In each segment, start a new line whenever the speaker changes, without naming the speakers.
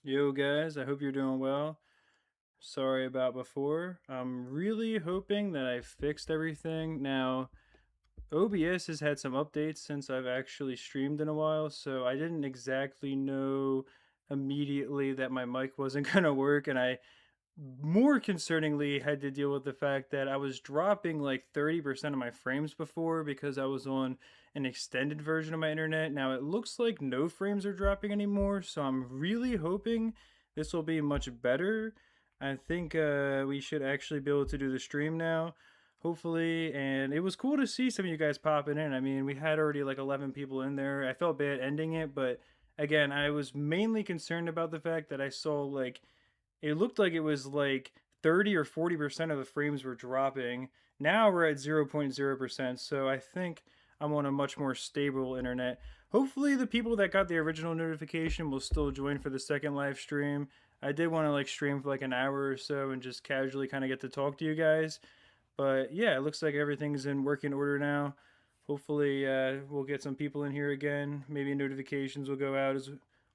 Yo, guys, I hope you're doing well. Sorry about before. I'm really hoping that I fixed everything. Now, OBS has had some updates since I've actually streamed in a while, so I didn't exactly know immediately that my mic wasn't going to work, and I more concerningly had to deal with the fact that I was dropping like 30% of my frames before because I was on an extended version of my internet. Now it looks like no frames are dropping anymore, so I'm really hoping this will be much better. I think we should actually be able to do the stream now, hopefully. And it was cool to see some of you guys popping in. I mean, we had already like 11 people in there. I felt bad ending it, but again, I was mainly concerned about the fact that I saw like it looked like it was like 30 or 40% of the frames were dropping. Now we're at 0.0%, so I think I'm on a much more stable internet. Hopefully the people that got the original notification will still join for the second live stream. I did want to like stream for like an hour or so and just casually kind of get to talk to you guys. But yeah, it looks like everything's in working order now. Hopefully, we'll get some people in here again. Maybe notifications will go out as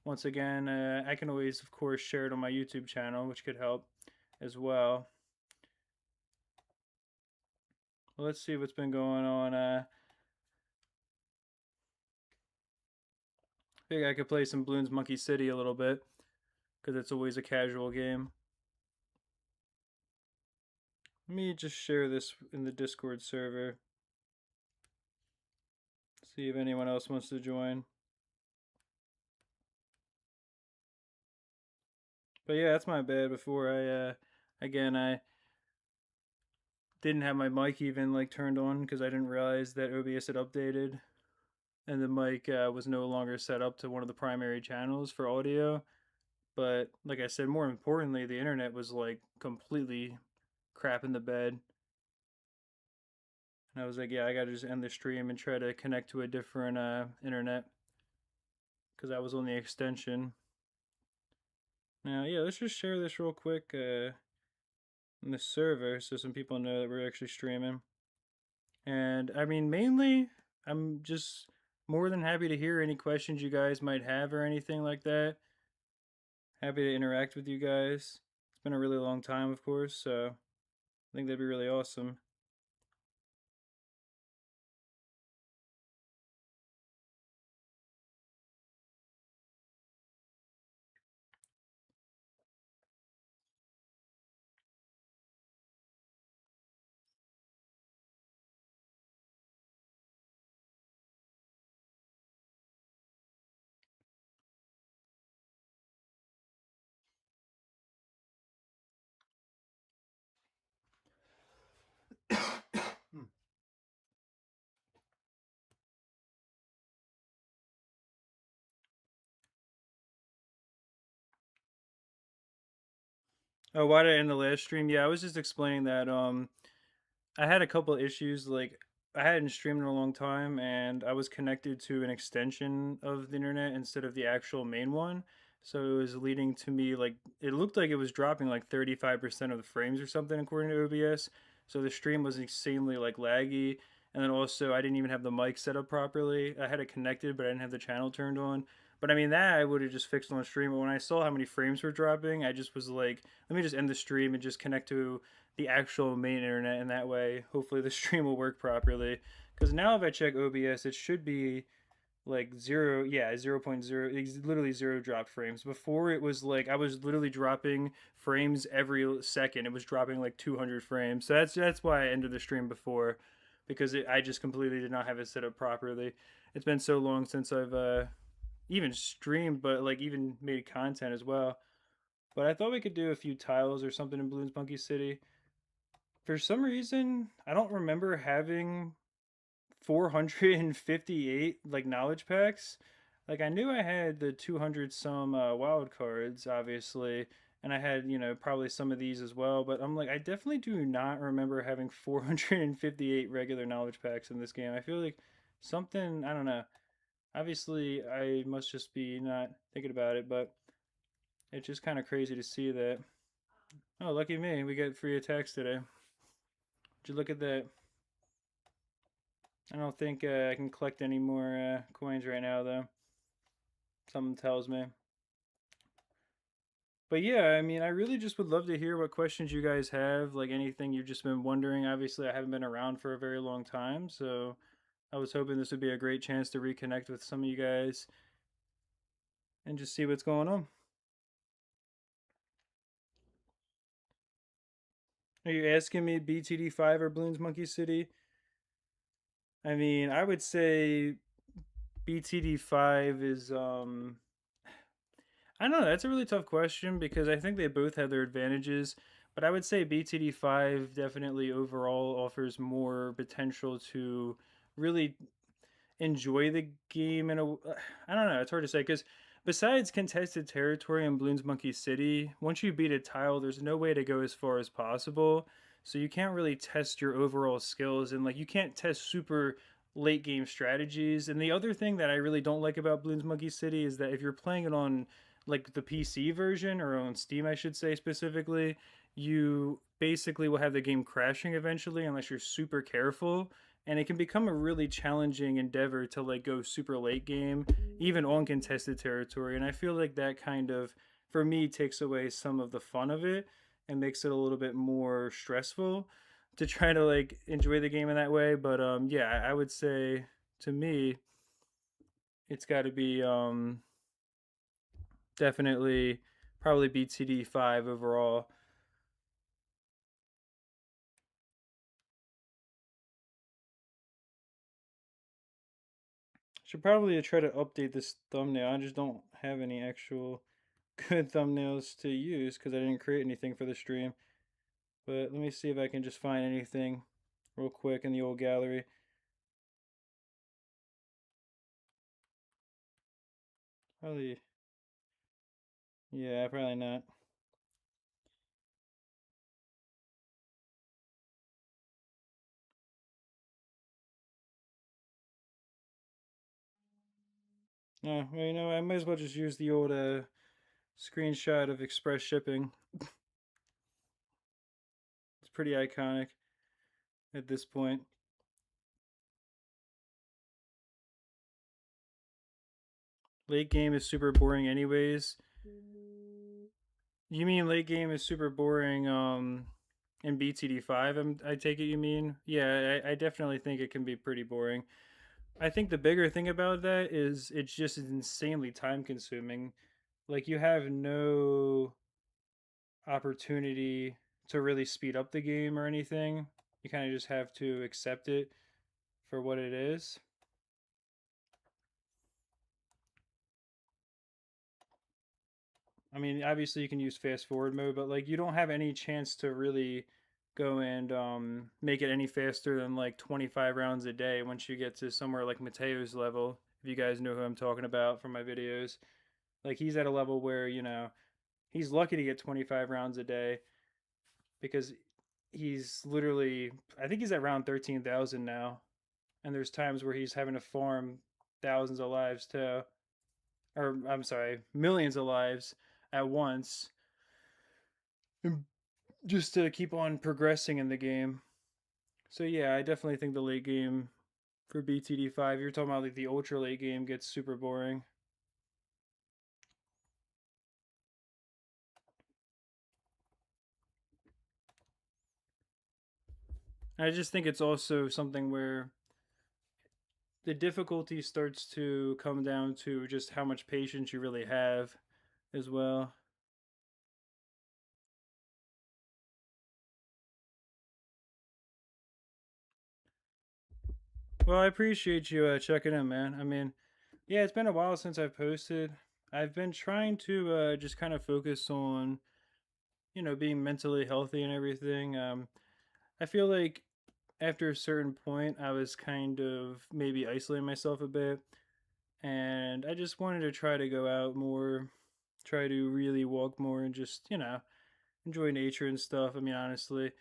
once again. I can always, of course, share it on my YouTube channel, which could help as well. Well, let's see what's been going on. I think I could play some Bloons Monkey City a little bit because it's always a casual game. Let me just share this in the Discord server. See if anyone else wants to join. But yeah, that's my bad. Before again, I didn't have my mic even like turned on because I didn't realize that OBS had updated and the mic was no longer set up to one of the primary channels for audio. But like I said, more importantly, the internet was like completely crap in the bed. And I was like, yeah, I gotta just end the stream and try to connect to a different internet because I was on the extension. Now, yeah, let's just share this real quick in the server so some people know that we're actually streaming. And I mean, mainly, I'm just more than happy to hear any questions you guys might have or anything like that. Happy to interact with you guys. It's been a really long time, of course, so I think that'd be really awesome. Oh, why did I end the last stream? Yeah, I was just explaining that I had a couple issues. Like I hadn't streamed in a long time, and I was connected to an extension of the internet instead of the actual main one. So it was leading to me like it looked like it was dropping like 35% of the frames or something according to OBS. So the stream was insanely like laggy, and then also I didn't even have the mic set up properly. I had it connected, but I didn't have the channel turned on. But I mean that I would have just fixed on the stream. But when I saw how many frames were dropping, I just was like, let me just end the stream and just connect to the actual main internet, and that way hopefully the stream will work properly. Because now if I check OBS, it should be like zero, yeah, 0.0, it's literally zero drop frames. Before it was like I was literally dropping frames every second. It was dropping like 200 frames. So that's why I ended the stream before, because I just completely did not have it set up properly. It's been so long since I've even streamed, but like even made content as well. But I thought we could do a few tiles or something in Bloons Monkey City. For some reason, I don't remember having 458 like knowledge packs. Like I knew I had the 200 some wild cards, obviously, and I had probably some of these as well. But I'm like, I definitely do not remember having 458 regular knowledge packs in this game. I feel like something, I don't know. Obviously, I must just be not thinking about it, but it's just kind of crazy to see that. Oh, lucky me, we get free attacks today. Would you look at that? I don't think I can collect any more coins right now, though. Something tells me. But yeah, I mean, I really just would love to hear what questions you guys have, like anything you've just been wondering. Obviously, I haven't been around for a very long time, so I was hoping this would be a great chance to reconnect with some of you guys and just see what's going on. Are you asking me BTD5 or Bloons Monkey City? I mean, I would say BTD5 is I don't know. That's a really tough question because I think they both have their advantages, but I would say BTD5 definitely overall offers more potential to really enjoy the game in a I don't know, it's hard to say cuz besides contested territory in Bloons Monkey City, once you beat a tile, there's no way to go as far as possible. So you can't really test your overall skills and like you can't test super late game strategies. And the other thing that I really don't like about Bloons Monkey City is that if you're playing it on like the PC version or on Steam, I should say specifically, you basically will have the game crashing eventually unless you're super careful, and it can become a really challenging endeavor to like go super late game even on contested territory, and I feel like that kind of for me takes away some of the fun of it and makes it a little bit more stressful to try to like enjoy the game in that way. But yeah, I would say to me it's got to be definitely probably BTD5 overall. Should probably try to update this thumbnail. I just don't have any actual good thumbnails to use because I didn't create anything for the stream. But let me see if I can just find anything real quick in the old gallery. Probably, yeah, probably not. No, well, you know, I might as well just use the old screenshot of express shipping. It's pretty iconic at this point. Late game is super boring, anyways. You mean late game is super boring? In BTD5, I take it you mean? Yeah, I definitely think it can be pretty boring. I think the bigger thing about that is it's just insanely time consuming. Like you have no opportunity to really speed up the game or anything. You kind of just have to accept it for what it is. I mean, obviously you can use fast forward mode, but like you don't have any chance to really go and make it any faster than like 25 rounds a day once you get to somewhere like Mateo's level. If you guys know who I'm talking about from my videos, like he's at a level where, you know, he's lucky to get 25 rounds a day because he's literally, I think he's at round 13,000 now. And there's times where he's having to farm thousands of lives too, or I'm sorry, millions of lives at once, just to keep on progressing in the game. So yeah, I definitely think the late game for BTD5, you're talking about like the ultra late game gets super boring. I just think it's also something where the difficulty starts to come down to just how much patience you really have as well. Well, I appreciate you checking in, man. I mean, yeah, it's been a while since I've posted. I've been trying to just kind of focus on, you know, being mentally healthy and everything. I feel like after a certain point, I was kind of maybe isolating myself a bit, and I just wanted to try to go out more, try to really walk more, and just, you know, enjoy nature and stuff. I mean, honestly,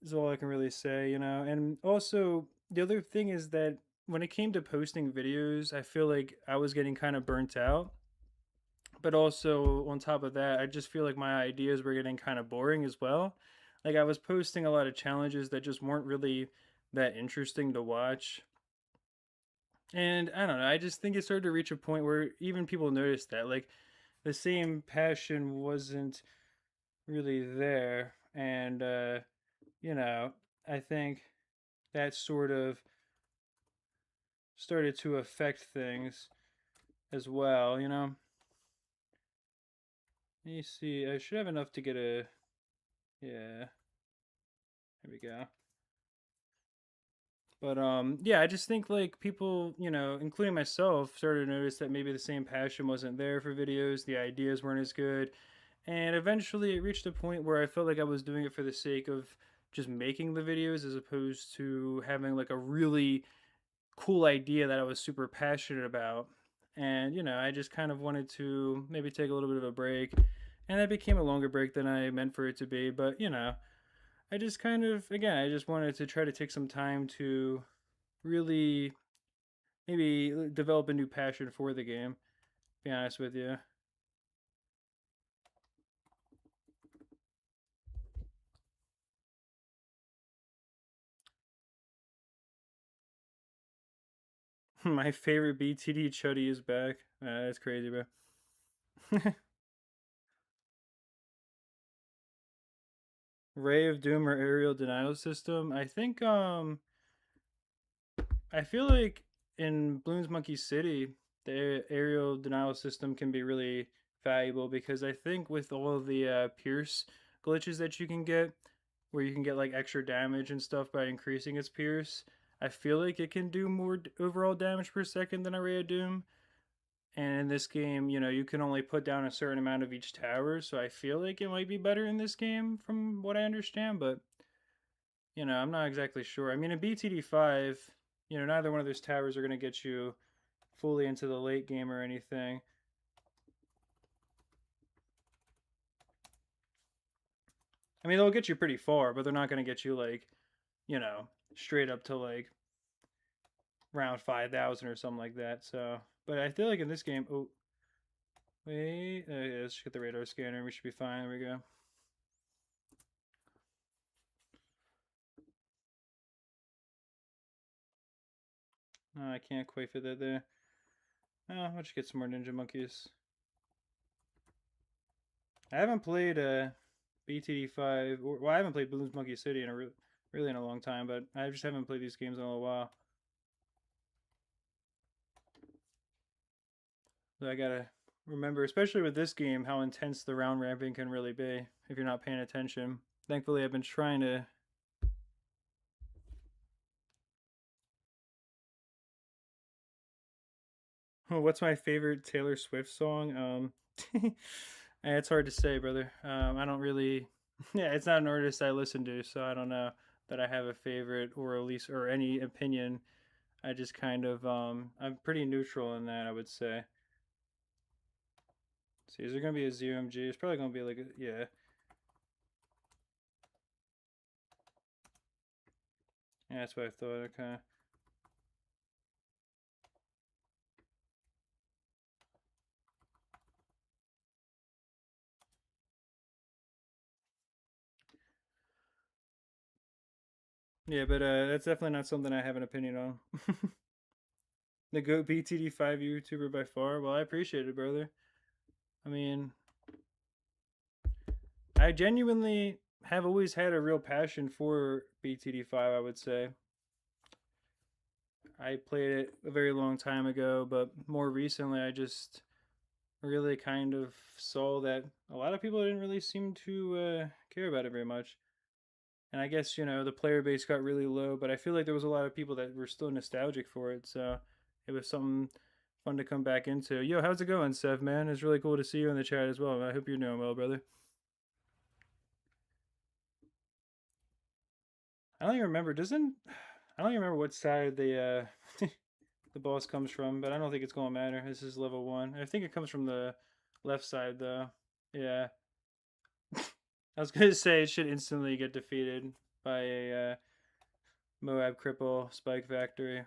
is all I can really say, you know. And also, the other thing is that when it came to posting videos, I feel like I was getting kind of burnt out. But also, on top of that, I just feel like my ideas were getting kind of boring as well. Like, I was posting a lot of challenges that just weren't really that interesting to watch. And I don't know, I just think it started to reach a point where even people noticed that. Like, the same passion wasn't really there. And, you know, I think that sort of started to affect things as well, you know? Let me see. I should have enough to get a. Yeah, there we go. But yeah, I just think like people, including myself, started to notice that maybe the same passion wasn't there for videos, the ideas weren't as good, and eventually it reached a point where I felt like I was doing it for the sake of just making the videos as opposed to having like a really cool idea that I was super passionate about. And I just kind of wanted to maybe take a little bit of a break, and that became a longer break than I meant for it to be. But I just kind of, again, I just wanted to try to take some time to really maybe develop a new passion for the game. Be honest with you. My favorite BTD Chuddy is back. That's crazy, bro. Ray of Doom or Aerial Denial System. I feel like in Bloons Monkey City, the aerial denial system can be really valuable because I think with all of the pierce glitches that you can get, where you can get like extra damage and stuff by increasing its pierce, I feel like it can do more overall damage per second than a Ray of Doom. And in this game, you can only put down a certain amount of each tower, so I feel like it might be better in this game from what I understand, but I'm not exactly sure. I mean, in BTD5, neither one of those towers are going to get you fully into the late game or anything. I mean, they'll get you pretty far, but they're not going to get you like, you know, straight up to like round 5,000 or something like that. So, but I feel like in this game, oh, wait, yeah, let's get the radar scanner. We should be fine. There we go. Oh, I can't quite fit that there. Oh, I'll just get some more Ninja Monkeys. I haven't played BTD5, or well, I haven't played Bloons Monkey City in really in a long time, but I just haven't played these games in a little while. So I gotta remember, especially with this game, how intense the round ramping can really be if you're not paying attention. Thankfully, I've been trying to. What's my favorite Taylor Swift song? It's hard to say, brother. I don't really. Yeah, it's not an artist I listen to, so I don't know that I have a favorite or at least or any opinion. I just kind of I'm pretty neutral in that, I would say. See, is there gonna be a ZMG? It's probably gonna be like a, yeah. Yeah, that's what I thought. Okay. Yeah, but that's definitely not something I have an opinion on. The GOAT BTD5 YouTuber by far. Well, I appreciate it, brother. I mean, I genuinely have always had a real passion for BTD5, I would say. I played it a very long time ago, but more recently I just really kind of saw that a lot of people didn't really seem to care about it very much. And I guess, the player base got really low, but I feel like there was a lot of people that were still nostalgic for it. So it was something fun to come back into. Yo, how's it going, Sev, man? It's really cool to see you in the chat as well. I hope you're doing well, brother. I don't even remember. I don't even remember what side the boss comes from, but I don't think it's gonna matter. This is level 1. I think it comes from the left side though. Yeah. I was gonna say it should instantly get defeated by a Moab Cripple Spike Factory.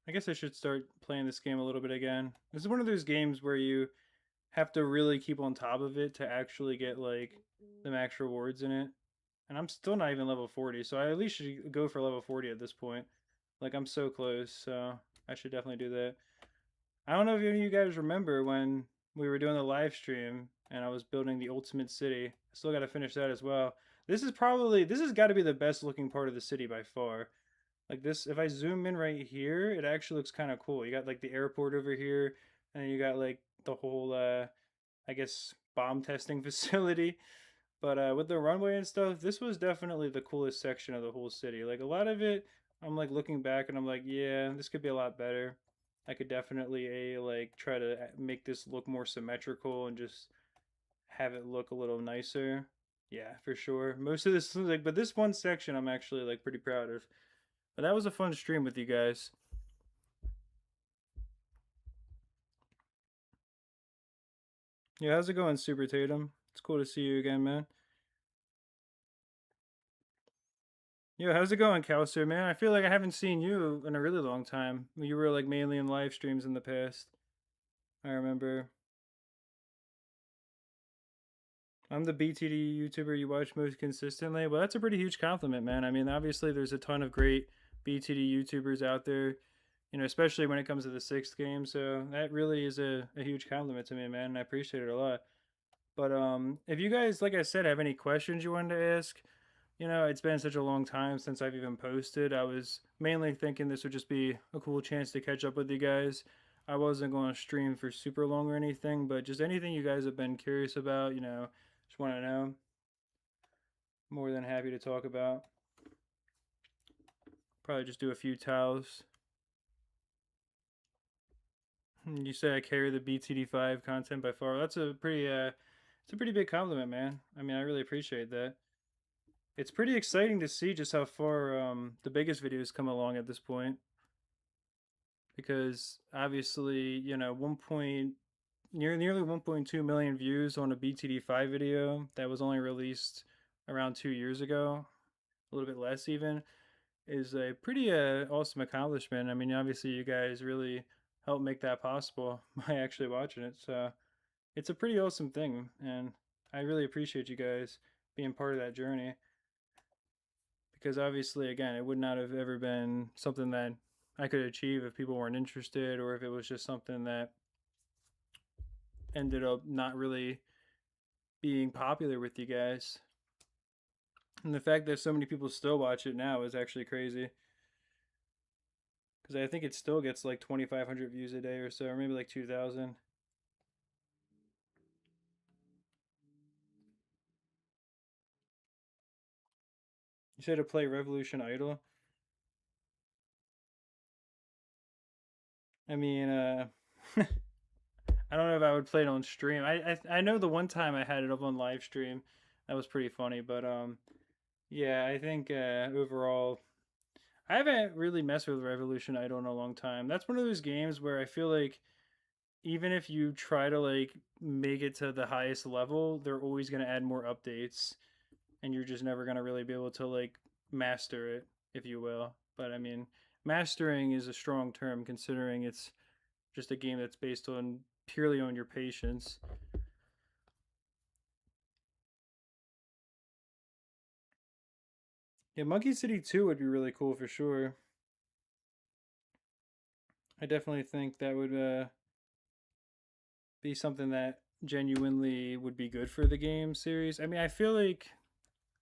I guess I should start playing this game a little bit again. This is one of those games where you have to really keep on top of it to actually get like the max rewards in it. And I'm still not even level 40, so I at least should go for level 40 at this point. Like I'm so close, so I should definitely do that. I don't know if any of you guys remember when we were doing the live stream and I was building the ultimate city. I still got to finish that as well. This has got to be the best looking part of the city by far. Like this, if I zoom in right here, it actually looks kind of cool. You got like the airport over here, and then you got like the whole, I guess, bomb testing facility. But with the runway and stuff, this was definitely the coolest section of the whole city. Like a lot of it, I'm like looking back and I'm like, yeah, this could be a lot better. I could definitely like try to make this look more symmetrical and just have it look a little nicer. Yeah, for sure. Most of this like, but this one section I'm actually like pretty proud of. But that was a fun stream with you guys. Yeah, how's it going, Super Tatum? It's cool to see you again, man. Yo, how's it going, Calcer, man? I feel like I haven't seen you in a really long time. You were like mainly in live streams in the past. I remember. I'm the BTD YouTuber you watch most consistently. Well, that's a pretty huge compliment, man. I mean, obviously, there's a ton of great BTD YouTubers out there, especially when it comes to the sixth game. So that really is a huge compliment to me, man. And I appreciate it a lot. But if you guys, like I said, have any questions you wanted to ask, it's been such a long time since I've even posted. I was mainly thinking this would just be a cool chance to catch up with you guys. I wasn't going to stream for super long or anything, but just anything you guys have been curious about, just want to know. More than happy to talk about. Probably just do a few tiles. You say I carry the BTD5 content by far. That's it's a pretty big compliment, man. I mean, I really appreciate that. It's pretty exciting to see just how far the biggest videos come along at this point, because obviously, nearly 1.2 million views on a BTD5 video that was only released around 2 years ago, a little bit less even, is a pretty awesome accomplishment. I mean, obviously, you guys really helped make that possible by actually watching it. So it's a pretty awesome thing, and I really appreciate you guys being part of that journey, because obviously, again, it would not have ever been something that I could achieve if people weren't interested, or if it was just something that ended up not really being popular with you guys. And the fact that so many people still watch it now is actually crazy, because I think it still gets like 2,500 views a day or so, or maybe like 2,000. You said to play Revolution Idol. I mean, I don't know if I would play it on stream. I know the one time I had it up on live stream, that was pretty funny. But yeah, I think overall, I haven't really messed with Revolution Idol in a long time. That's one of those games where I feel like even if you try to like make it to the highest level, they're always gonna add more updates, and you're just never gonna really be able to like master it, if you will. But I mean, mastering is a strong term considering it's just a game that's based on purely on your patience. Yeah, Monkey City 2 would be really cool for sure. I definitely think that would be something that genuinely would be good for the game series. I mean, I feel like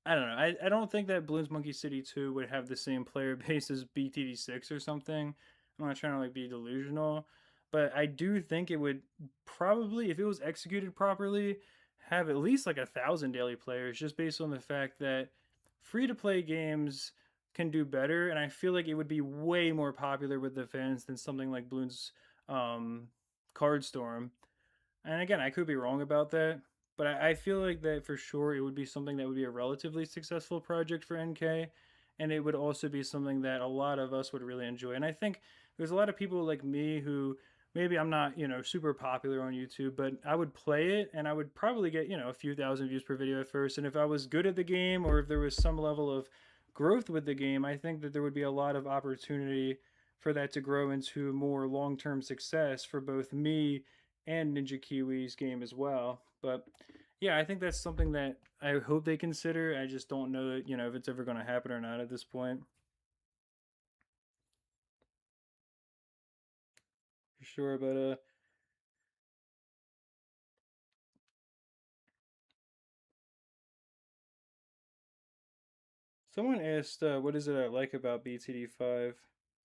I don't know. I don't think that Bloons Monkey City 2 would have the same player base as BTD6 or something. I'm not trying to like be delusional, but I do think it would probably, if it was executed properly, have at least like 1,000 daily players, just based on the fact that free to play games can do better, and I feel like it would be way more popular with the fans than something like Bloons um, Card Storm. And again, I could be wrong about that, but I feel like that for sure it would be something that would be a relatively successful project for NK, and it would also be something that a lot of us would really enjoy. And I think there's a lot of people like me who maybe I'm not, super popular on YouTube, but I would play it and I would probably get, a few thousand views per video at first. And if I was good at the game, or if there was some level of growth with the game, I think that there would be a lot of opportunity for that to grow into more long-term success for both me and Ninja Kiwi's game as well. But yeah, I think that's something that I hope they consider. I just don't know, if it's ever going to happen or not at this point. For sure. But someone asked, what is it I like about BTD5?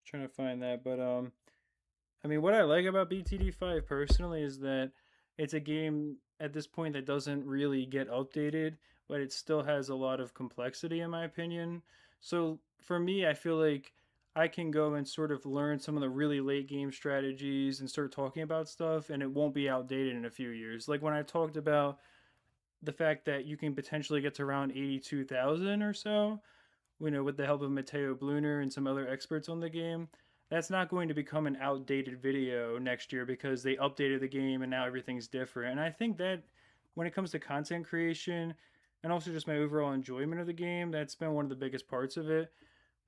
Trying to find that, but I mean, what I like about BTD5 personally is that it's a game at this point that doesn't really get updated, but it still has a lot of complexity, in my opinion. So for me, I feel like I can go and sort of learn some of the really late game strategies and start talking about stuff, and it won't be outdated in a few years. Like when I talked about the fact that you can potentially get to around 82,000 or so, with the help of Matteo Bluner and some other experts on the game, that's not going to become an outdated video next year because they updated the game and now everything's different. And I think that when it comes to content creation and also just my overall enjoyment of the game, that's been one of the biggest parts of it.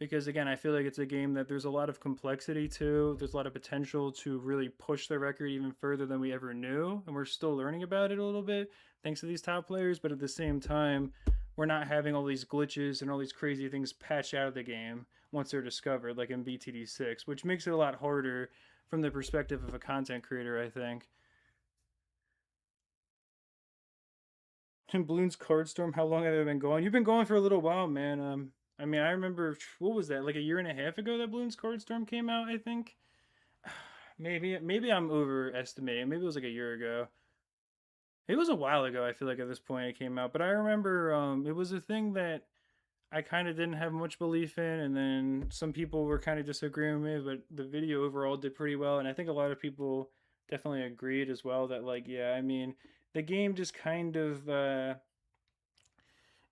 Because again, I feel like it's a game that there's a lot of complexity to, there's a lot of potential to really push the record even further than we ever knew. And we're still learning about it a little bit thanks to these top players. But at the same time, we're not having all these glitches and all these crazy things patched out of the game once they're discovered, like in BTD6, which makes it a lot harder from the perspective of a content creator, I think. And Bloons Card Storm, how long have I been going? You've been going for a little while, man. I mean, I remember, what was that, like a year and a half ago that Bloons Card Storm came out, I think? Maybe I'm overestimating. Maybe it was like a year ago. It was a while ago, I feel like, at this point it came out. But I remember it was a thing that I kind of didn't have much belief in, and then some people were kind of disagreeing with me, but the video overall did pretty well, and I think a lot of people definitely agreed as well that, like, yeah, I mean, the game just kind of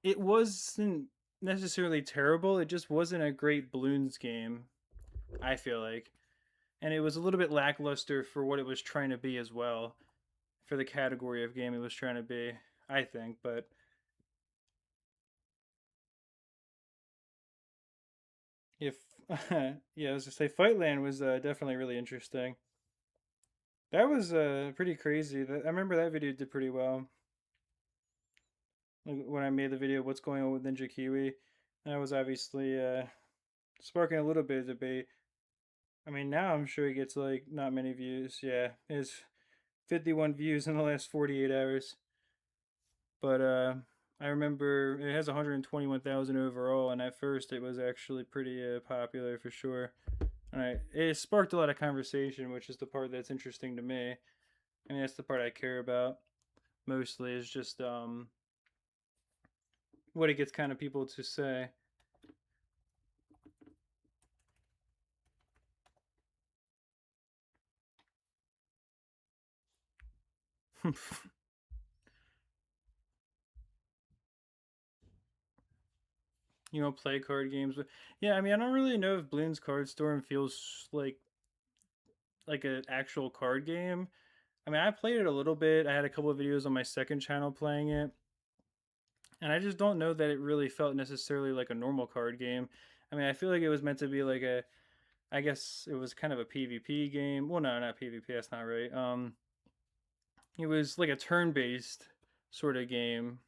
it wasn't necessarily terrible. It just wasn't a great Bloons game, I feel like, and it was a little bit lackluster for what it was trying to be as well, for the category of game it was trying to be, I think, but. If yeah, I was to say Fightland was definitely really interesting. That was pretty crazy. I remember that video did pretty well. Like, when I made the video, what's going on with Ninja Kiwi, that was obviously sparking a little bit of debate. I mean, now I'm sure he gets like not many views. Yeah, his 51 views in the last 48 hours. But I remember it has 121,000 overall, and at first it was actually pretty popular for sure. Right. It sparked a lot of conversation, which is the part that's interesting to me. I mean, that's the part I care about mostly, is just what it gets kind of people to say. Play card games. But yeah, I mean, I don't really know if Bloons Card Storm feels like an actual card game. I mean, I played it a little bit. I had a couple of videos on my second channel playing it, and I just don't know that it really felt necessarily like a normal card game. I mean, I feel like it was meant to be like a, I guess it was kind of a PvP game. Well, no, not PvP. That's not right. It was like a turn-based sort of game,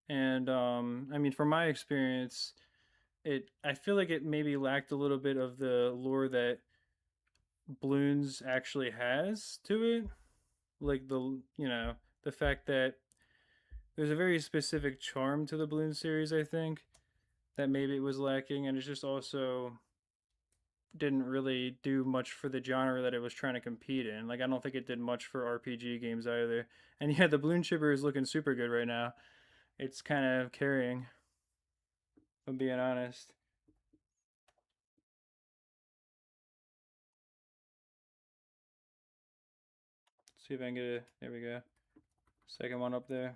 and I mean, from my experience, I feel like it maybe lacked a little bit of the lore that Bloons actually has to it, like the fact that there's a very specific charm to the Bloons series. I think that maybe it was lacking, and it's just also didn't really do much for the genre that it was trying to compete in. Like, I don't think it did much for RPG games either. And yeah, the Bloon Shipper is looking super good right now. It's kind of carrying, if I'm being honest. Let's see if I can get a. There we go. Second one up there.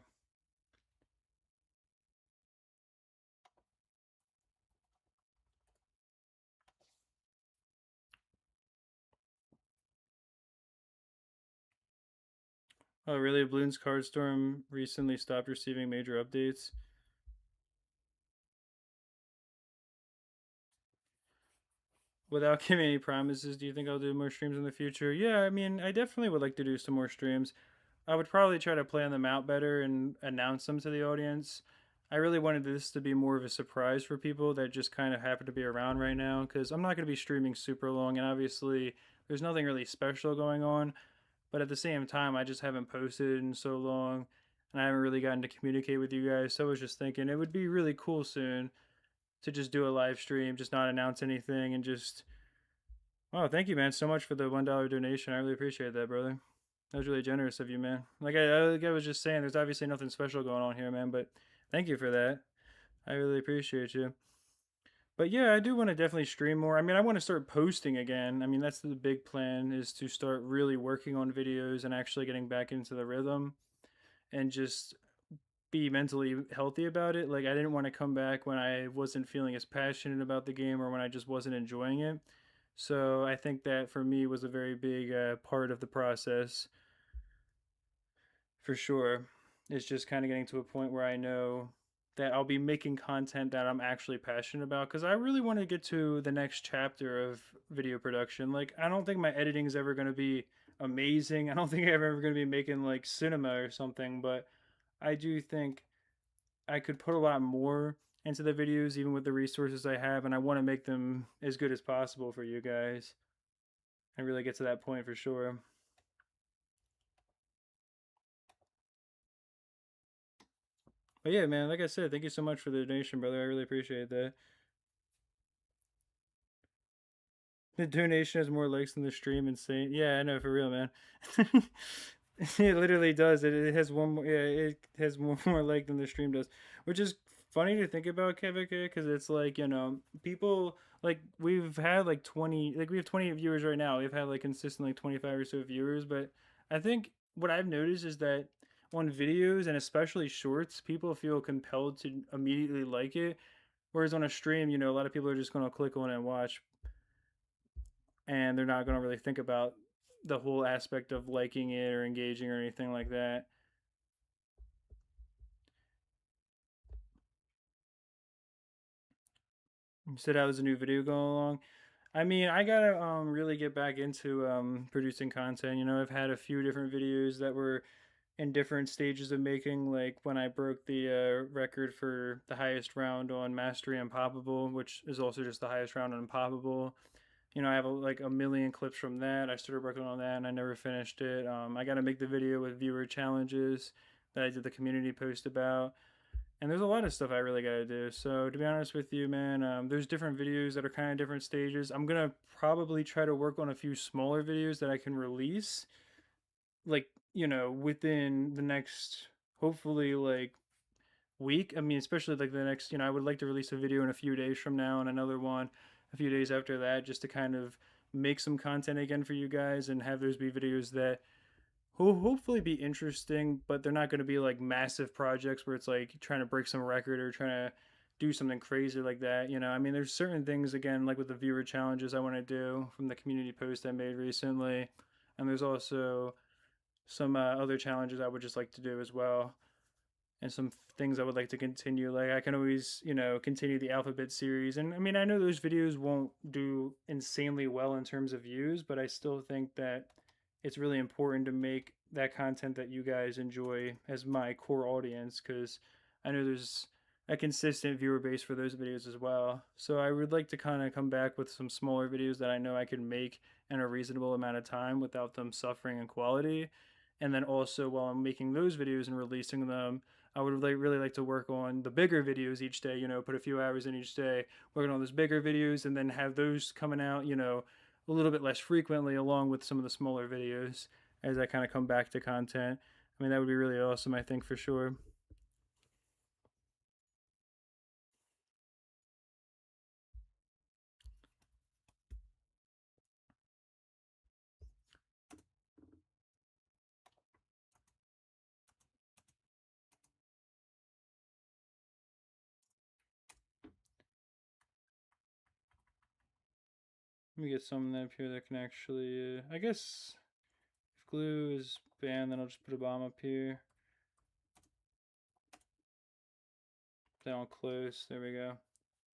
Oh, really? Bloons Card Storm recently stopped receiving major updates. Without giving any promises, do you think I'll do more streams in the future? Yeah, I mean, I definitely would like to do some more streams. I would probably try to plan them out better and announce them to the audience. I really wanted this to be more of a surprise for people that just kind of happen to be around right now, because I'm not going to be streaming super long, and obviously there's nothing really special going on. But at the same time, I just haven't posted in so long, and I haven't really gotten to communicate with you guys. So I was just thinking it would be really cool soon to just do a live stream, just not announce anything, and just oh, thank you, man, so much for the $1 donation. I really appreciate that, brother. That was really generous of you, man. Like I was just saying, there's obviously nothing special going on here, man, but thank you for that. I really appreciate you. But yeah, I do want to definitely stream more. I mean, I want to start posting again. I mean, that's the big plan is to start really working on videos and actually getting back into the rhythm and just be mentally healthy about it. Like I didn't want to come back when I wasn't feeling as passionate about the game or when I just wasn't enjoying it. So I think that for me was a very big part of the process for sure. It's just kind of getting to a point where I know that I'll be making content that I'm actually passionate about because I really want to get to the next chapter of video production. Like, I don't think my editing is ever going to be amazing. I don't think I'm ever going to be making like cinema or something, but I do think I could put a lot more into the videos, even with the resources I have, and I want to make them as good as possible for you guys and really get to that point for sure. But yeah, man, like I said, thank you so much for the donation, brother. I really appreciate that. The donation has more likes than the stream. Insane. Yeah, I know for real, man. It literally does. It has one more. Yeah, it has more like than the stream does, which is funny to think about, Kevika, because it's like people like we've had like 20, like we have 20 viewers right now. We've had like consistently 25 or so viewers, but I think what I've noticed is that on videos and especially shorts, people feel compelled to immediately like it, whereas on a stream, a lot of people are just gonna click on it and watch and they're not going to really think about the whole aspect of liking it or engaging or anything like that. You said that was a new video going along. I mean, I gotta really get back into producing content. I've had a few different videos that were in different stages of making. Like when I broke the record for the highest round on Mastery Unpoppable, which is also just the highest round on Unpoppable. I have like a million clips from that. I started working on that and I never finished it. I got to make the video with viewer challenges that I did the community post about. And there's a lot of stuff I really got to do. So, to be honest with you, man, there's different videos that are kind of different stages. I'm going to probably try to work on a few smaller videos that I can release, like, within the next, hopefully, like, week. I mean, especially like the next, I would like to release a video in a few days from now and another one a few days after that just to kind of make some content again for you guys and have those be videos that will hopefully be interesting, but they're not going to be like massive projects where it's like trying to break some record or trying to do something crazy like that. I mean, there's certain things, again, like with the viewer challenges I want to do from the community post I made recently. And there's also some other challenges I would just like to do as well and some things I would like to continue. Like I can always, continue the alphabet series. And I mean, I know those videos won't do insanely well in terms of views, but I still think that it's really important to make that content that you guys enjoy as my core audience because I know there's a consistent viewer base for those videos as well. So I would like to kind of come back with some smaller videos that I know I can make in a reasonable amount of time without them suffering in quality. And then also while I'm making those videos and releasing them, I would really like to work on the bigger videos each day, put a few hours in each day, working on those bigger videos and then have those coming out, a little bit less frequently along with some of the smaller videos as I kind of come back to content. I mean, that would be really awesome, I think, for sure. Let me get something up here that can actually, I guess, if glue is banned, then I'll just put a bomb up here. Down close, there we go.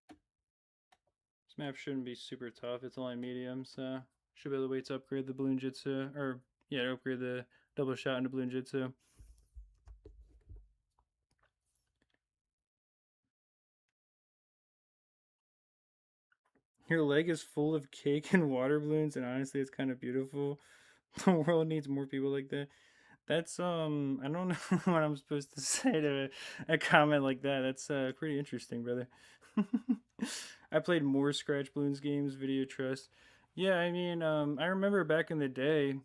This map shouldn't be super tough, it's only medium, so should be able to wait to upgrade the Balloon Jitsu, or yeah, upgrade the double shot into Balloon Jitsu. Your leg is full of cake and water balloons, and honestly, it's kind of beautiful. The world needs more people like that. That's I don't know what I'm supposed to say to a comment like that. That's pretty interesting, brother. I played more Scratch Balloons games, Video Trust. Yeah, I mean, I remember back in the day,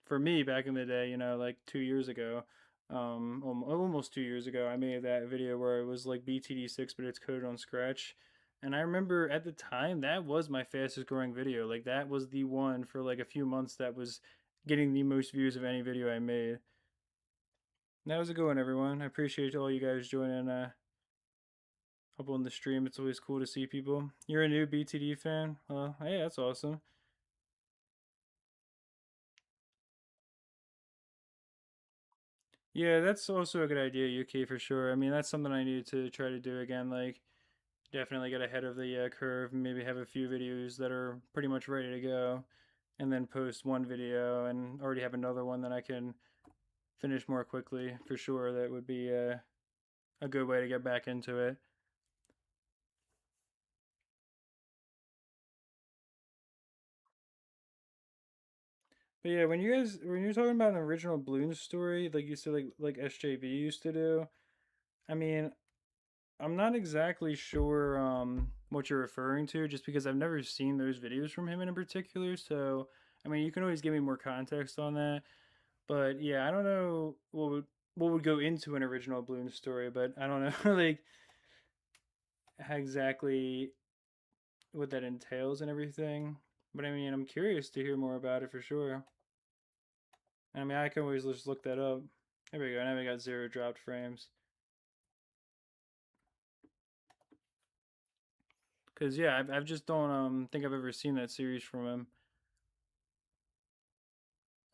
for me back in the day, like 2 years ago, almost 2 years ago, I made that video where it was like BTD6, but it's coded on Scratch. And I remember at the time that was my fastest growing video. Like that was the one for like a few months that was getting the most views of any video I made. That was a good one, everyone. I appreciate all you guys joining up on the stream. It's always cool to see people. You're a new BTD fan? Well, hey, that's awesome. Yeah, that's also a good idea, UK, for sure. I mean, that's something I need to try to do again. Like, definitely get ahead of the curve. Maybe have a few videos that are pretty much ready to go, and then post one video and already have another one that I can finish more quickly. For sure, that would be a good way to get back into it. But yeah, when you're talking about an original Bloons story, like you said, like SJB used to do, I mean, I'm not exactly sure what you're referring to, just because I've never seen those videos from him in particular. So I mean, you can always give me more context on that. But yeah, I don't know what would go into an original Bloons story, but I don't know like how exactly what that entails and everything. But I mean, I'm curious to hear more about it for sure. I mean, I can always just look that up. There we go. Now we got zero dropped frames. Cause yeah, I've just don't think I've ever seen that series from him.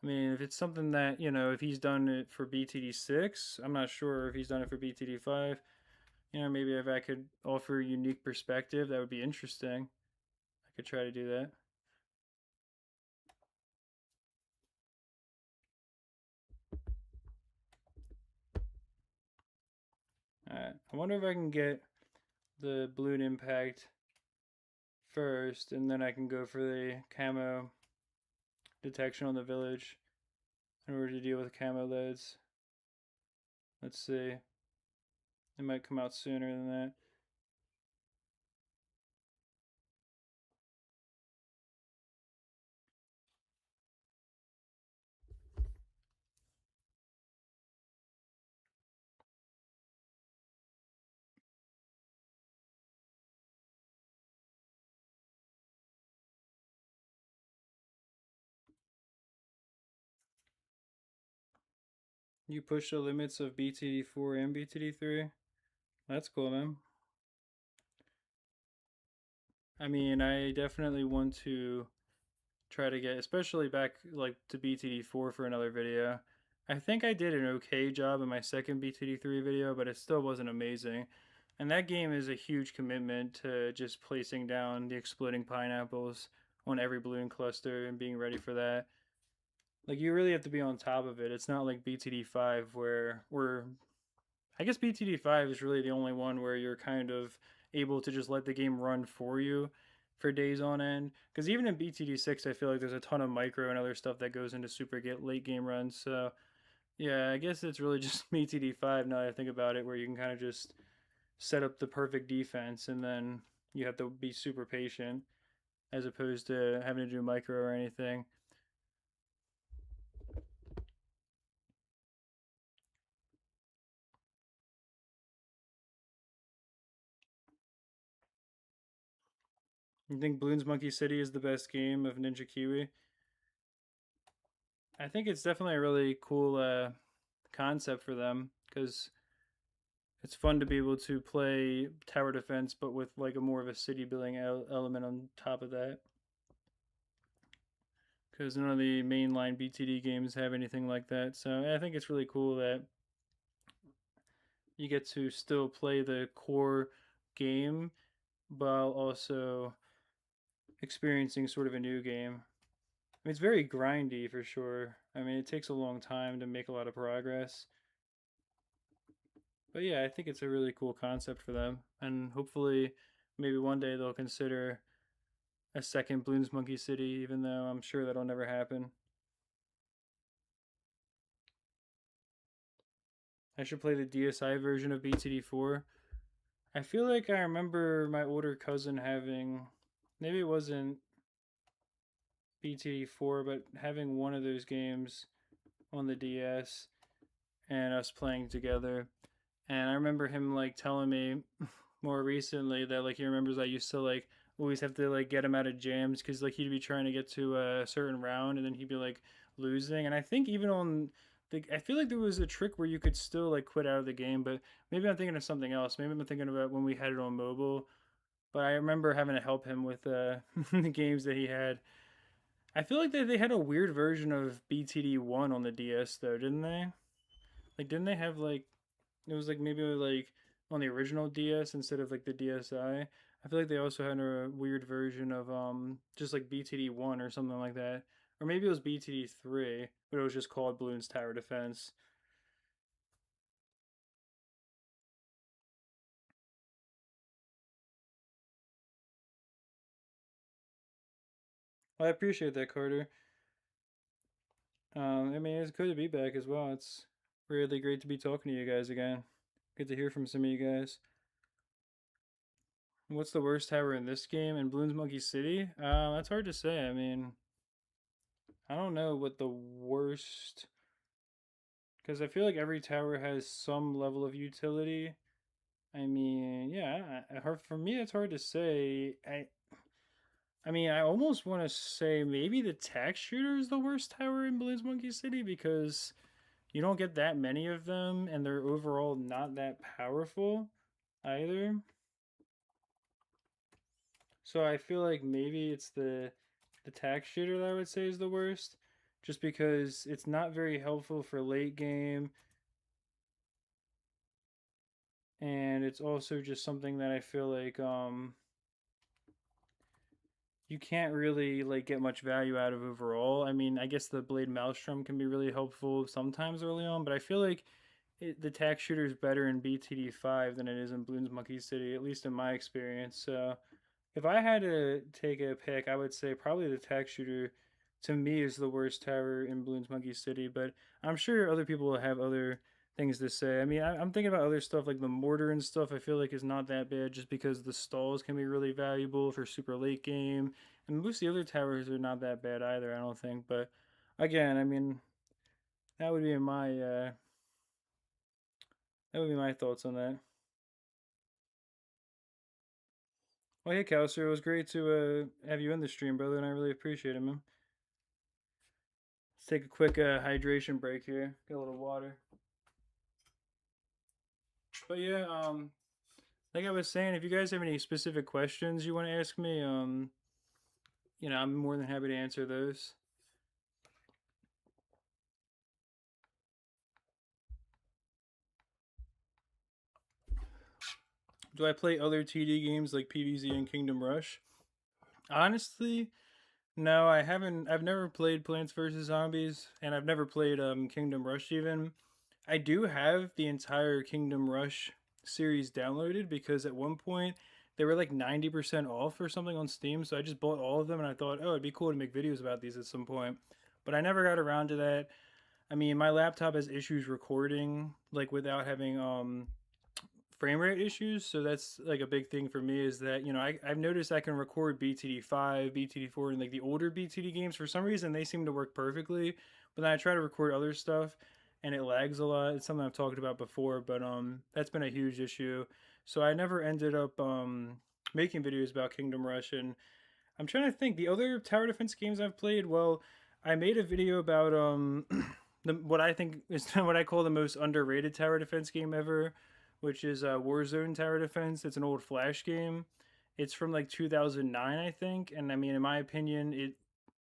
I mean, if it's something that if he's done it for BTD6, I'm not sure if he's done it for BTD5. Maybe if I could offer a unique perspective, that would be interesting. I could try to do that. Alright, I wonder if I can get the balloon impact first, and then I can go for the camo detection on the village in order to deal with camo leads. Let's see. It might come out sooner than that. You push the limits of BTD4 and BTD3. That's cool, man. I mean, I definitely want to try to get, especially back like to BTD4 for another video. I think I did an okay job in my second BTD3 video, but it still wasn't amazing. And that game is a huge commitment to just placing down the exploding pineapples on every balloon cluster and being ready for that. Like you really have to be on top of it. It's not like BTD5 where we're I guess BTD5 is really the only one where you're kind of able to just let the game run for you for days on end. Because even in BTD6, I feel like there's a ton of micro and other stuff that goes into super get late game runs. So yeah, I guess it's really just BTD5 now that I think about it, where you can kind of just set up the perfect defense and then you have to be super patient as opposed to having to do micro or anything. You think Bloons Monkey City is the best game of Ninja Kiwi? I think it's definitely a really cool concept for them because it's fun to be able to play tower defense, but with like a more of a city building element on top of that. Because none of the mainline BTD games have anything like that. So I think it's really cool that you get to still play the core game while also experiencing sort of a new game. I mean, it's very grindy for sure. I mean, it takes a long time to make a lot of progress. But yeah, I think it's a really cool concept for them. And hopefully, maybe one day they'll consider a second Bloons Monkey City, even though I'm sure that'll never happen. I should play the DSi version of BTD4. I feel like I remember my older cousin having, maybe it wasn't BTD4, but having one of those games on the DS and us playing together. And I remember him like telling me more recently that like he remembers I used to like always have to like get him out of jams because like he'd be trying to get to a certain round and then he'd be like losing. And I think even on I feel like there was a trick where you could still like quit out of the game, but maybe I'm thinking of something else. Maybe I'm thinking about when we had it on mobile. But I remember having to help him with the games that he had. I feel like they had a weird version of BTD1 on the DS though, didn't they? Like, didn't they have like it was like maybe like on the original DS instead of like the DSi. I feel like they also had a weird version of just like BTD1 or something like that, or maybe it was BTD3, but it was just called Bloons Tower Defense. Well, I appreciate that, Carter. I mean, it's good to be back as well. It's really great to be talking to you guys again. Good to hear from some of you guys. What's the worst tower in this game in Bloons Monkey City? That's hard to say. I mean, I don't know what the worst, because I feel like every tower has some level of utility. I mean, yeah, for me, it's hard to say. I mean, I almost want to say maybe the tax shooter is the worst tower in Bloons Monkey City because you don't get that many of them, and they're overall not that powerful either. So I feel like maybe it's the tax shooter that I would say is the worst, just because it's not very helpful for late game, and it's also just something that I feel like you can't really like get much value out of overall. I mean, I guess the Blade Maelstrom can be really helpful sometimes early on, but I feel like the tax shooter is better in BTD5 than it is in Bloons Monkey City, at least in my experience. So if I had to take a pick, I would say probably the tax shooter to me is the worst tower in Bloons Monkey City, but I'm sure other people will have other things to say. I mean, I'm thinking about other stuff like the mortar and stuff. I feel like is not that bad just because the stalls can be really valuable for super late game, and most of the other towers are not that bad either. I don't think, but again, I mean, that would be my thoughts on that. Well, hey, Kouser, it was great to have you in the stream, brother, and I really appreciate it, man. Let's take a quick hydration break here. Get a little water. But yeah, like I was saying, if you guys have any specific questions you want to ask me, I'm more than happy to answer those. Do I play other TD games like PvZ and Kingdom Rush? Honestly, no, I haven't. I've never played Plants vs Zombies, and I've never played Kingdom Rush even. I do have the entire Kingdom Rush series downloaded because at one point they were like 90% off or something on Steam. So I just bought all of them and I thought, oh, it'd be cool to make videos about these at some point. But I never got around to that. I mean, my laptop has issues recording like without having frame rate issues. So that's like a big thing for me is that, I've noticed I can record BTD5, BTD4, and like the older BTD games. For some reason, they seem to work perfectly. But then I try to record other stuff and it lags a lot. It's something I've talked about before, but that's been a huge issue. So I never ended up making videos about Kingdom Rush. And I'm trying to think the other tower defense games I've played. Well, I made a video about what I think is what I call the most underrated tower defense game ever, which is Warzone Tower Defense. It's an old Flash game. It's from like 2009, I think, and I mean, in my opinion, it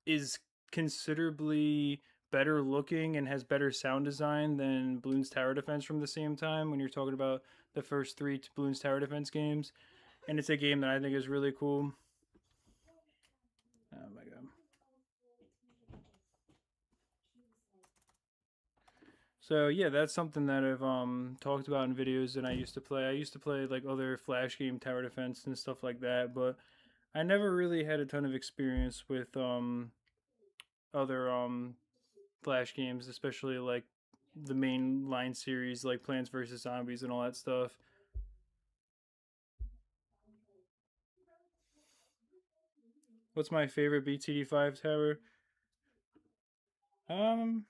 is considerably better looking and has better sound design than Bloons Tower Defense from the same time. When you're talking about the first three Bloons Tower Defense games, and it's a game that I think is really cool. Oh my god. So yeah, that's something that I've talked about in videos that I used to play. I used to play like other Flash game tower defense and stuff like that, but I never really had a ton of experience with other Flash games, especially like the main line series like Plants vs Zombies and all that stuff. What's my favorite BTD5 tower? Um,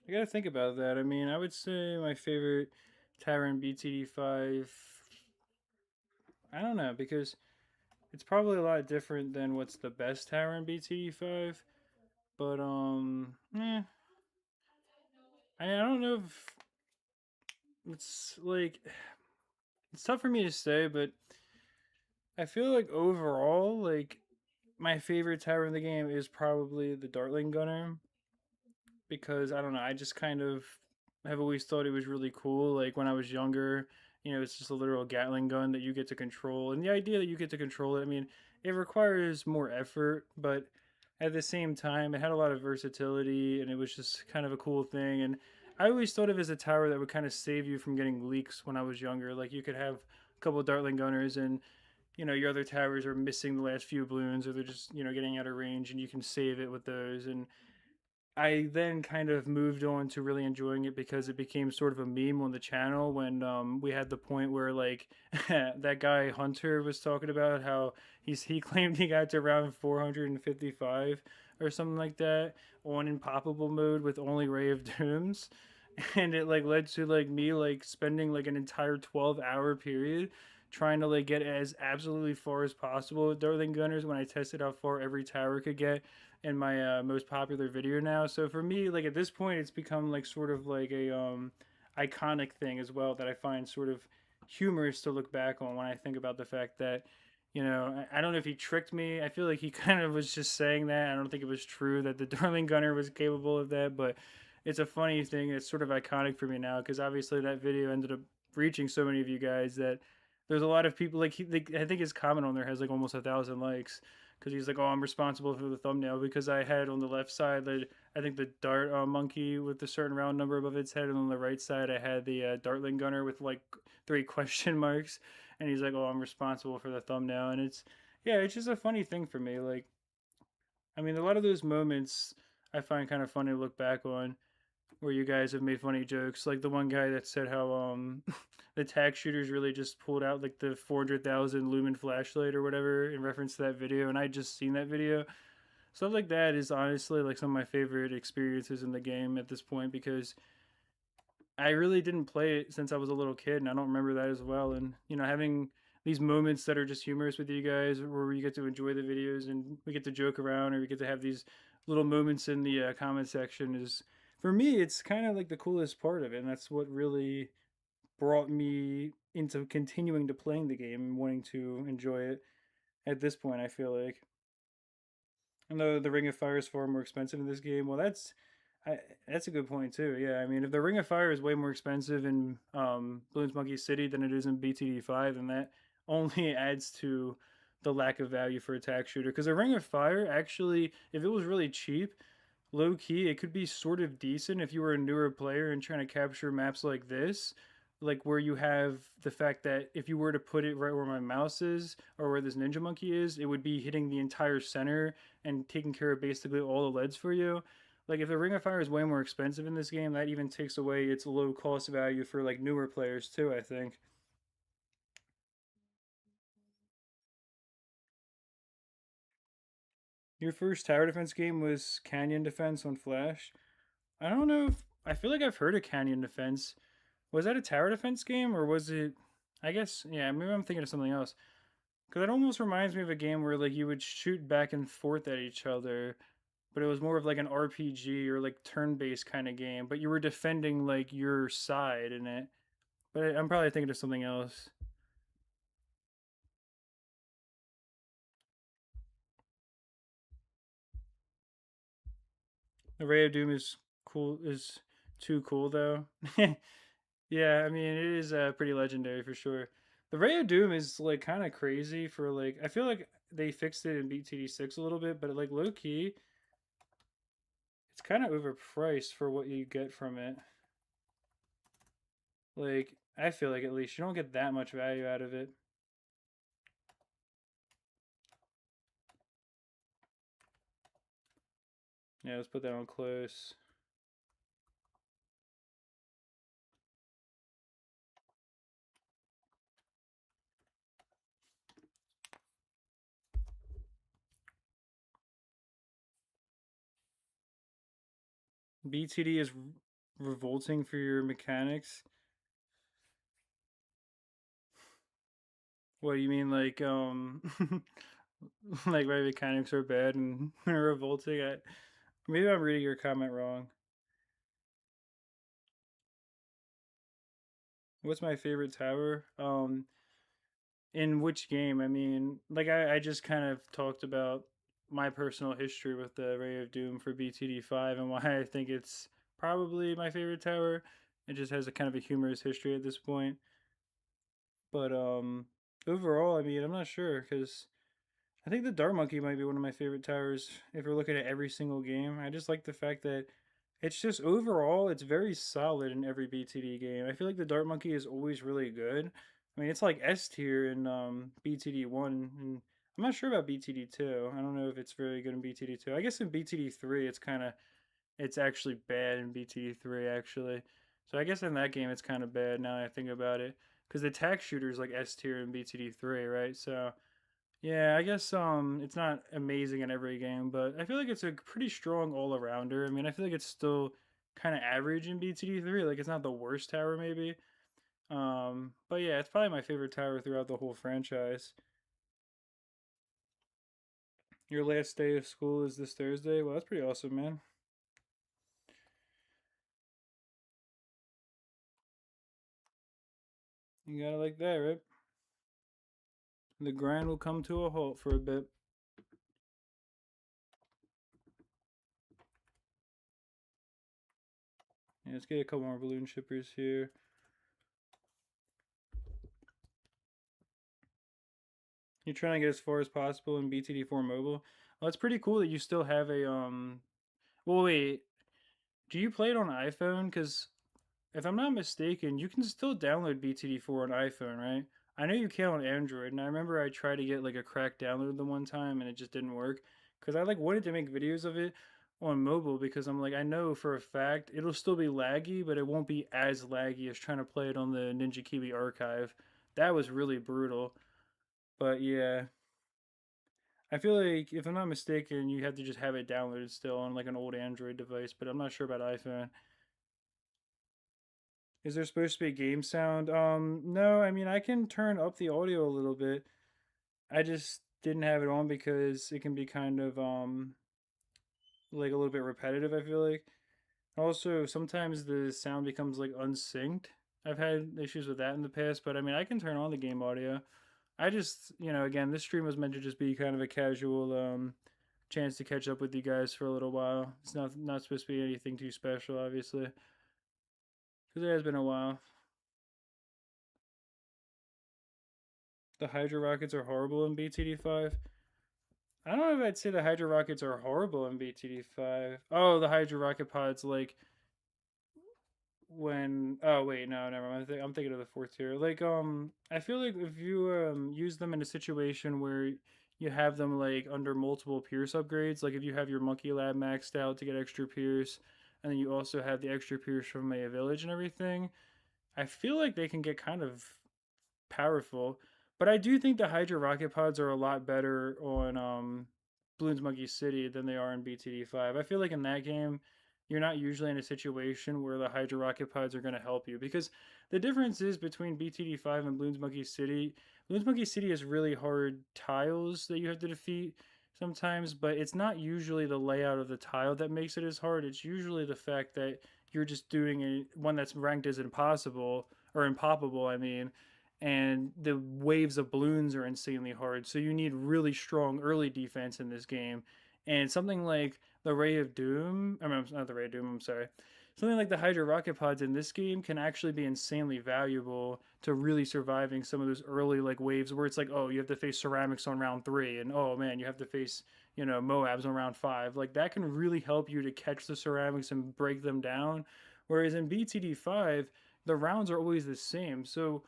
I gotta think about that. I mean, I would say my favorite tower in BTD5. I don't know because it's probably a lot different than what's the best tower in BTD5. But I don't know if it's like it's tough for me to say, but I feel like overall, like my favorite tower in the game is probably the Dartling Gunner because I don't know, I just kind of have always thought it was really cool. Like when I was younger, it's just a literal Gatling gun that you get to control, and the idea that you get to control it, I mean, it requires more effort, but at the same time, it had a lot of versatility, and it was just kind of a cool thing. And I always thought of it as a tower that would kind of save you from getting leaks when I was younger. Like you could have a couple of Dartling gunners and your other towers are missing the last few balloons or they're just getting out of range and you can save it with those. And I then kind of moved on to really enjoying it because it became sort of a meme on the channel when we had the point where like that guy Hunter was talking about how he claimed he got to around 455 or something like that on impoppable mode with only Ray of Dooms, and it like led to like me like spending like an entire 12-hour period trying to like get as absolutely far as possible with Darling Gunners when I tested how far every tower could get in my most popular video now. So for me, like at this point, it's become like sort of like a iconic thing as well that I find sort of humorous to look back on when I think about the fact that I don't know if he tricked me. I feel like he kind of was just saying that. I don't think it was true that the Darling Gunner was capable of that, but it's a funny thing. It's sort of iconic for me now because obviously that video ended up reaching so many of you guys that there's a lot of people like I think his comment on there has like almost 1,000 likes because he's like, "Oh, I'm responsible for the thumbnail because I had on the left side the I think the dart monkey with a certain round number above its head, and on the right side I had the Dartling Gunner with like three question marks." And he's like, "Oh, I'm responsible for the thumbnail," and it's just a funny thing for me. Like, I mean, a lot of those moments I find kind of funny to look back on where you guys have made funny jokes, like the one guy that said how the tax shooters really just pulled out like the 400,000 lumen flashlight or whatever in reference to that video, and I just seen that video. Stuff like that is honestly like some of my favorite experiences in the game at this point because I really didn't play it since I was a little kid, and I don't remember that as well. And having these moments that are just humorous with you guys, where we get to enjoy the videos and we get to joke around, or we get to have these little moments in the comment section, is for me, it's kind of like the coolest part of it, and that's what really brought me into continuing to playing the game and wanting to enjoy it. At this point, I feel like, and the Ring of Fire is far more expensive in this game. Well, that's a good point too. Yeah, I mean, if the Ring of Fire is way more expensive in Bloons Monkey City than it is in BTD5, then that only adds to the lack of value for a tack shooter. Because the Ring of Fire actually, if it was really cheap, low key, it could be sort of decent if you were a newer player and trying to capture maps like this, like where you have the fact that if you were to put it right where my mouse is or where this ninja monkey is, it would be hitting the entire center and taking care of basically all the leads for you. Like if the Ring of Fire is way more expensive in this game, that even takes away its low cost value for like newer players too, I think. Your first tower defense game was Canyon Defense on Flash. I don't know if I feel like I've heard of Canyon Defense. Was that a tower defense game or was it? I guess yeah. Maybe I'm thinking of something else. Because it almost reminds me of a game where like you would shoot back and forth at each other, but it was more of like an RPG or like turn-based kind of game. But you were defending like your side in it. But I'm probably thinking of something else. The Ray of Doom is cool. Is too cool though. Yeah, I mean it is pretty legendary for sure. The Ray of Doom is like kind of crazy for like I feel like they fixed it in BTD6 a little bit, but like low key, it's kind of overpriced for what you get from it. Like I feel like at least you don't get that much value out of it. Yeah, let's put that on close. BTD is revolting for your mechanics. What do you mean, like like my mechanics are bad and revolting? Maybe I'm reading your comment wrong. What's my favorite tower? In which game? I mean, like I just kind of talked about my personal history with the Ray of Doom for BTD5 and why I think it's probably my favorite tower. It just has a kind of a humorous history at this point. But overall, I mean, I'm not sure because I think the Dart Monkey might be one of my favorite towers if we're looking at every single game. I just like the fact that it's just overall it's very solid in every BTD game. I feel like the Dart Monkey is always really good. I mean, it's like S tier in BTD 1 and I'm not sure about BTD 2. I don't know if it's very good in BTD 2. I guess in BTD 3 it's actually bad in BTD 3 actually. So I guess in that game it's kind of bad now that I think about it cuz the attack shooter is like S tier in BTD 3, right? So yeah, I guess it's not amazing in every game, but I feel like it's a pretty strong all arounder. I mean, I feel like it's still kind of average in BTD 3. Like it's not the worst tower maybe. But yeah, it's probably my favorite tower throughout the whole franchise. Your last day of school is this Thursday. Well, that's pretty awesome, man. You gotta like that, right? The grind will come to a halt for a bit. Yeah, let's get a couple more balloon shippers here. You're trying to get as far as possible in BTD4 mobile. Well, it's pretty cool that you still have a Well, wait. Do you play it on iPhone? Because if I'm not mistaken, you can still download BTD4 on iPhone, right? I know you can on Android, and I remember I tried to get like a cracked download the one time, and it just didn't work. Because I like wanted to make videos of it on mobile because I'm like I know for a fact it'll still be laggy, but it won't be as laggy as trying to play it on the Ninja Kiwi archive. That was really brutal. But yeah, I feel like if I'm not mistaken, you have to just have it downloaded still on like an old Android device, but I'm not sure about iPhone. Is there supposed to be a game sound? No, I mean I can turn up the audio a little bit. I just didn't have it on because it can be kind of like a little bit repetitive, I feel like. Also, sometimes the sound becomes like unsynced. I've had issues with that in the past, but I mean I can turn on the game audio. I just, again, this stream was meant to just be kind of a casual chance to catch up with you guys for a little while. It's not supposed to be anything too special, obviously, because it has been a while. The Hydra Rockets are horrible in BTD5. I don't know if I'd say the Hydra Rockets are horrible in BTD5. Oh, the Hydra Rocket pods, like when. Oh wait, no, never mind. I'm thinking of the fourth tier. Like, I feel like if you use them in a situation where you have them like under multiple Pierce upgrades, like if you have your Monkey Lab maxed out to get extra Pierce, and then you also have the extra Pierce from a village and everything, I feel like they can get kind of powerful. But I do think the Hydra rocket pods are a lot better on Bloons Monkey City than they are in BTD5. I feel like in that game, you're not usually in a situation where the Hydra rocket pods are going to help you because the difference is between BTD5 and Bloons Monkey City. Bloons Monkey City has really hard tiles that you have to defeat sometimes, but it's not usually the layout of the tile that makes it as hard. It's usually the fact that you're just doing one that's ranked as impossible or impoppable, I mean, and the waves of balloons are insanely hard. So you need really strong early defense in this game. And something like the Ray of Doom, I mean, not the Ray of Doom, I'm sorry. Something like the Hydra rocket pods in this game can actually be insanely valuable to really surviving some of those early like waves where it's like, oh, you have to face ceramics on round 3, and oh man, you have to face Moabs on round 5. Like that can really help you to catch the ceramics and break them down. Whereas in BTD 5, the rounds are always the same. So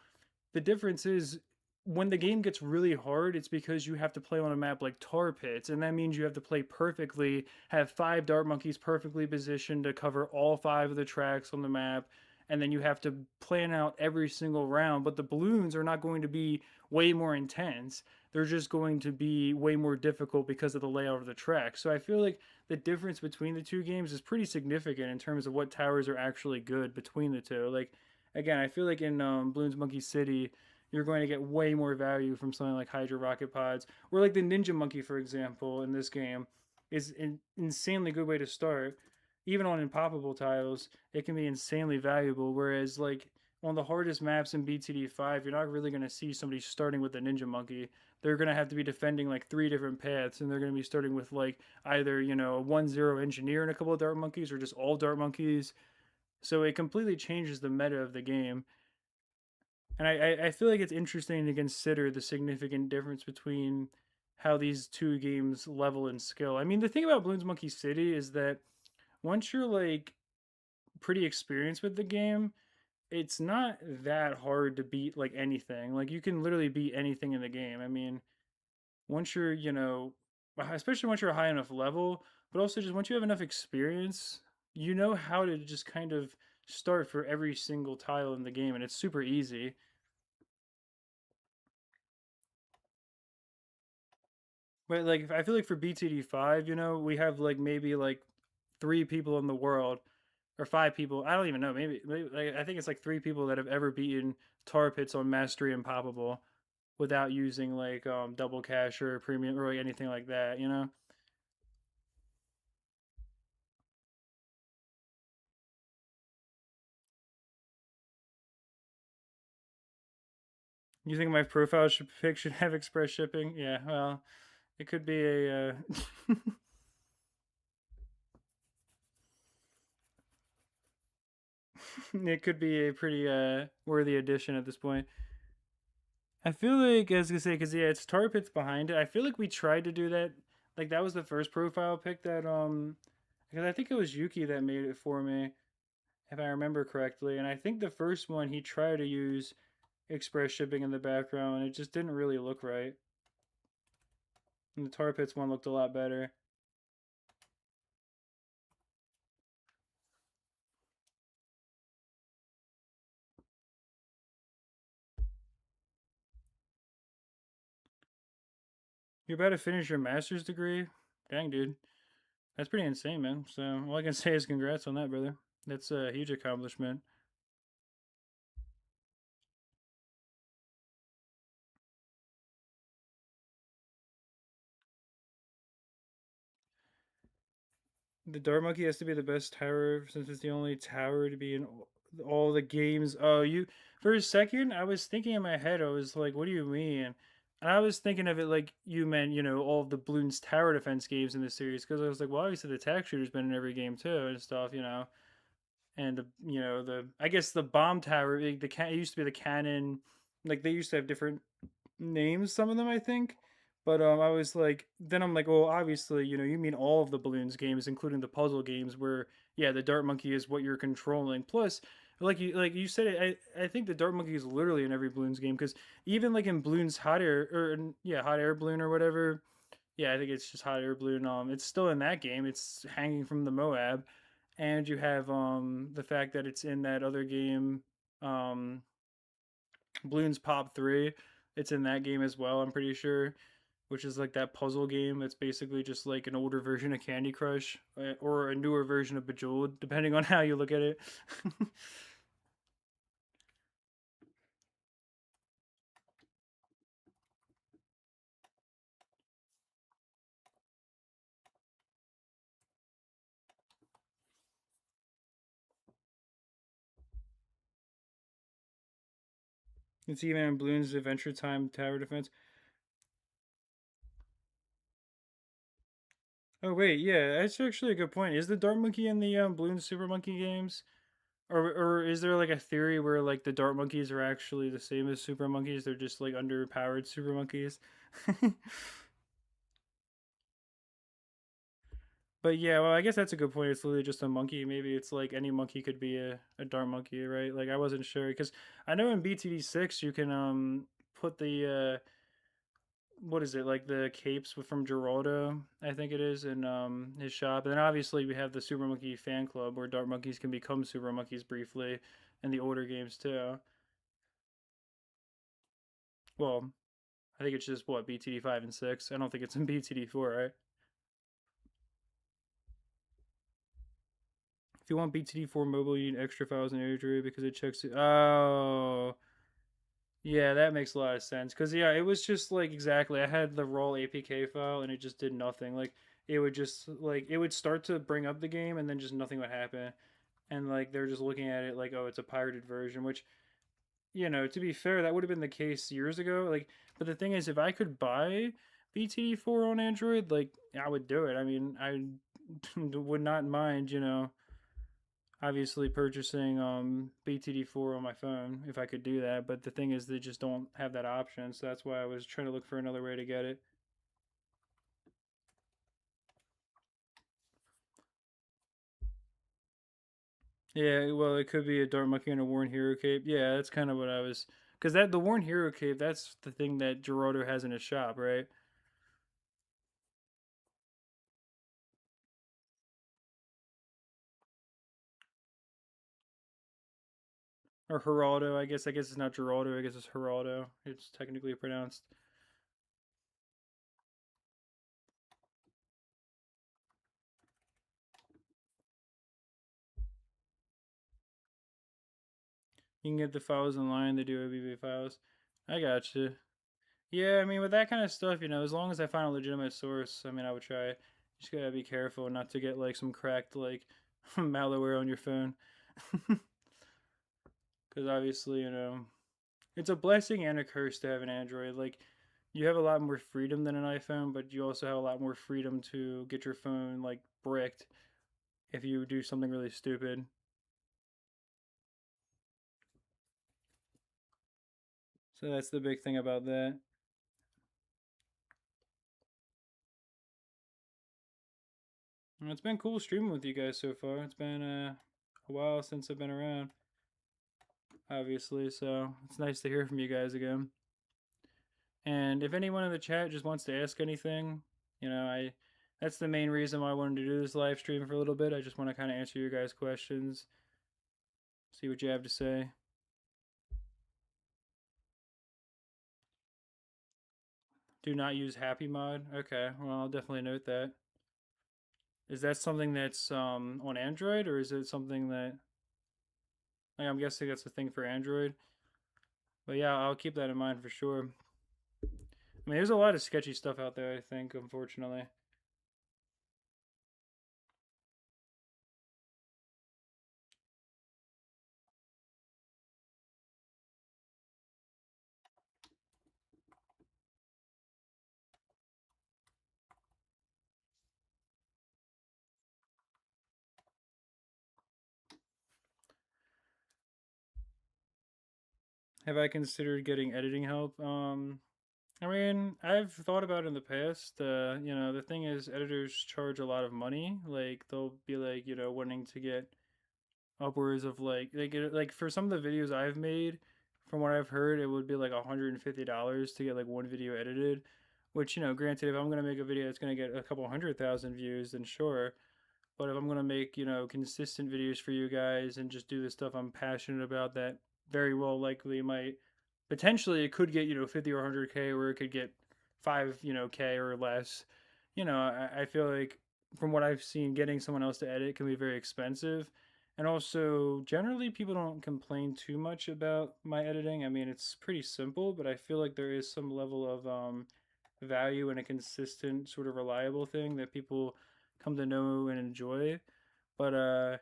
the difference is when the game gets really hard, it's because you have to play on a map like Tar Pits, and that means you have to play perfectly, have five dart monkeys perfectly positioned to cover all five of the tracks on the map, and then you have to plan out every single round. But the balloons are not going to be way more intense. They're just going to be way more difficult because of the layout of the track. So I feel like the difference between the two games is pretty significant in terms of what towers are actually good between the two. Like, again, I feel like in Bloons Monkey City, you're going to get way more value from something like Hydra Rocket Pods, or like the Ninja Monkey, for example, in this game, is an insanely good way to start. Even on impoppable tiles, it can be insanely valuable. Whereas, like on the hardest maps in BTD5, you're not really going to see somebody starting with the Ninja Monkey. They're going to have to be defending like three different paths, and they're going to be starting with like either, a 1-0 engineer and a couple of dart monkeys, or just all dart monkeys. So it completely changes the meta of the game. And I feel like it's interesting to consider the significant difference between how these two games level in skill. I mean, the thing about Bloons Monkey City is that once you're like pretty experienced with the game, it's not that hard to beat like anything. Like you can literally beat anything in the game. I mean, once you're, especially once you're a high enough level, but also just once you have enough experience, you know how to just kind of start for every single tile in the game, and it's super easy. But like I feel like for BTD5, we have like maybe like three people in the world or five people. I don't even know. Maybe like, I think it's like three people that have ever beaten tar pits on mastery and poppable without using like double cash or premium or like anything like that. You think my profile pic should have express shipping? Yeah, well, it could be a it could be a pretty worthy addition at this point. I feel like, as I say, because yeah, it's tar pits behind it. I feel like we tried to do that. Like that was the first profile pic that because I think it was Yuki that made it for me, if I remember correctly. And I think the first one he tried to use express shipping in the background, and it just didn't really look right. And the tar pits one looked a lot better. You're about to finish your master's degree? Dang, dude. That's pretty insane, man. So all I can say is congrats on that, brother. That's a huge accomplishment. The Dart Monkey has to be the best tower since it's the only tower to be in all the games. Oh, you for a second, I was thinking in my head, I was like, "What do you mean?" And I was thinking of it like you meant, all of the Bloons tower defense games in the series, because I was like, "Well, obviously the tack shooter's been in every game too and stuff." And the I guess the bomb tower, it used to be the cannon, like they used to have different names, some of them I think. But I was like, then I'm like, well, obviously, you mean all of the balloons games, including the puzzle games, where yeah, the dart monkey is what you're controlling. Plus, like you said, I think the dart monkey is literally in every balloons game, because even like in balloons hot air or yeah, hot air balloon or whatever. Yeah, I think it's just hot air balloon. It's still in that game. It's hanging from the Moab, and you have the fact that it's in that other game, um Bloons Pop 3. It's in that game as well, I'm pretty sure, which is like that puzzle game that's basically just like an older version of Candy Crush, or a newer version of Bejeweled, depending on how you look at it. It's even in Bloons Adventure Time Tower Defense. Oh wait, yeah, that's actually a good point. Is the Dart Monkey in the Bloons Super Monkey games? Or is there like a theory where like the dart monkeys are actually the same as super monkeys? They're just like underpowered super monkeys. But yeah, well, I guess that's a good point. It's literally just a monkey. Maybe it's like any monkey could be a dart monkey, right? Like I wasn't sure because I know in BTD6 you can put the what is it, like the capes from Geraldo, I think it is, in his shop. And then obviously we have the Super Monkey fan club where Dart Monkeys can become Super Monkeys briefly, in the older games too. Well, I think it's just what, BTD 5 and 6. I don't think it's in BTD 4, right? If you want BTD 4 mobile, you need extra files in Android because it checks it. Oh, yeah, that makes a lot of sense. Cause yeah, it was just like exactly. I had the raw APK file and it just did nothing. Like it would just like it would start to bring up the game and then just nothing would happen. And like they're just looking at it like, oh, it's a pirated version, which, to be fair, that would have been the case years ago. Like, but the thing is, if I could buy BTD 4 on Android, like I would do it. I mean, I would not mind, obviously purchasing BTD 4 on my phone if I could do that. But the thing is, they just don't have that option, so that's why I was trying to look for another way to get it. Yeah, well, it could be a Dart Monkey and a Worn Hero cape. Yeah, that's kind of what I was, because that the Worn Hero cape, that's the thing that Gerardo has in his shop, right? Or Geraldo, I guess. I guess it's not Geraldo. I guess it's Geraldo. It's technically pronounced. You can get the files online. They do OBB files. I got you. Yeah, I mean, with that kind of stuff, as long as I find a legitimate source, I mean, I would try. You just gotta be careful not to get like some cracked like malware on your phone, because obviously, it's a blessing and a curse to have an Android. Like, you have a lot more freedom than an iPhone, but you also have a lot more freedom to get your phone like bricked if you do something really stupid. So that's the big thing about that. And it's been cool streaming with you guys so far. It's been a while since I've been around, obviously, so it's nice to hear from you guys again. And if anyone in the chat just wants to ask anything, I that's the main reason why I wanted to do this live stream for a little bit. I just want to kind of answer your guys' questions, see what you have to say. Do not use Happy Mod. Okay, well, I'll definitely note that. Is that something that's on Android, or is it something that, like, I'm guessing that's a thing for Android? But yeah, I'll keep that in mind for sure. I mean, there's a lot of sketchy stuff out there, I think, unfortunately. Have I considered getting editing help? I mean, I've thought about it in the past. The thing is, editors charge a lot of money. Like, they'll be like, wanting to get upwards of like for some of the videos I've made, from what I've heard, it would be like $150 to get like one video edited. Which, granted, if I'm gonna make a video that's gonna get a couple 100,000 views, then sure. But if I'm gonna make, consistent videos for you guys and just do the stuff I'm passionate about, that very well likely might potentially, it could get, 50 or 100K, or it could get 5, K or less. I feel like from what I've seen, getting someone else to edit can be very expensive. And also, generally, people don't complain too much about my editing. I mean, it's pretty simple, but I feel like there is some level of value in a consistent, sort of reliable thing that people come to know and enjoy. But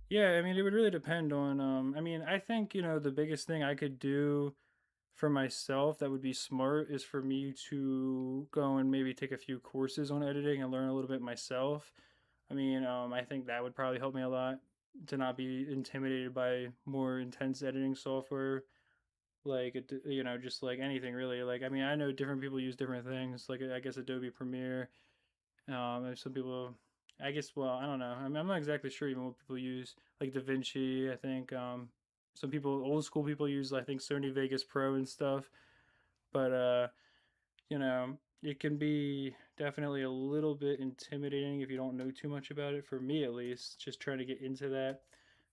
yeah, I mean, it would really depend on. I mean, I think, the biggest thing I could do for myself that would be smart is for me to go and maybe take a few courses on editing and learn a little bit myself. I mean, I think that would probably help me a lot to not be intimidated by more intense editing software, like just like anything really. Like, I mean, I know different people use different things. Like, I guess Adobe Premiere. There's some people. I guess. Well, I don't know. I mean, I'm not exactly sure even what people use. Like DaVinci, I think. Some people, old school people, use, I think, Sony Vegas Pro and stuff. but you know, it can be definitely a little bit intimidating if you don't know too much about it. For me, at least, just trying to get into that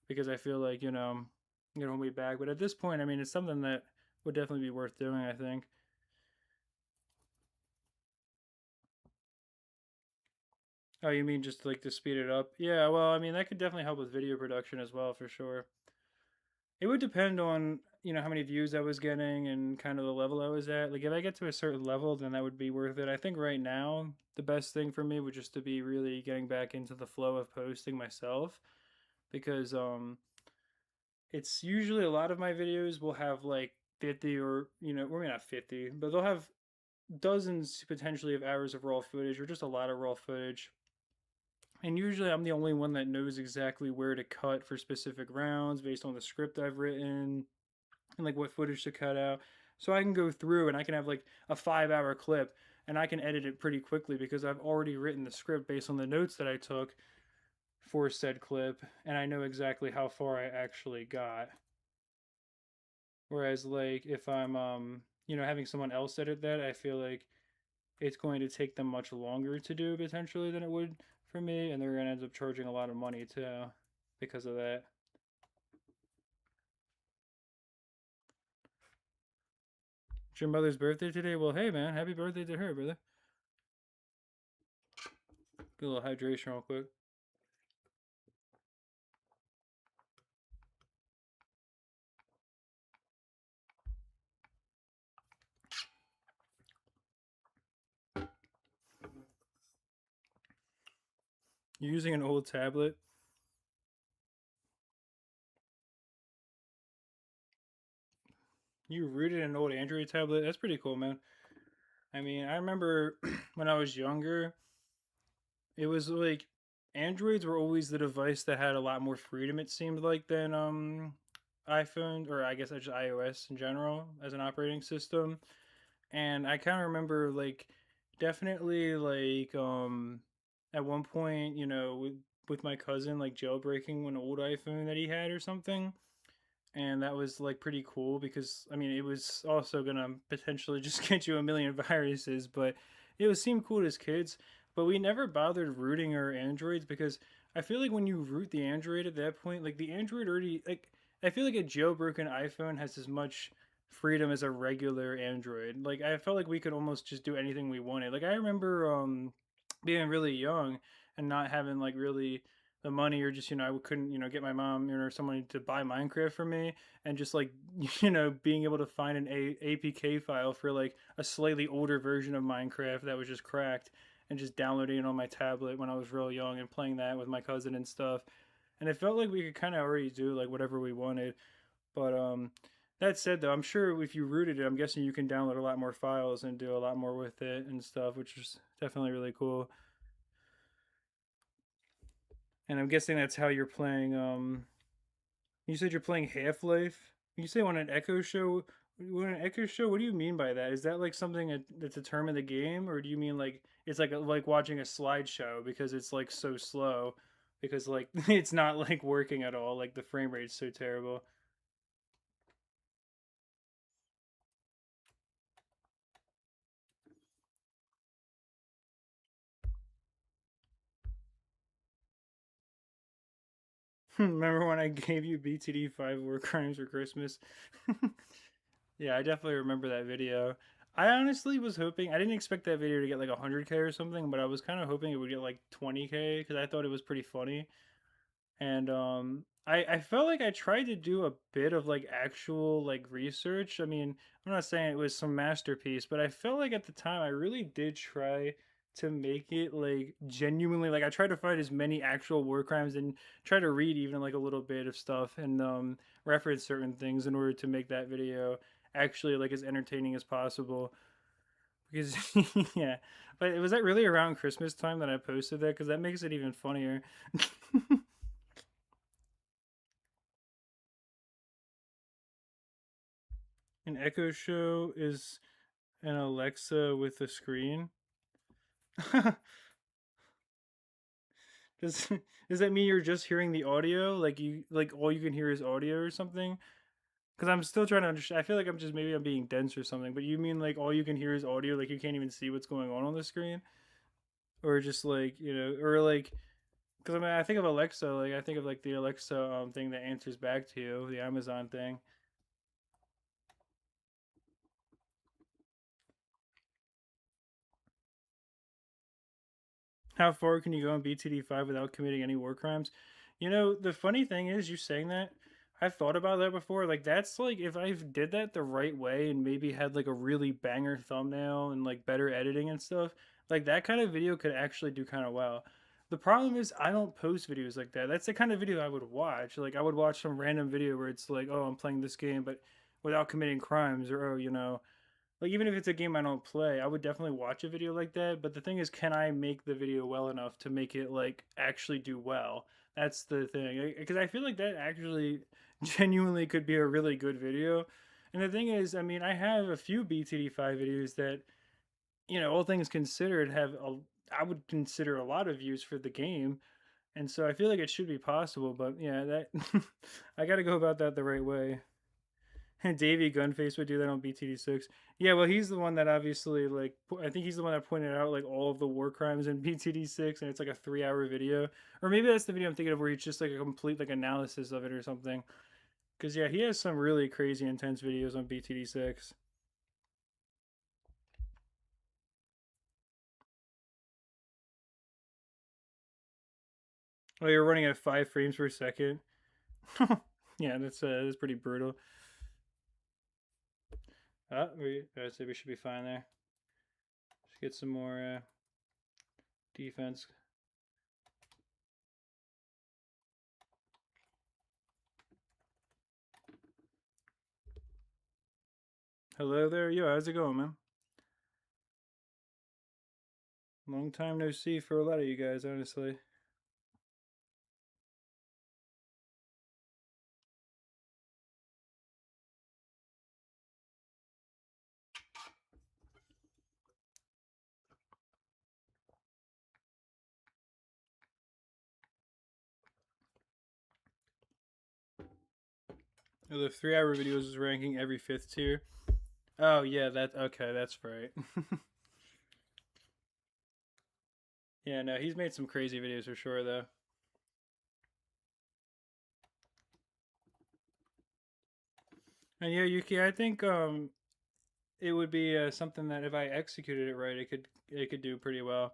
because I feel like hold me back. But at this point, I mean, it's something that would definitely be worth doing, I think. Oh, you mean just like to speed it up? Yeah, well, I mean, that could definitely help with video production as well, for sure. It would depend on, how many views I was getting and kind of the level I was at. Like if I get to a certain level, then that would be worth it. I think right now the best thing for me would just to be really getting back into the flow of posting myself because it's usually a lot of my videos will have like 50 or, or maybe not 50, but they'll have dozens potentially of hours of raw footage or just a lot of raw footage. And usually I'm the only one that knows exactly where to cut for specific rounds based on the script I've written and like what footage to cut out. So I can go through and I can have like a 5 hour clip and I can edit it pretty quickly because I've already written the script based on the notes that I took for said clip and I know exactly how far I actually got. Whereas like if I'm having someone else edit that, I feel like it's going to take them much longer to do potentially than it would for me and they're going to end up charging a lot of money too because of that. It's your mother's birthday today? Well, hey man, happy birthday to her, brother. Get a little hydration real quick. You're using an old tablet. You rooted an old Android tablet. That's pretty cool, man. I mean, I remember when I was younger, it was like Androids were always the device that had a lot more freedom. It seemed like than iPhone or I guess just iOS in general as an operating system. And I kind of remember like definitely like at one point, with my cousin like jailbreaking an old iPhone that he had or something and that was like pretty cool because I mean it was also gonna potentially just get you a million viruses, but it would seem cool as kids. But we never bothered rooting our androids because I feel like when you root the android at that point, like the android already like I feel like a jailbroken iPhone has as much freedom as a regular android. Like I felt like we could almost just do anything we wanted. Like I remember being really young and not having like really the money or just I couldn't get my mom or someone to buy Minecraft for me and just like being able to find an APK file for like a slightly older version of Minecraft that was just cracked and just downloading it on my tablet when I was real young and playing that with my cousin and stuff and it felt like we could kind of already do like whatever we wanted but that said though I'm sure if you rooted it I'm guessing you can download a lot more files and do a lot more with it and stuff which is definitely really cool. And I'm guessing that's how you're playing. You said you're playing Half Life. You say on an Echo Show. On an Echo Show, what do you mean by that? Is that like something that determined the game, or do you mean like it's like watching a slideshow because it's like so slow, because like it's not like working at all. Like the frame rate's so terrible. Remember when I gave you BTD 5 War Crimes for Christmas? Yeah, I definitely remember that video. I honestly was hoping I didn't expect that video to get like 100K or something, but I was kind of hoping it would get like 20K because I thought it was pretty funny. And I felt like I tried to do a bit of like actual like research. I mean, I'm not saying it was some masterpiece, but I felt like at the time I really did try to make it like genuinely like I tried to find as many actual war crimes and try to read even like a little bit of stuff and reference certain things in order to make that video actually like as entertaining as possible because yeah, but was that really around Christmas time that I posted that because that makes it even funnier. An Echo Show is an Alexa with a screen. does does that mean you're just hearing the audio? Like you like all you can hear is audio or something? Because I'm still trying to understand. I feel like maybe I'm being dense or something. But you mean like all you can hear is audio, like you can't even see what's going on the screen, or just like or like because I mean I think of Alexa, like I think of like the Alexa thing that answers back to you, the Amazon thing. How far can you go in BTD5 without committing any war crimes? The funny thing is, you saying that, I've thought about that before. Like, that's like, if I did that the right way and maybe had like a really banger thumbnail and like better editing and stuff, like that kind of video could actually do kind of well. The problem is, I don't post videos like that. That's the kind of video I would watch. Like, I would watch some random video where it's like, oh, I'm playing this game, but without committing crimes, or, oh, like even if it's a game I don't play, I would definitely watch a video like that. But the thing is, can I make the video well enough to make it like actually do well? That's the thing. Because I feel like that actually genuinely could be a really good video. And the thing is, I mean, I have a few BTD5 videos that, all things considered, I would consider a lot of views for the game. And so I feel like it should be possible. But yeah, that I got to go about that the right way. Davey Gunface would do that on BTD6. Yeah, well, he's the one that obviously like I think he's the one that pointed out like all of the war crimes in BTD6, and it's like a 3 hour video, or maybe that's the video I'm thinking of where it's just like a complete like analysis of it or something. Because yeah, he has some really crazy intense videos on BTD6. Oh, you're running at 5 frames per second. Yeah, that's pretty brutal. I say we should be fine there. Just get some more defense. Hello there, yo, how's it going, man? Long time no see for a lot of you guys, honestly. The 3 hour videos is ranking every fifth tier. Oh yeah, that okay, that's right. Yeah, no, he's made some crazy videos for sure though. And yeah, Yuki, I think it would be something that if I executed it right, it could do pretty well.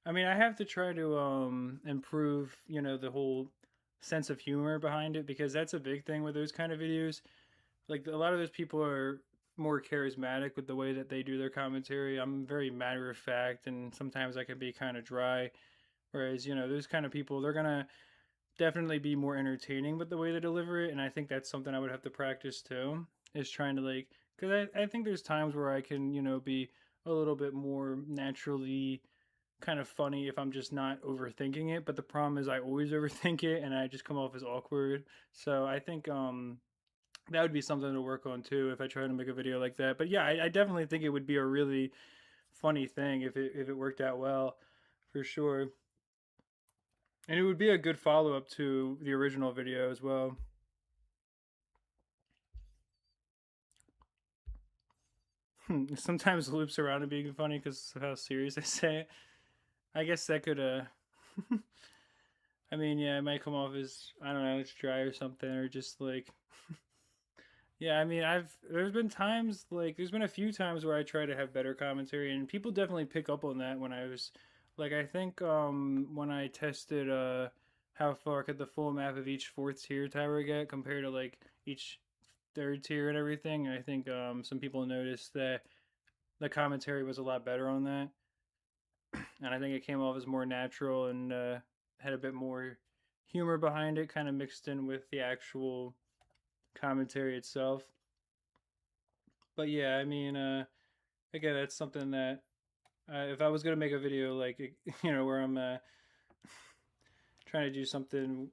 I mean, I have to try to improve, the whole sense of humor behind it, because that's a big thing with those kind of videos. Like a lot of those people are more charismatic with the way that they do their commentary. I'm very matter of fact, and sometimes I can be kind of dry. Whereas, those kind of people, they're gonna definitely be more entertaining with the way they deliver it, and I think that's something I would have to practice too. Is trying to like, because I think there's times where I can, be a little bit more naturally kind of funny if I'm just not overthinking it. But the problem is I always overthink it, and I just come off as awkward. So I think that would be something to work on too if I try to make a video like that. But yeah, I definitely think it would be a really funny thing if it worked out well, for sure. And it would be a good follow up to the original video as well. Sometimes loops around it being funny because of how serious I say it. I guess that could I mean, yeah, it might come off as, I don't know, it's dry or something, or just like yeah, I mean, there's been a few times where I try to have better commentary, and people definitely pick up on that when I was like, I think when I tested how far could the full map of each fourth tier tower get compared to like each third tier and everything. I think some people noticed that the commentary was a lot better on that, and I think it came off as more natural and had a bit more humor behind it, kind of mixed in with the actual commentary itself. But yeah, I mean, again, that's something that if I was gonna make a video like where I'm trying to do something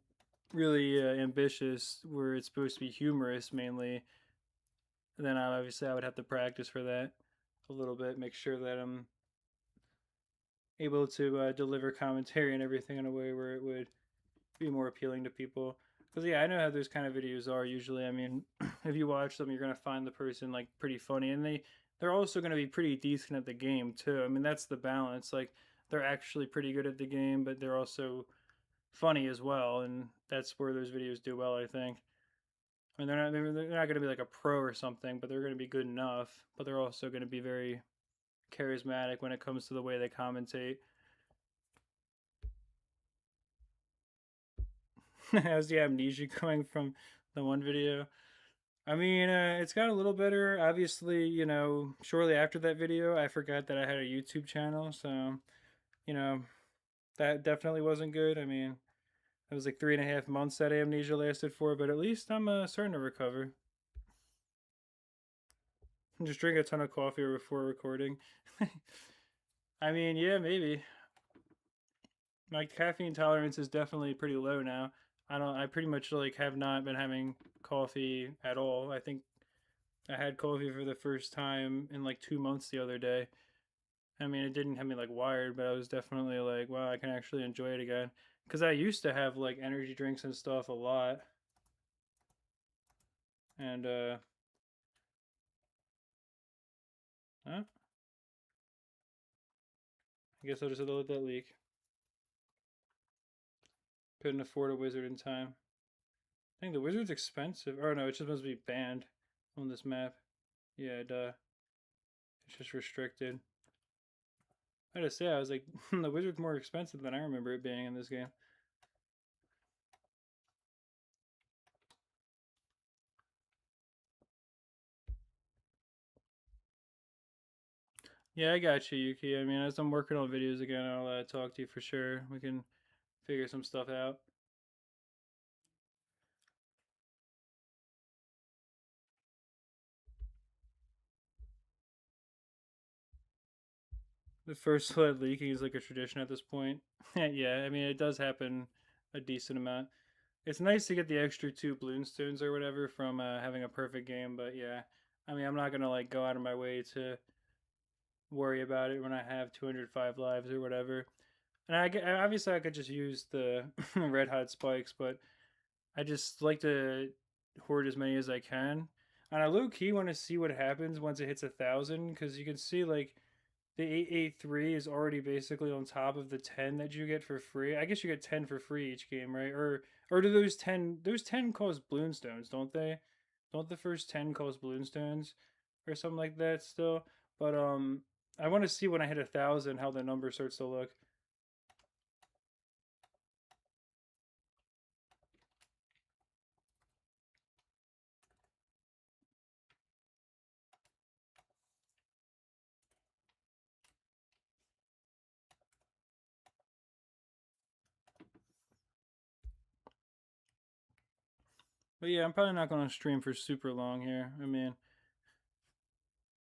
really ambitious, where it's supposed to be humorous mainly, then obviously I would have to practice for that a little bit, make sure that I'm able to deliver commentary and everything in a way where it would be more appealing to people. Because yeah, I know how those kind of videos are usually. I mean, if you watch them, you're gonna find the person like pretty funny, and they're also gonna be pretty decent at the game too. I mean, that's the balance. Like they're actually pretty good at the game, but they're also funny as well, and that's where those videos do well, I think. I mean, they're not gonna be like a pro or something, but they're gonna be good enough. But they're also gonna be very charismatic when it comes to the way they commentate. How's the amnesia going from the one video? I mean, it's got a little better. Obviously, shortly after that video, I forgot that I had a YouTube channel. So, you know, that definitely wasn't good. I mean, it was like 3.5 months that amnesia lasted for, but at least I'm starting to recover. Just drink a ton of coffee before recording. I mean, yeah, maybe. My caffeine tolerance is definitely pretty low now. I pretty much like have not been having coffee at all. I think I had coffee for the first time in like 2 months the other day. I mean, it didn't have me like wired, but I was definitely like, wow, I can actually enjoy it again. Because I used to have like energy drinks and stuff a lot. And, huh? I guess I'll just have to let that leak. Couldn't afford a wizard in time. I think the wizard's expensive. Oh no, it just must be banned on this map. Yeah, duh. It's just restricted. I had to say, I was like, the wizard's more expensive than I remember it being in this game. Yeah, I got you, Yuki. I mean, as I'm working on videos again, I'll talk to you for sure. We can figure some stuff out. The first sled leaking is like a tradition at this point. Yeah, I mean, it does happen a decent amount. It's nice to get the extra 2 bloonstones or whatever from having a perfect game, but yeah, I mean, I'm not gonna like go out of my way to worry about it when I have 205 lives or whatever. And obviously I could just use the red hot spikes, but I just like to hoard as many as I can. And I low key want to see what happens once it hits 1,000, because you can see like the 883 is already basically on top of the 10 that you get for free. I guess you get 10 for free each game, right? Or do those 10 cost bloonstones, don't they? Don't the first 10 cost bloonstones or something like that still? But I want to see when I hit 1,000 how the number starts to look. But yeah, I'm probably not going to stream for super long here. I mean,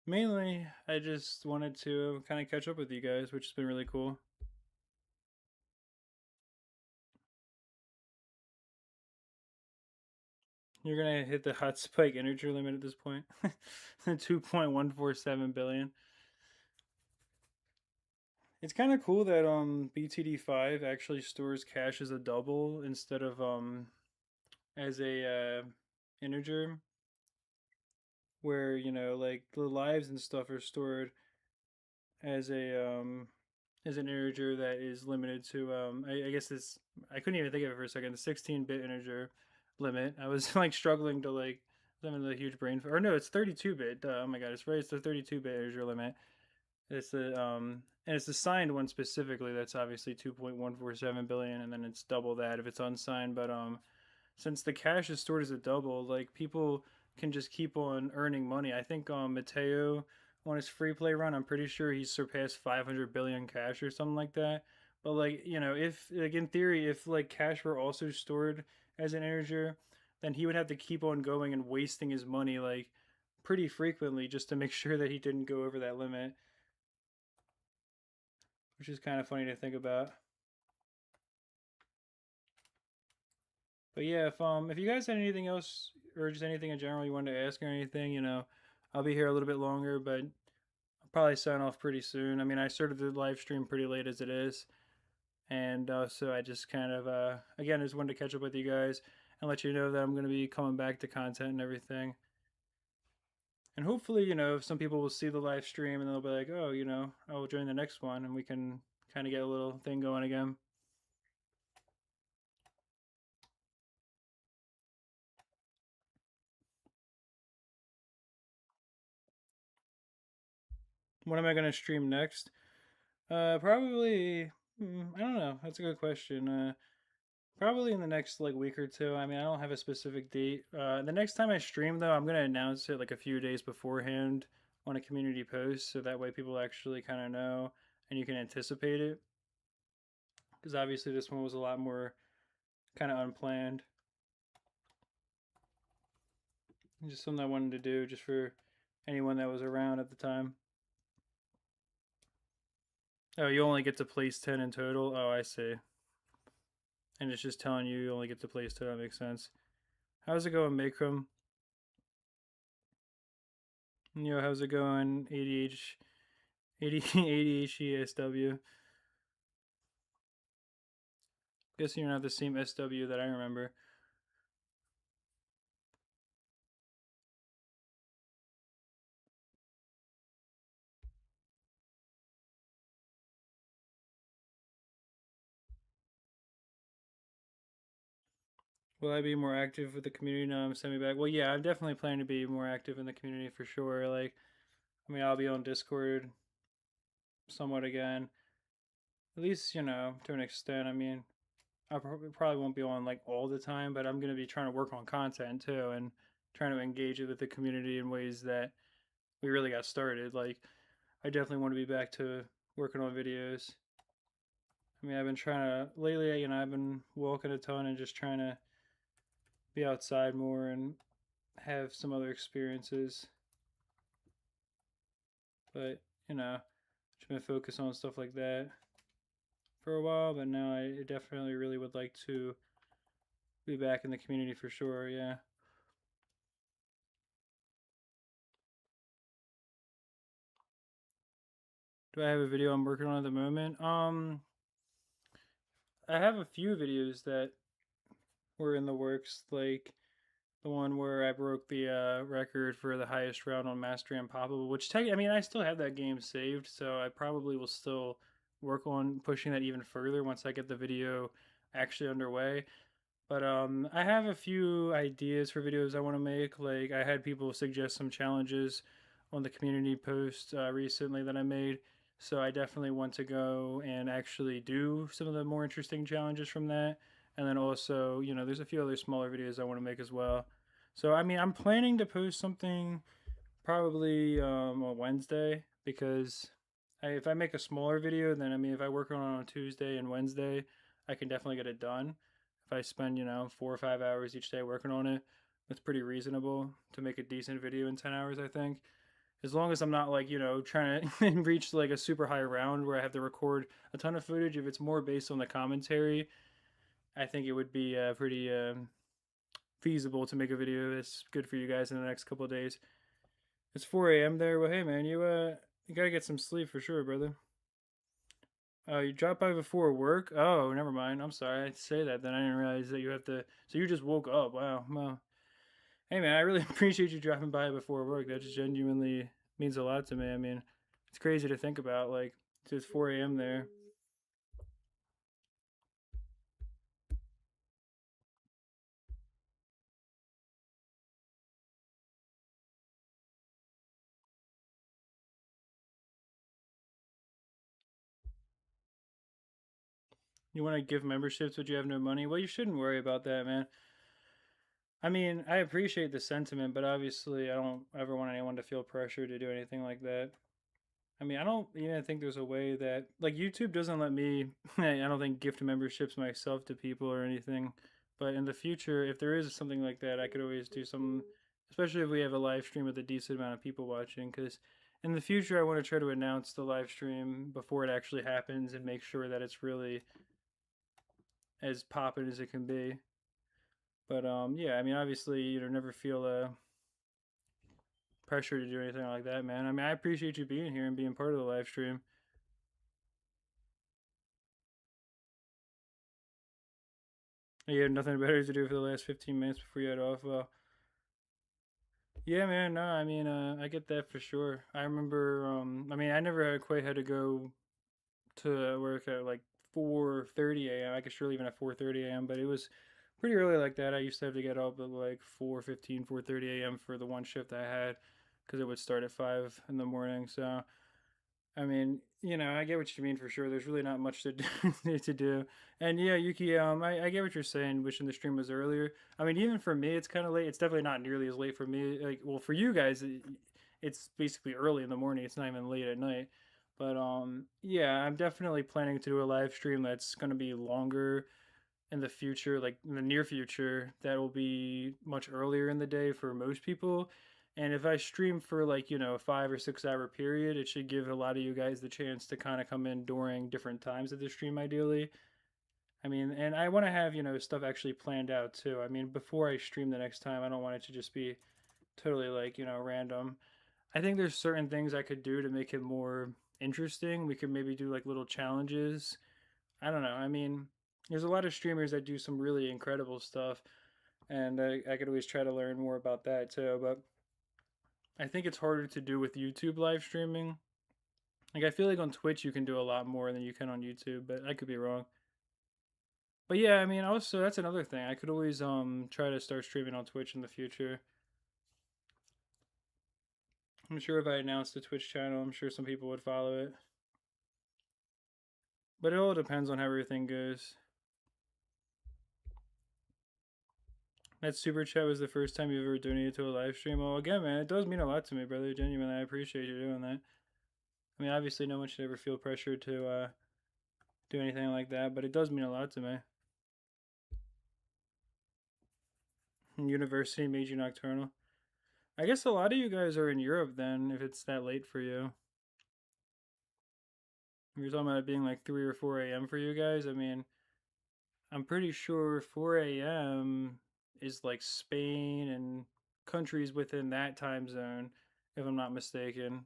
mainly I just wanted to kind of catch up with you guys, which has been really cool. You're gonna hit the hot spike energy limit at this point. 2.147 billion. It's kind of cool that BTD5 actually stores cash as a double instead of as a integer, where like the lives and stuff are stored as an integer that is limited to I guess this I couldn't even think of it for a second, the 16-bit integer limit. I was like struggling to like limit the huge brain or no, it's 32-bit. Oh my god, it's right, it's the 32-bit integer limit. It's the and it's the signed one specifically that's obviously 2.147 billion, and then it's double that if it's unsigned. But since the cash is stored as a double, like people can just keep on earning money. I think Mateo on his free play run, I'm pretty sure he's surpassed 500 billion cash or something like that. But like if like in theory, if like cash were also stored as an integer, then he would have to keep on going and wasting his money like pretty frequently just to make sure that he didn't go over that limit, which is kind of funny to think about. But yeah, if you guys had anything else or just anything in general you wanted to ask or anything, I'll be here a little bit longer, but I'll probably sign off pretty soon. I mean, I started the live stream pretty late as it is, And so I just kind of again just wanted to catch up with you guys and let you know that I'm going to be coming back to content and everything. And hopefully, some people will see the live stream and they'll be like, oh, I will join the next one and we can kind of get a little thing going again. What am I going to stream next? Probably, I don't know. That's a good question. Probably in the next like week or two. I mean, I don't have a specific date. The next time I stream though, I'm gonna announce it like a few days beforehand on a community post, so that way people actually kind of know and you can anticipate it. Because obviously this one was a lot more kind of unplanned. Just something I wanted to do just for anyone that was around at the time. Oh, you only get to place 10 in total? Oh, I see. And it's just telling you only get to place 10. That makes sense. How's it going, Makram? How's it going, ADHESW? Guessing you're not the same SW that I remember. Will I be more active with the community now I'm semi back? Well, yeah, I'm definitely planning to be more active in the community for sure. Like, I mean, I'll be on Discord somewhat again. At least, to an extent. I mean, I probably won't be on like all the time, but I'm going to be trying to work on content too and trying to engage with the community in ways that we really got started. Like, I definitely want to be back to working on videos. I mean, I've been trying to lately, I've been walking a ton and just trying to be outside more and have some other experiences. But, just been focused on stuff like that for a while, but now I definitely really would like to be back in the community for sure, yeah. Do I have a video I'm working on at the moment? I have a few videos that were in the works, like the one where I broke the record for the highest round on Mastery Unpoppable, which I mean, I still have that game saved, so I probably will still work on pushing that even further once I get the video actually underway. But I have a few ideas for videos I want to make. Like I had people suggest some challenges on the community post recently that I made. So I definitely want to go and actually do some of the more interesting challenges from that. And then also, there's a few other smaller videos I want to make as well. So I mean, I'm planning to post something probably on Wednesday because if I make a smaller video, then I mean, if I work on Tuesday and Wednesday, I can definitely get it done. If I spend 4 or 5 hours each day working on it, that's pretty reasonable to make a decent video in 10 hours. I think, as long as I'm not like trying to reach like a super high round where I have to record a ton of footage. If it's more based on the commentary, I think it would be pretty feasible to make a video that's good for you guys in the next couple of days. It's 4 a.m. there. Well, hey man, you gotta get some sleep for sure, brother. You dropped by before work? Oh, never mind. I'm sorry. I say that. Then I didn't realize that you have to. So you just woke up. Wow. Well, hey man, I really appreciate you dropping by before work. That just genuinely means a lot to me. I mean, it's crazy to think about. Like, it's just 4 a.m. there. You want to give memberships, but you have no money? Well, you shouldn't worry about that, man. I mean, I appreciate the sentiment, but obviously, I don't ever want anyone to feel pressure to do anything like that. I mean, I don't even think there's a way that like YouTube doesn't let me. I don't think gift memberships myself to people or anything. But in the future, if there is something like that, I could always do some. Especially if we have a live stream with a decent amount of people watching, because in the future I want to try to announce the live stream before it actually happens and make sure that it's really as poppin' as it can be. But yeah, I mean, obviously, never feel pressure to do anything like that, man. I mean, I appreciate you being here and being part of the live stream. You had nothing better to do for the last 15 minutes before you head off. Well, yeah, man. No, I mean, I get that for sure. I remember. I mean, I never had quite had to go to work at like 4:30 a.m. I could surely even at 4:30 a.m. But it was pretty early like that. I used to have to get up at like 4:15, 4:30 a.m. for the one shift I had because it would start at 5 in the morning. So I mean, I get what you mean for sure. There's really not much to do, to do. And yeah, Yuki, I get what you're saying. Wishing the stream was earlier. I mean, even for me, it's kind of late. It's definitely not nearly as late for me. Like, well, for you guys, it's basically early in the morning. It's not even late at night. But yeah, I'm definitely planning to do a live stream that's gonna be longer in the future, like in the near future, that will be much earlier in the day for most people. And if I stream for like, 5 or 6 hour period, it should give a lot of you guys the chance to kind of come in during different times of the stream, ideally. I mean, and I want to have, stuff actually planned out too. I mean, before I stream the next time, I don't want it to just be totally like, random. I think there's certain things I could do to make it more interesting. We could maybe do like little challenges. I don't know. I mean, there's a lot of streamers that do some really incredible stuff, and I could always try to learn more about that too. But I think it's harder to do with YouTube live streaming. Like, I feel like on Twitch you can do a lot more than you can on YouTube, but I could be wrong. But yeah, I mean, also that's another thing. I could always try to start streaming on Twitch in the future. I'm sure if I announced a Twitch channel, I'm sure some people would follow it. But it all depends on how everything goes. That super chat was the first time you've ever donated to a live stream. Well, again, man, it does mean a lot to me, brother. Genuinely, I appreciate you doing that. I mean, obviously, no one should ever feel pressured to do anything like that, but it does mean a lot to me. University made you nocturnal. I guess a lot of you guys are in Europe then, if it's that late for you. You're talking about it being like 3 or 4 a.m. for you guys. I mean, I'm pretty sure 4 a.m. is like Spain and countries within that time zone, if I'm not mistaken.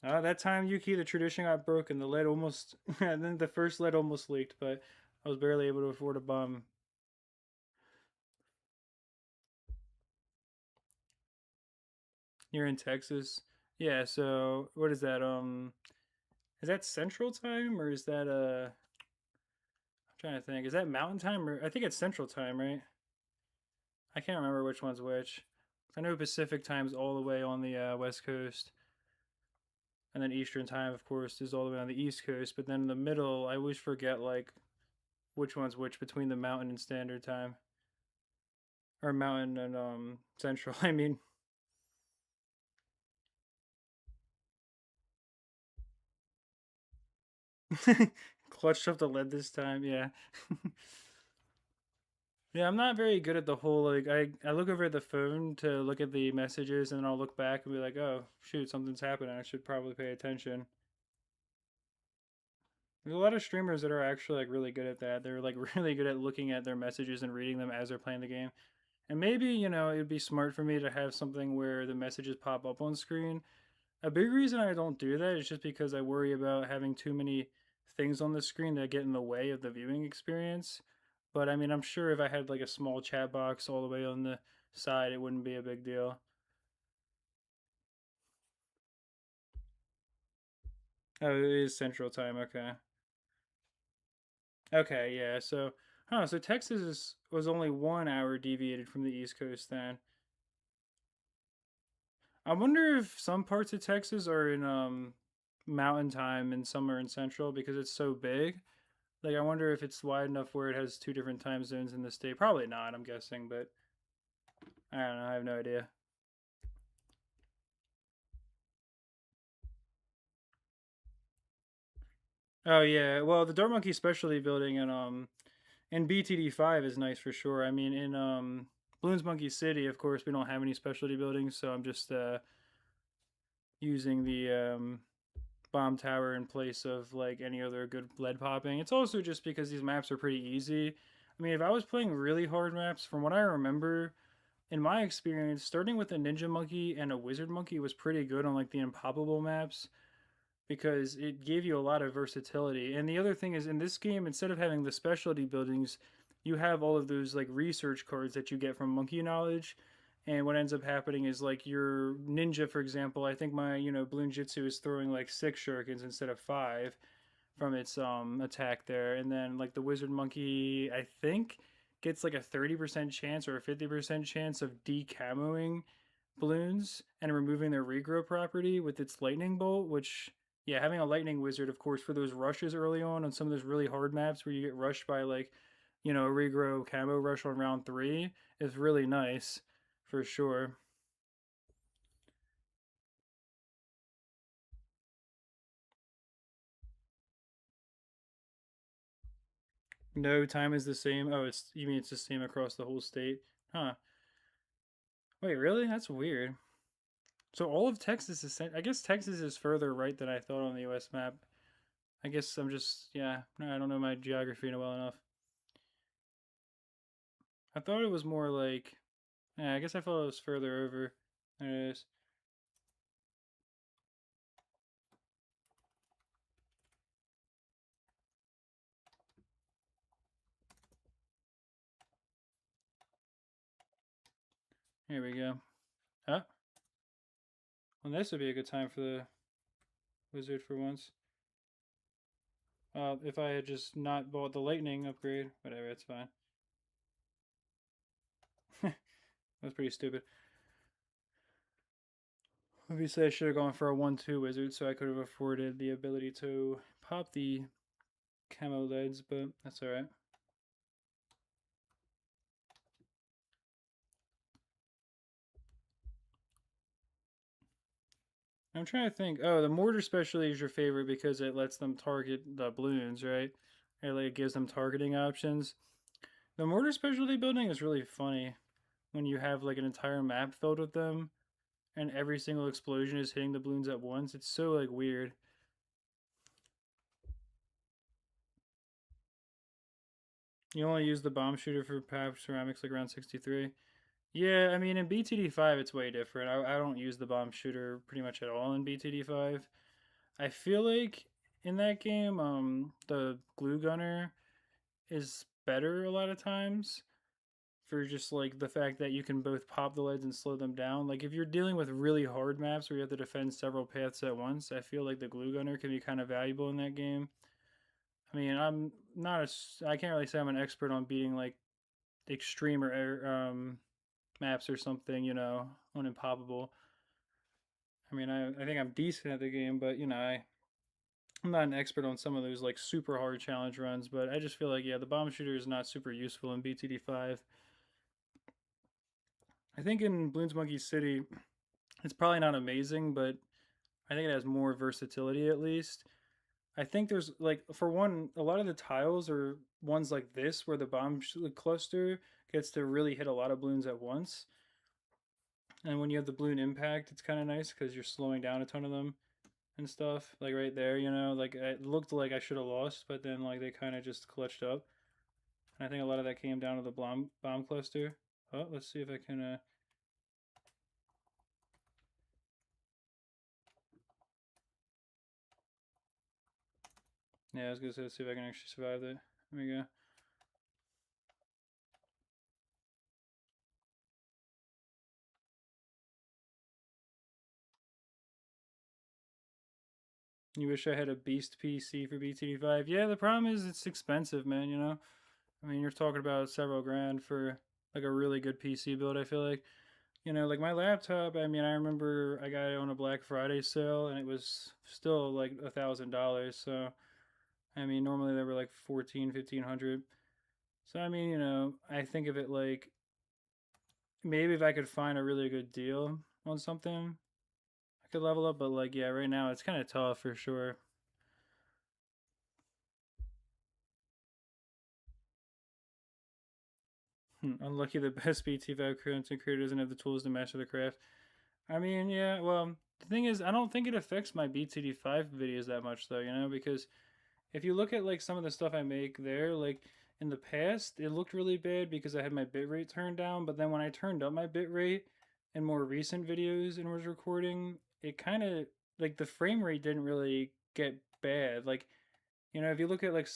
That time, Yuki, the tradition got broken. The lead almost, and then the first lead almost leaked, but I was barely able to afford a bomb. You're in Texas, yeah. So what is that? Is that Central Time or is that I'm trying to think. Is that Mountain Time or I think it's Central Time, right? I can't remember which one's which. I know Pacific Time's all the way on the West Coast, and then Eastern Time, of course, is all the way on the East Coast. But then in the middle, I always forget like which one's which between the Mountain and Standard Time, or Mountain and Central. I mean, clutched up the lead this time. Yeah. Yeah, I'm not very good at the whole like I look over at the phone to look at the messages and then I'll look back and be like, "Oh, shoot, something's happening. I should probably pay attention." There's a lot of streamers that are actually like really good at that. They're like really good at looking at their messages and reading them as they're playing the game. And maybe, it'd be smart for me to have something where the messages pop up on screen. A big reason I don't do that is just because I worry about having too many things on the screen that get in the way of the viewing experience. But I mean, I'm sure if I had like a small chat box all the way on the side, it wouldn't be a big deal. Oh, it is Central Time. Okay. Okay, yeah. So Texas was only 1 hour deviated from the East Coast then. I wonder if some parts of Texas are in Mountain Time and some are in Central because it's so big. Like, I wonder if it's wide enough where it has two different time zones in the state. Probably not, I'm guessing, but I don't know. I have no idea. Oh yeah, well the Door Monkey Specialty Building in BTD5 is nice for sure. I mean in Bloons Monkey City, of course, we don't have any specialty buildings, so I'm just using the bomb tower in place of like any other good lead popping. It's also just because these maps are pretty easy. I mean, if I was playing really hard maps, from what I remember, in my experience, starting with a ninja monkey and a wizard monkey was pretty good on like the impoppable maps because it gave you a lot of versatility. And the other thing is, in this game, instead of having the specialty buildings, you have all of those like research cards that you get from Monkey Knowledge. And what ends up happening is like your ninja, for example, I think my Bloon Jitsu is throwing like 6 shurikens instead of 5 from its attack there, and then like the wizard monkey, I think gets like a 30% chance or a 50% chance of decamoing balloons and removing their regrow property with its lightning bolt, which, yeah, having a lightning wizard, of course, for those rushes early on some of those really hard maps where you get rushed by like, a regrow camo rush on round 3 is really nice for sure. No time is the same. Oh, it's you mean it's the same across the whole state? Huh. Wait, really? That's weird. So all of Texas is I guess Texas is further right than I thought on the US map. I guess I'm just, yeah, no, I don't know my geography well enough. I thought it was more like, yeah, I guess I thought it was further over. There it is. Here we go. Huh? Well, this would be a good time for the wizard for once. If I had just not bought the lightning upgrade, whatever, it's fine. That's pretty stupid. Obviously, I should have gone for a 1-2 wizard so I could have afforded the ability to pop the camo leads, but that's alright. I'm trying to think. Oh, the mortar specialty is your favorite because it lets them target the balloons, right? It like gives them targeting options. The mortar specialty building is really funny when you have like an entire map filled with them and every single explosion is hitting the balloons at once. It's so like weird. You only use the bomb shooter for PAP ceramics like around 63. Yeah, I mean in BTD5 it's way different. I don't use the bomb shooter pretty much at all in BTD5. I feel like in that game, the glue gunner is better a lot of times for just like the fact that you can both pop the leads and slow them down. Like if you're dealing with really hard maps where you have to defend several paths at once, I feel like the glue gunner can be kind of valuable in that game. I mean, I'm not I can't really say I'm an expert on beating like extreme or maps or something, on Impoppable. I mean, I think I'm decent at the game, but I'm not an expert on some of those like super hard challenge runs, but I just feel like, yeah, the bomb shooter is not super useful in BTD5. I think in Bloons Monkey City, it's probably not amazing, but I think it has more versatility at least. I think there's like, for one, a lot of the tiles are ones like this where the bomb cluster gets to really hit a lot of balloons at once. And when you have the balloon impact, it's kind of nice because you're slowing down a ton of them and stuff. Like right there, like it looked like I should have lost, but then like they kind of just clutched up. And I think a lot of that came down to the bomb cluster. Oh, let's see if I can. Yeah, I was gonna say, let's see if I can actually survive that. There we go. You wish I had a beast PC for BTD5? Yeah, the problem is it's expensive, man. I mean, you're talking about several grand for like a really good PC build. I feel like, like my laptop. I mean, I remember I got it on a Black Friday sale, and it was still like $1,000. So, I mean, normally they were like 14, 1500. So, I mean, I think of it like maybe if I could find a really good deal on something, I could level up. But like, yeah, right now it's kind of tough for sure. Unlucky the best BT5 content creator doesn't have the tools to master the craft. I mean, yeah, well, the thing is, I don't think it affects my BTD5 videos that much, though, because if you look at like some of the stuff I make there, like in the past, it looked really bad because I had my bitrate turned down. But then when I turned up my bitrate in more recent videos and was recording, it kind of like the frame rate didn't really get bad. Like, if you look at like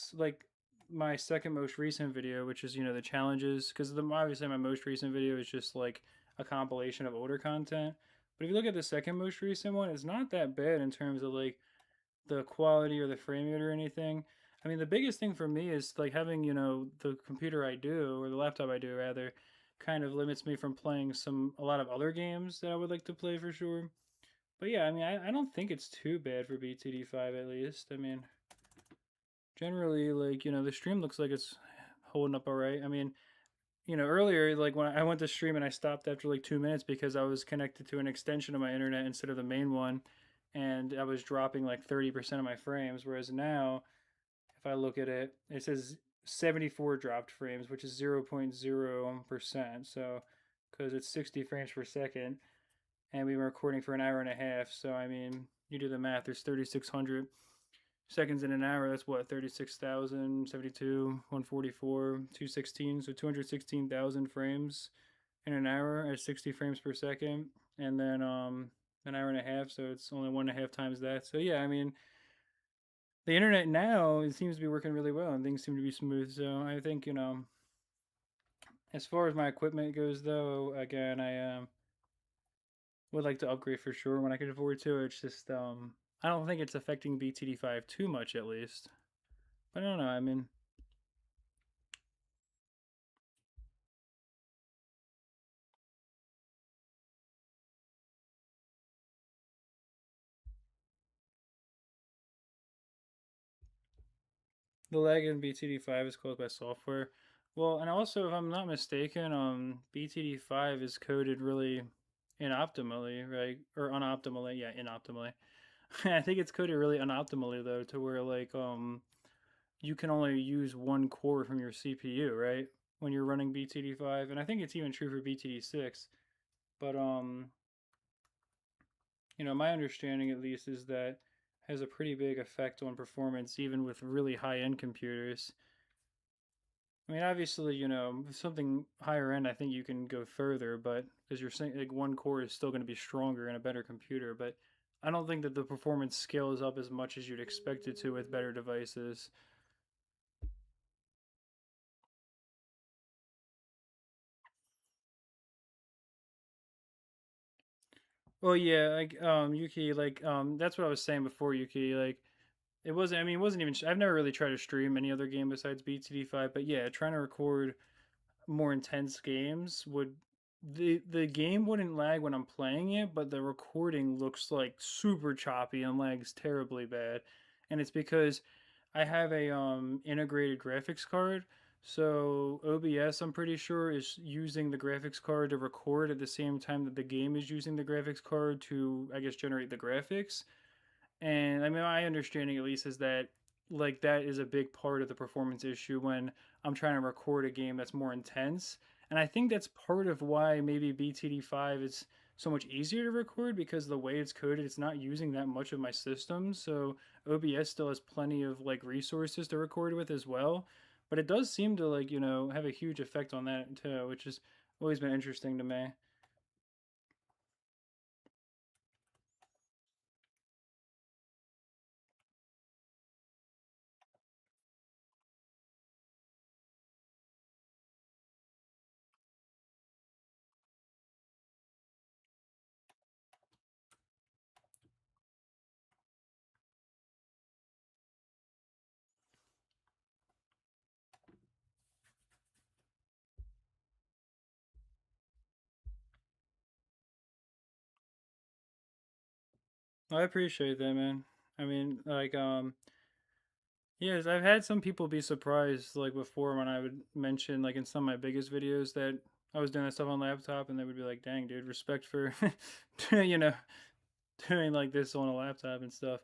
my second most recent video, which is the challenges, because obviously my most recent video is just like a compilation of older content. But if you look at the second most recent one, it's not that bad in terms of like the quality or the frame rate or anything. I mean, the biggest thing for me is like having, the computer I do, or the laptop I do rather, kind of limits me from playing a lot of other games that I would like to play for sure. But yeah, I mean, I don't think it's too bad for BTD5 at least. I mean, generally, like, the stream looks like it's holding up all right. I mean, earlier, like when I went to stream and I stopped after like 2 minutes because I was connected to an extension of my internet instead of the main one, and I was dropping like 30% of my frames. Whereas now, if I look at it, it says 74 dropped frames, which is 0.0%. So, because it's 60 frames per second, and we were recording for an hour and a half. So, I mean, you do the math, there's 3,600 seconds in an hour. That's what, 36,072, 144, 216. So 216,000 frames in an hour at 60 frames per second. And then an hour and a half. So it's only 1.5 times that. So yeah, I mean, the internet now, it seems to be working really well and things seem to be smooth. So I think, as far as my equipment goes, though, again, I would like to upgrade for sure when I can afford to. It's just, I don't think it's affecting BTD5 too much, at least. But I don't know. I mean, the lag in BTD5 is caused by software. Well, and also, if I'm not mistaken, BTD5 is coded really inoptimally, right? Or unoptimally, yeah, inoptimally. I think it's coded really unoptimally though, to where like you can only use one core from your CPU, right? When you're running BTD5, and I think it's even true for BTD6. But my understanding at least is that has a pretty big effect on performance, even with really high-end computers. I mean, obviously, something higher end, I think you can go further, but because you're saying like one core is still going to be stronger in a better computer, but I don't think that the performance scales up as much as you'd expect it to with better devices. Well, yeah, like Yuki, like that's what I was saying before, Yuki. Like it wasn't. I mean, it wasn't even. I've never really tried to stream any other game besides BTD5, but yeah, trying to record more intense games would the game wouldn't lag when I'm playing it, but the recording looks like super choppy and lags terribly bad. And it's because I have a integrated graphics card. So OBS, I'm pretty sure, is using the graphics card to record at the same time that the game is using the graphics card to, I guess, generate the graphics. And I mean, my understanding at least is that like that is a big part of the performance issue when I'm trying to record a game that's more intense. And I think that's part of why maybe BTD5 is so much easier to record because the way it's coded, it's not using that much of my system. So OBS still has plenty of like resources to record with as well. But it does seem to like, have a huge effect on that too, which has always been interesting to me. I appreciate that, man. I mean, like, yes, I've had some people be surprised, like before, when I would mention, like in some of my biggest videos, that I was doing that stuff on laptop, and they would be like, "Dang, dude, respect for, you know, doing like this on a laptop and stuff."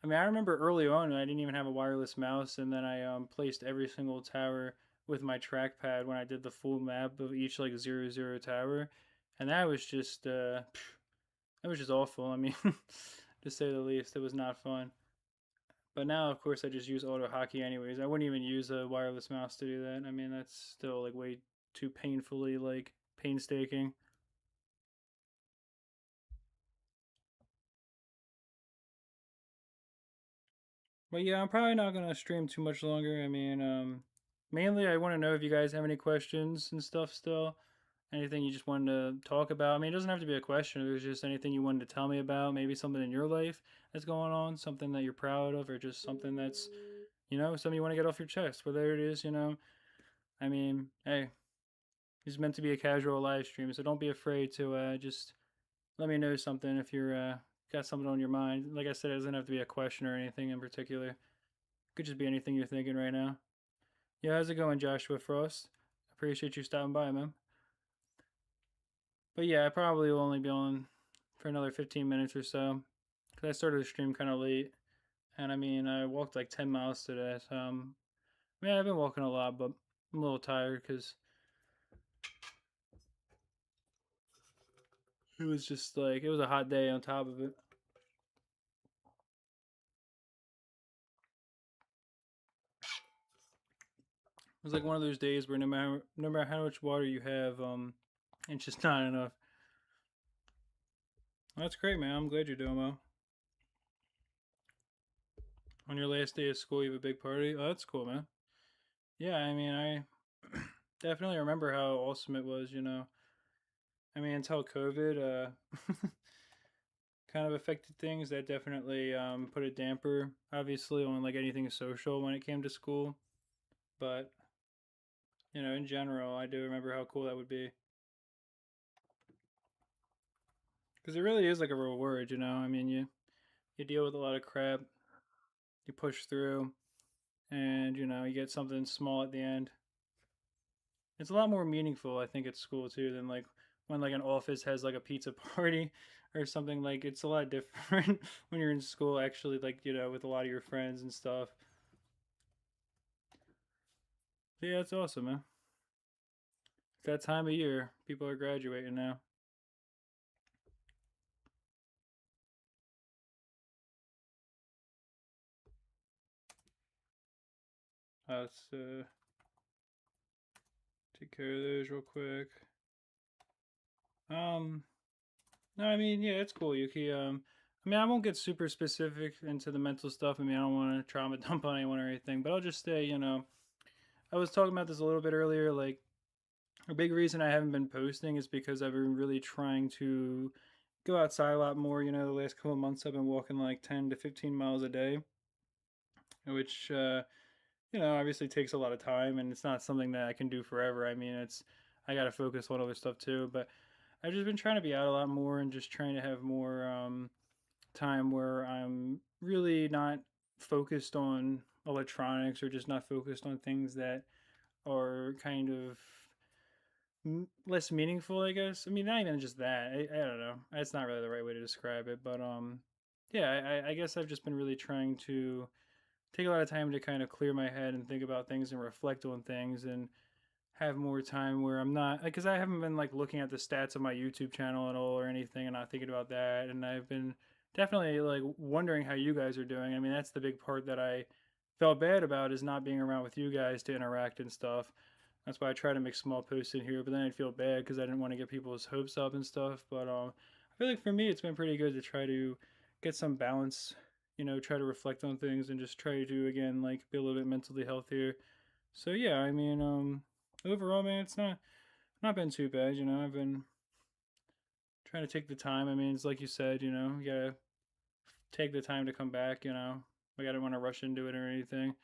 I mean, I remember early on, I didn't even have a wireless mouse, and then I placed every single tower with my trackpad when I did the full map of each like 0, 0 tower, and that was just awful. I mean, to say the least, it was not fun. But now, of course, I just use auto hotkey anyways. I wouldn't even use a wireless mouse to do that. I mean, that's still like way too painfully like painstaking. But yeah, I'm probably not gonna stream too much longer. I mean, mainly I want to know if you guys have any questions and stuff still. Anything you just wanted to talk about. I mean, it doesn't have to be a question. If there's just anything you wanted to tell me about, maybe something in your life that's going on, something that you're proud of, or just something that's, something you want to get off your chest. Whether it is. I mean, hey, it's meant to be a casual live stream, so don't be afraid to just let me know something if you're got something on your mind. Like I said, it doesn't have to be a question or anything in particular. It could just be anything you're thinking right now. Yeah, how's it going, Joshua Frost? Appreciate you stopping by, man. But yeah, I probably will only be on for another 15 minutes or so. Because I started the stream kind of late. And I mean, I walked like 10 miles today. So, I mean, I've been walking a lot, but I'm a little tired because it was just like, it was a hot day on top of it. It was like one of those days where no matter how much water you have, it's just not enough. Well, that's great, man. I'm glad you're doing well. On your last day of school, you have a big party. Oh, that's cool, man. Yeah, I mean, I definitely remember how awesome it was. I mean, until COVID kind of affected things, that definitely put a damper, obviously, on like anything social when it came to school. But in general, I do remember how cool that would be. Because it really is like a reward. I mean, you deal with a lot of crap, you push through, and you get something small at the end. It's a lot more meaningful, I think, at school too than like when like an office has like a pizza party or something. Like it's a lot different when you're in school, actually, like with a lot of your friends and stuff. So yeah, it's awesome, man. It's that time of year. People are graduating now. Let's take care of those real quick. Um, no, I mean, yeah, it's cool, Yuki. I mean, I won't get super specific into the mental stuff. I mean, I don't want to trauma dump on anyone or anything, but I'll just say, I was talking about this a little bit earlier. Like, a big reason I haven't been posting is because I've been really trying to go outside a lot more. The last couple of months I've been walking like 10 to 15 miles a day, which, obviously takes a lot of time and it's not something that I can do forever. I mean, I got to focus on other stuff too, but I've just been trying to be out a lot more and just trying to have more time where I'm really not focused on electronics or just not focused on things that are kind of less meaningful, I guess. I mean, not even just that. I don't know. That's not really the right way to describe it, but yeah, I guess I've just been really trying to take a lot of time to kind of clear my head and think about things and reflect on things and have more time where I'm not, because I haven't been like looking at the stats of my YouTube channel at all or anything and not thinking about that. And I've been definitely like wondering how you guys are doing. I mean, that's the big part that I felt bad about, is not being around with you guys to interact and stuff. That's why I try to make small posts in here, but then I'd feel bad because I didn't want to get people's hopes up and stuff. But I feel like for me, it's been pretty good to try to get some balance. Try to reflect on things and just try to again like be a little bit mentally healthier. So yeah, I mean, overall, man, it's not been too bad. I've been trying to take the time. I mean, it's like you said, you gotta take the time to come back. Like I didn't want to rush into it or anything,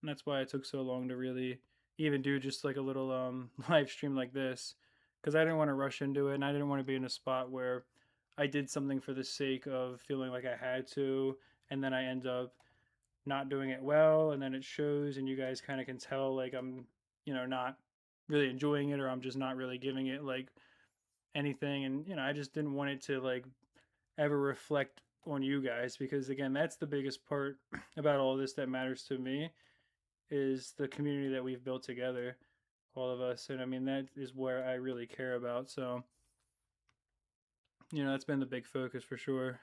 and that's why it took so long to really even do just like a little live stream like this, because I didn't want to rush into it, and I didn't want to be in a spot where I did something for the sake of feeling like I had to, and then I end up not doing it well, and then it shows, and you guys kind of can tell like I'm, not really enjoying it, or I'm just not really giving it like anything, and I just didn't want it to like ever reflect on you guys, because again, that's the biggest part about all this that matters to me, is the community that we've built together, all of us. And I mean, that is where I really care about. So that's been the big focus for sure.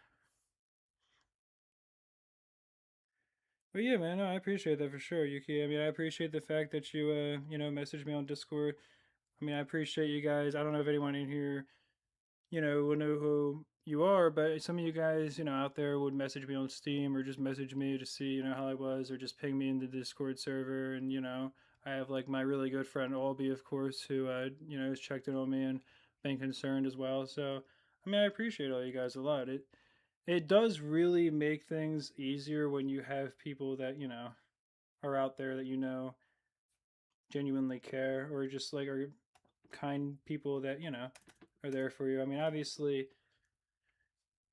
But yeah, man, no, I appreciate that for sure, Yuki. I mean, I appreciate the fact that you, messaged me on Discord. I mean, I appreciate you guys. I don't know if anyone in here, will know who you are, but some of you guys, out there would message me on Steam or just message me to see, how I was, or just ping me in the Discord server. And, I have like my really good friend Albie, of course, who, has checked in on me and been concerned as well. So, I mean, I appreciate all you guys a lot. It does really make things easier when you have people that, are out there that genuinely care, or just like are kind people that, are there for you. I mean, obviously,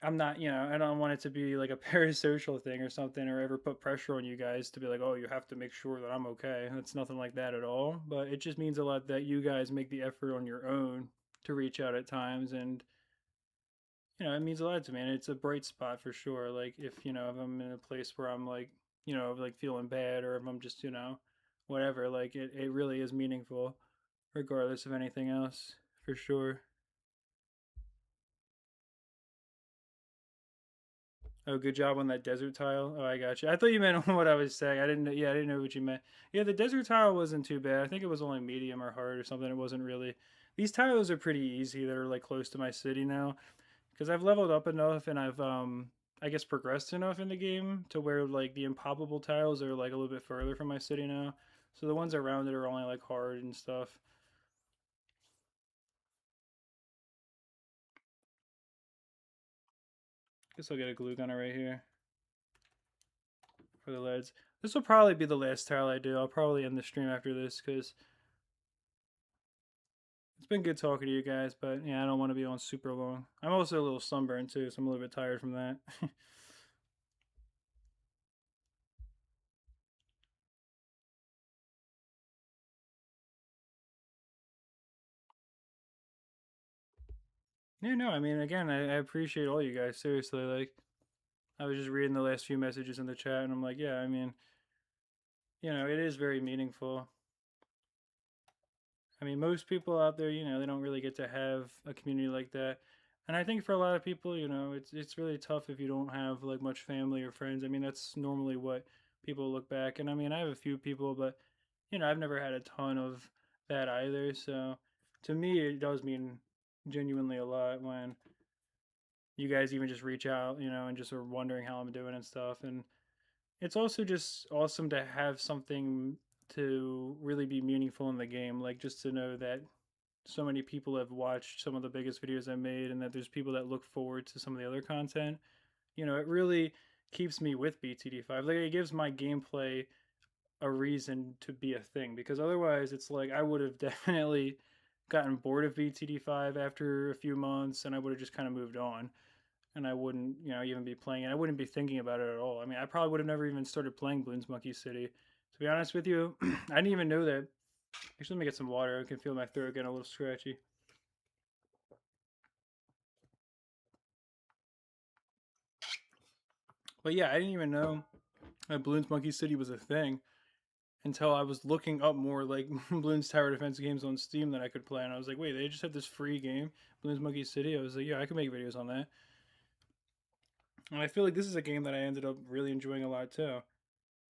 I'm not, I don't want it to be like a parasocial thing or something, or ever put pressure on you guys to be like, oh, you have to make sure that I'm okay. It's nothing like that at all. But it just means a lot that you guys make the effort on your own to reach out at times. And, it means a lot to me. And it's a bright spot for sure. Like, if I'm in a place where I'm like, like feeling bad, or if I'm just, whatever, like it really is meaningful, regardless of anything else, for sure. Oh, good job on that desert tile. Oh, I got you. I thought you meant what I was saying. I didn't know. Yeah, I didn't know what you meant. Yeah, the desert tile wasn't too bad. I think it was only medium or hard or something. It wasn't really. These tiles are pretty easy. They're like close to my city now because I've leveled up enough and I've I guess progressed enough in the game to where like the impoppable tiles are like a little bit further from my city now. So the ones around it are only like hard and stuff. Guess I'll get a glue gunner right here for the leads. This will probably be the last tile I do. I'll probably end the stream after this because it's been good talking to you guys, but yeah, I don't want to be on super long. I'm also a little sunburned too, so I'm a little bit tired from that. Yeah, no, I mean, again, I appreciate all you guys. Seriously, like, I was just reading the last few messages in the chat, and I'm like, yeah, I mean, it is very meaningful. I mean, most people out there, they don't really get to have a community like that. And I think for a lot of people, it's really tough if you don't have like much family or friends. I mean, that's normally what people look back. And I mean, I have a few people, but I've never had a ton of that either. So to me, it does mean genuinely a lot when you guys even just reach out, and just are wondering how I'm doing and stuff. And it's also just awesome to have something to really be meaningful in the game, like just to know that so many people have watched some of the biggest videos I made, and that there's people that look forward to some of the other content. It really keeps me with BTD5. Like it gives my gameplay a reason to be a thing, because otherwise it's like I would have definitely gotten bored of BTD5 after a few months, and I would have just kind of moved on, and I wouldn't, even be playing it. I wouldn't be thinking about it at all. I mean, I probably would have never even started playing Bloons Monkey City. To be honest with you, I didn't even know that. Actually, let me get some water. I can feel my throat getting a little scratchy. But yeah, I didn't even know that Bloons Monkey City was a thing until I was looking up more like Bloons Tower Defense games on Steam that I could play, and I was like, wait, they just have this free game, Bloons Monkey City. I was like, yeah, I could make videos on that. And I feel like this is a game that I ended up really enjoying a lot too.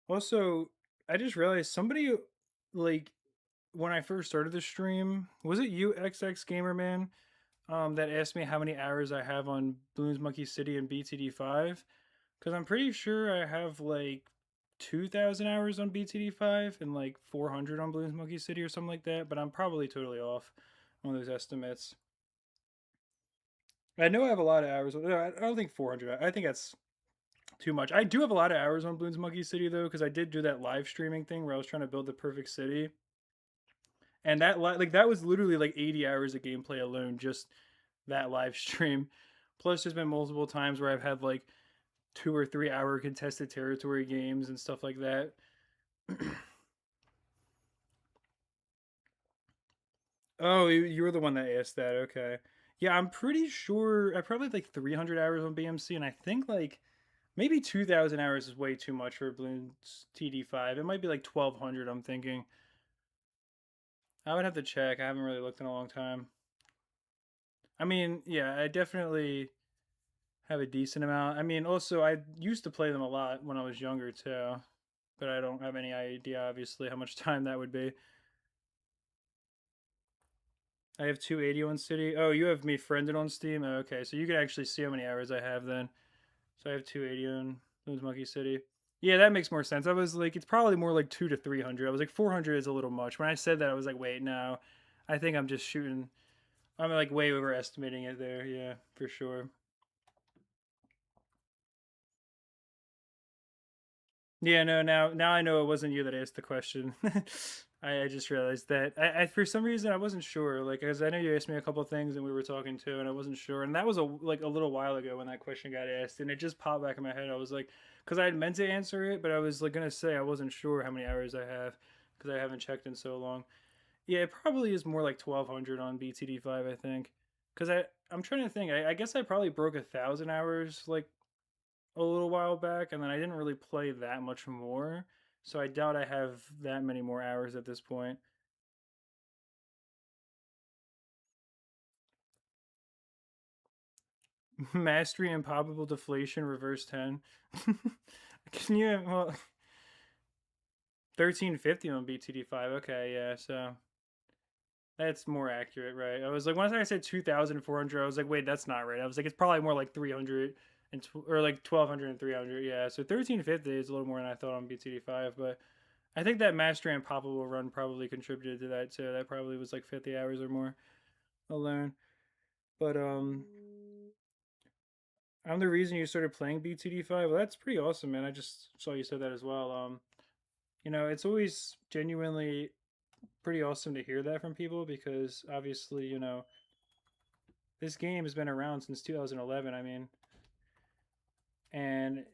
Also, I just realized somebody like when I first started the stream, was it you, XX Gamer Man, that asked me how many hours I have on Bloons Monkey City and BTD5? Because I'm pretty sure I have like 2,000 hours on BTD5 and like 400 on Bloons Monkey City or something like that, but I'm probably totally off on those estimates. I know I have a lot of hours. No, I don't think 400. I think that's too much. I do have a lot of hours on Bloons Monkey City though, because I did do that live streaming thing where I was trying to build the perfect city, and that was literally like 80 hours of gameplay alone, just that live stream. Plus, there's been multiple times where I've had like 2 or 3 hour contested territory games and stuff like that. Oh, you were the one that asked that. Okay. Yeah, I'm pretty sure I probably had like 300 hours on BMC, and I think like maybe 2,000 hours is way too much for Bloons TD5. It might be like 1,200, I'm thinking. I would have to check. I haven't really looked in a long time. I mean, yeah, I definitely have a decent amount. I mean, also, I used to play them a lot when I was younger, too. but I don't have any idea, obviously, how much time that would be. I have 280 on City. Oh, you have me friended on Steam? Oh, okay, so you can actually see how many hours I have then. So I have 280 on Bloons Monkey City. Yeah, that makes more sense. I was like, it's probably more like 2 to 300. I was like, 400 is a little much. When I said that, I was like, wait, no, I think I'm just shooting. I'm like way overestimating it there. Yeah, for sure. Yeah, no, now I know it wasn't you that asked the question. I just realized that I for some reason I wasn't sure, like, because I know you asked me a couple of things and we were talking too, and I wasn't sure, and that was a little while ago when that question got asked, and it just popped back in my head. I was like, because I had meant to answer it, but I was like gonna say I wasn't sure how many hours I have because I haven't checked in so long. Yeah, it probably is more like 1,200 on BTD5, I think, because I'm trying to think. I guess I probably broke 1,000 hours like a little while back, and then I didn't really play that much more. So I doubt I have that many more hours at this point. Mastery Improbable Deflation Reverse 10. Can you well 1350 on BTD5. Okay, yeah, so that's more accurate, right? I was like, once I said 2,400, I was like, wait, that's not right. I was like, it's probably more like 300 and or like 1,200 and 300. Yeah, so 1350 is a little more than I thought on BTD5, but I think that Mastery Improbable run probably contributed to that too. That probably was like 50 hours or more alone. But I'm the reason you started playing BTD5. Well, that's pretty awesome, man. I just saw you said that as well. It's always genuinely pretty awesome to hear that from people because obviously, this game has been around since 2011. I mean, and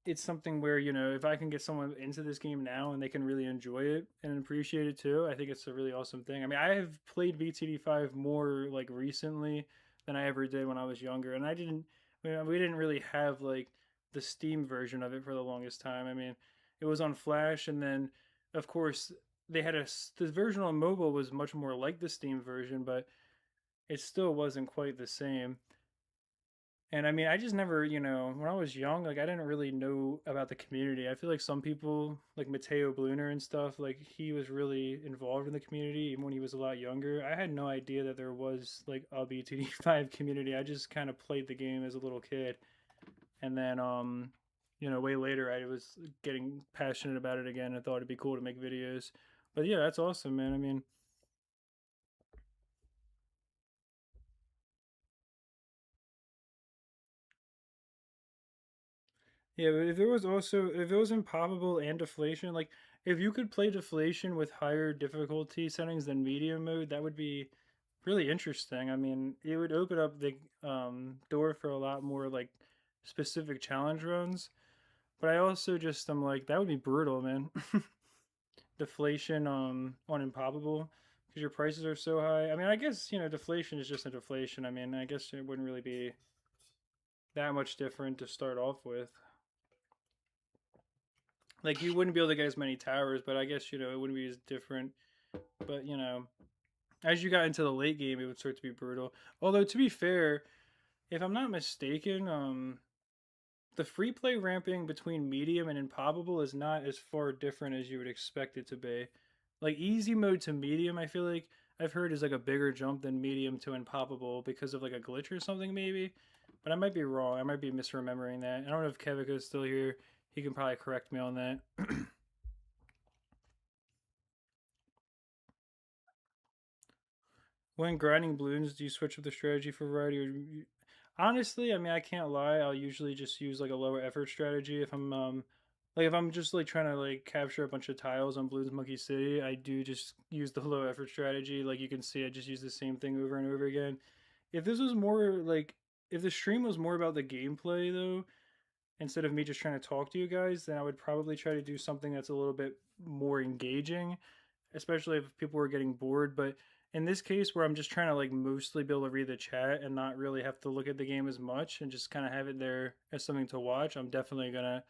it's something where if I can get someone into this game now and they can really enjoy it and appreciate it too, I think it's a really awesome thing. I mean, I have played BTD5 more like recently than I ever did when I was younger, and we didn't really have like the Steam version of it for the longest time. I mean, it was on Flash, and then of course they had the version on mobile was much more like the Steam version, but it still wasn't quite the same. And I mean, I just never, when I was young, like I didn't really know about the community. I feel like some people, like Mateo Bluner and stuff, like he was really involved in the community even when he was a lot younger. I had no idea that there was like a BTD5 community. I just kind of played the game as a little kid. And then, way later, I was getting passionate about it again and thought it'd be cool to make videos. But yeah, that's awesome, man. I mean, yeah, but if it was impossible and deflation, like if you could play deflation with higher difficulty settings than medium mode, that would be really interesting. I mean, it would open up the door for a lot more like specific challenge runs. But I also just I'm like that would be brutal, man. Deflation on impossible because your prices are so high. I mean, I guess deflation is just a deflation. I mean, I guess it wouldn't really be that much different to start off with. Like you wouldn't be able to get as many towers, but I guess it wouldn't be as different. But as you got into the late game, it would start to be brutal. Although to be fair, if I'm not mistaken, the free play ramping between medium and improbable is not as far different as you would expect it to be. Like easy mode to medium, I feel like I've heard is like a bigger jump than medium to improbable because of like a glitch or something maybe. But I might be wrong. I might be misremembering that. I don't know if Kevika is still here. He can probably correct me on that. When grinding balloons, do you switch up the strategy for variety? Honestly, I mean, I can't lie. I'll usually just use like a lower effort strategy if I'm like if I'm just like trying to like capture a bunch of tiles on Bloons Monkey City. I do just use the low effort strategy. Like you can see, I just use the same thing over and over again. If this was more like if the stream was more about the gameplay though, instead of me just trying to talk to you guys, then I would probably try to do something that's a little bit more engaging, especially if people were getting bored. But in this case, where I'm just trying to like mostly be able to read the chat and not really have to look at the game as much and just kind of have it there as something to watch, I'm definitely gonna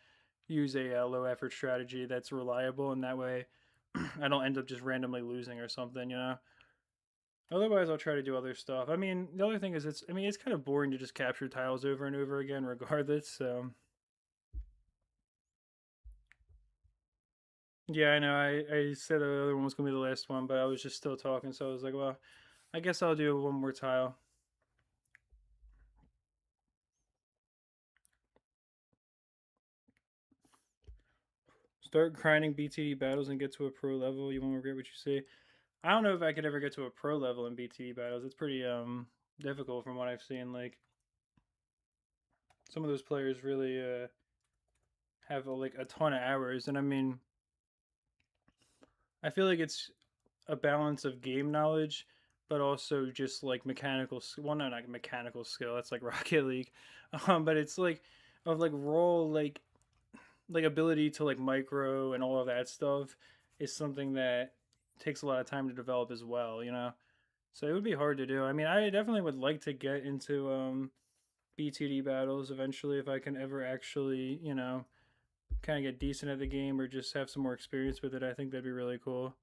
use a low effort strategy that's reliable, and that way I don't end up just randomly losing or something. Otherwise, I'll try to do other stuff. I mean, the other thing is, it's kind of boring to just capture tiles over and over again, regardless. So Yeah, I know. I said the other one was gonna be the last one, but I was just still talking, so I was like, well, I guess I'll do one more tile. Start grinding BTD battles and get to a pro level. You won't regret what you see. I don't know if I could ever get to a pro level in BTD battles. It's pretty difficult from what I've seen. Like some of those players really have like a ton of hours, and I mean, I feel like it's a balance of game knowledge, but also just like mechanical. Well, no, not mechanical skill. That's like Rocket League, but it's like of like raw like ability to like micro and all of that stuff is something that takes a lot of time to develop as well. You know, so it would be hard to do. I mean, I definitely would like to get into BTD battles eventually if I can ever actually, you know, kind of get decent at the game or just have some more experience with it. I think that'd be really cool.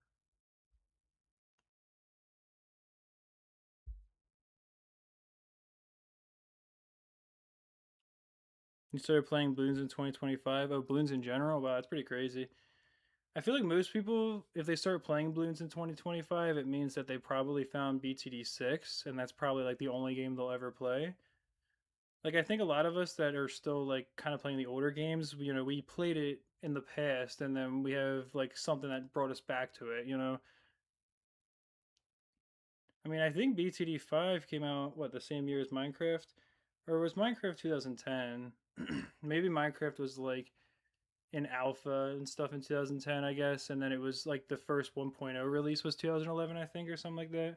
You started playing Bloons in 2025. Oh, Bloons in general? Wow, that's pretty crazy. I feel like most people, if they start playing Bloons in 2025, it means that they probably found BTD 6, and that's probably like the only game they'll ever play. Like, I think a lot of us that are still like kind of playing the older games, you know, we played it in the past, and then we have like something that brought us back to it, you know? I mean, I think BTD 5 came out, what, the same year as Minecraft? Or was Minecraft 2010? Maybe Minecraft was like in alpha and stuff in 2010, I guess, and then it was like the first 1.0 release was 2011, I think, or something like that.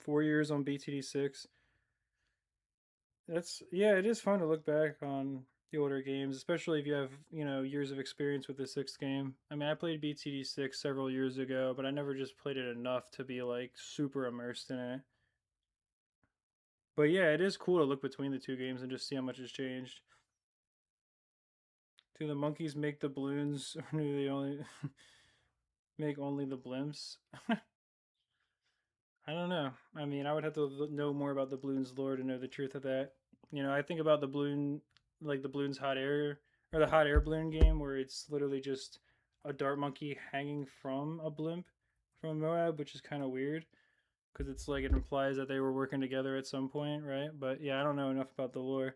Four years on BTD 6. That's yeah, it is fun to look back on the older games, especially if you have years of experience with the sixth game. I mean, I played BTD 6 several years ago, but I never just played it enough to be like super immersed in it. But yeah, it is cool to look between the two games and just see how much has changed. Do the monkeys make the balloons, or do they only make only the blimps? I don't know. I mean, I would have to know more about the balloons lore to know the truth of that. You know, I think about the balloon, like the balloons hot air or the hot air balloon game, where it's literally just a dart monkey hanging from a blimp from Moab, which is kind of weird because it's like it implies that they were working together at some point, right? But yeah, I don't know enough about the lore.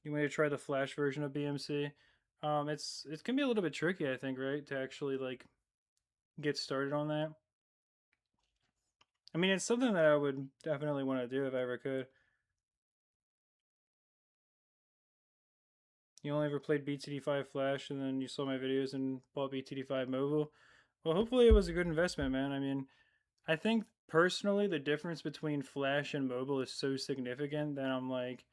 You want to try the Flash version of BMC? It's gonna be a little bit tricky, I think, right, to actually like get started on that. I mean, it's something that I would definitely want to do if I ever could. You only ever played BTD5 Flash, and then you saw my videos and bought BTD5 Mobile. Well, hopefully it was a good investment, man. I mean, I think personally the difference between Flash and mobile is so significant that I'm like,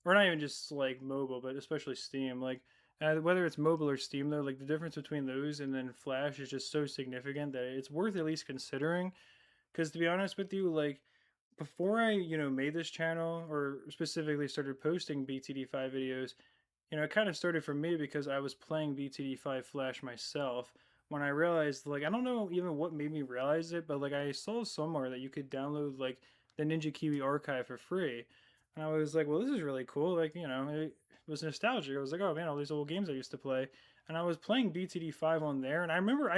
or not even just like mobile, but especially Steam. Like, whether it's mobile or Steam, though, like the difference between those and then Flash is just so significant that it's worth at least considering. Because to be honest with you, like before I, made this channel or specifically started posting BTD5 videos, it kind of started for me because I was playing BTD5 Flash myself. When I realized, like, I don't know even what made me realize it, but like, I saw somewhere that you could download like the Ninja Kiwi archive for free. And I was like, well, this is really cool. Like, it was nostalgic. I was like, oh man, all these old games I used to play. And I was playing BTD5 on there. And I remember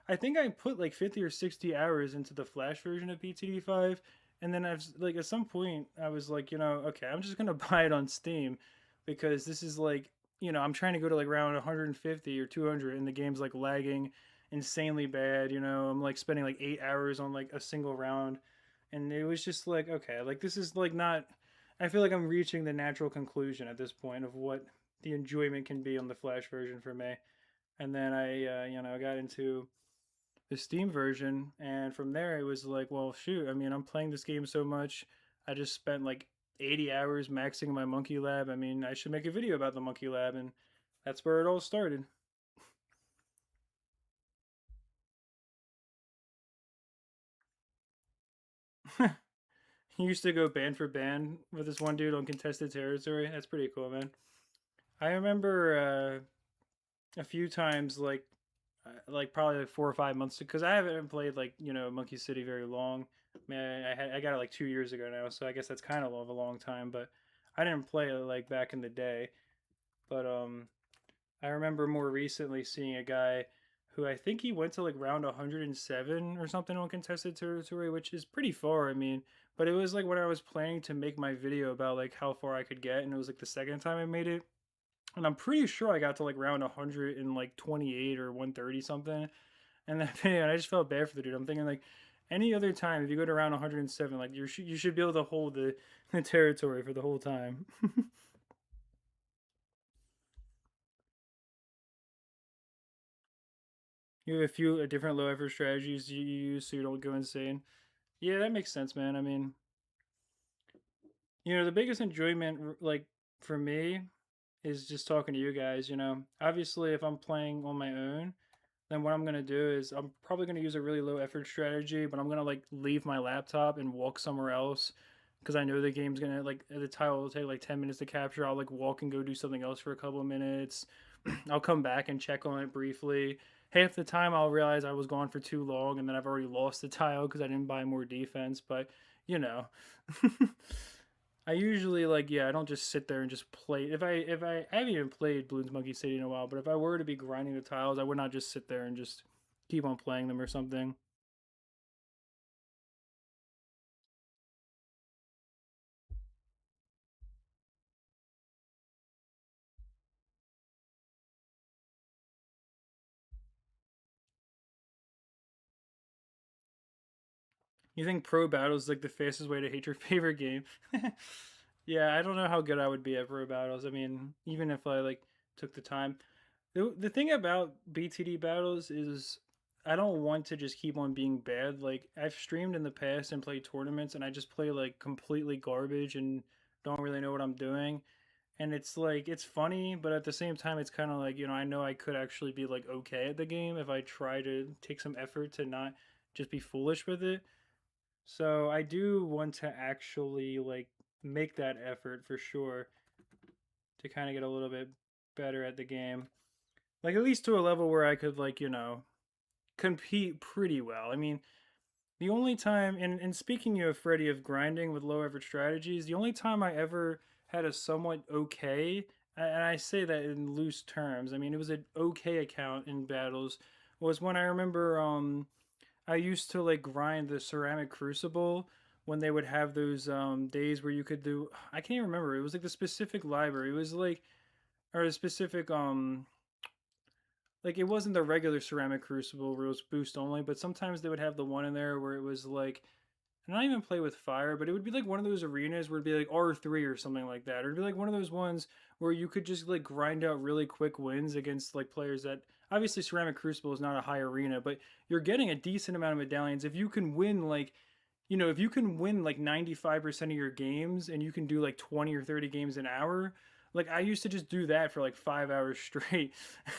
I think I put like 50 or 60 hours into the Flash version of BTD5. And then I've like at some point I was like, okay, I'm just gonna buy it on Steam because this is like, I'm trying to go to like round 150 or 200 and the game's like lagging insanely bad. I'm like spending like 8 hours on like a single round. And it was just like, okay, like this is like not, I feel like I'm reaching the natural conclusion at this point of what the enjoyment can be on the Flash version for me. And then I got into the Steam version, and from there it was like, well, shoot. I mean, I'm playing this game so much. I just spent like 80 hours maxing my Monkey Lab. I mean, I should make a video about the Monkey Lab, and that's where it all started. He used to go band for band with this one dude on contested territory. That's pretty cool, man. I remember a few times, like, like probably like 4 or 5 months because I haven't played like Monkey City very long. Man, I got it like 2 years ago now, so I guess that's kind of a long time. But I didn't play it like back in the day. But I remember more recently seeing a guy who I think he went to like round 107 or something on contested territory, which is pretty far. I mean, but it was like when I was planning to make my video about like how far I could get, and it was like the second time I made it, and I'm pretty sure I got to like round 100 and like 28 or 130 something. And then and I just felt bad for the dude. I'm thinking like any other time if you go to round 107, like you should be able to hold the territory for the whole time. You have a few different low effort strategies you use so you don't go insane. Yeah, that makes sense, man. I mean, the biggest enjoyment, like for me, is just talking to you guys. Obviously, if I'm playing on my own, then what I'm gonna do is I'm probably gonna use a really low effort strategy, but I'm gonna like leave my laptop and walk somewhere else because I know the game's gonna like the tile will take like 10 minutes to capture. I'll like walk and go do something else for a couple of minutes. I'll come back and check on it briefly. Half the time I'll realize I was gone for too long and then I've already lost the tile because I didn't buy more defense. But you know, I usually like I don't just sit there and just play. If I haven't even played Bloons Monkey City in a while, but if I were to be grinding the tiles, I would not just sit there and just keep on playing them or something. You think pro battles is like the fastest way to hate your favorite game? Yeah, I don't know how good I would be at pro battles. I mean, even if I like took the time. The thing about BTD battles is I don't want to just keep on being bad. Like I've streamed in the past and played tournaments and I just play like completely garbage and don't really know what I'm doing. And it's like it's funny, but at the same time it's kind of like, I know I could actually be like okay at the game if I try to take some effort to not just be foolish with it. So I do want to actually like make that effort for sure to kind of get a little bit better at the game. Like at least to a level where I could like, compete pretty well. I mean, the only time and speaking of Freddy of grinding with low effort strategies, the only time I ever had a somewhat okay, and I say that in loose terms, I mean it was an okay account in battles, was when I remember I used to like grind the ceramic crucible when they would have those days where you could do I can't even remember. It was like the specific library. It was like or a specific like it wasn't the regular ceramic crucible where it was boost only, but sometimes they would have the one in there where it was like and I don't even play with fire, but it would be like one of those arenas where it'd be like R3 or something like that. Or it'd be like one of those ones where you could just like grind out really quick wins against like players that obviously Ceramic Crucible is not a high arena, but you're getting a decent amount of medallions. If you can win like if you can win like 95% of your games and you can do like 20 or 30 games an hour, like I used to just do that for like 5 hours straight.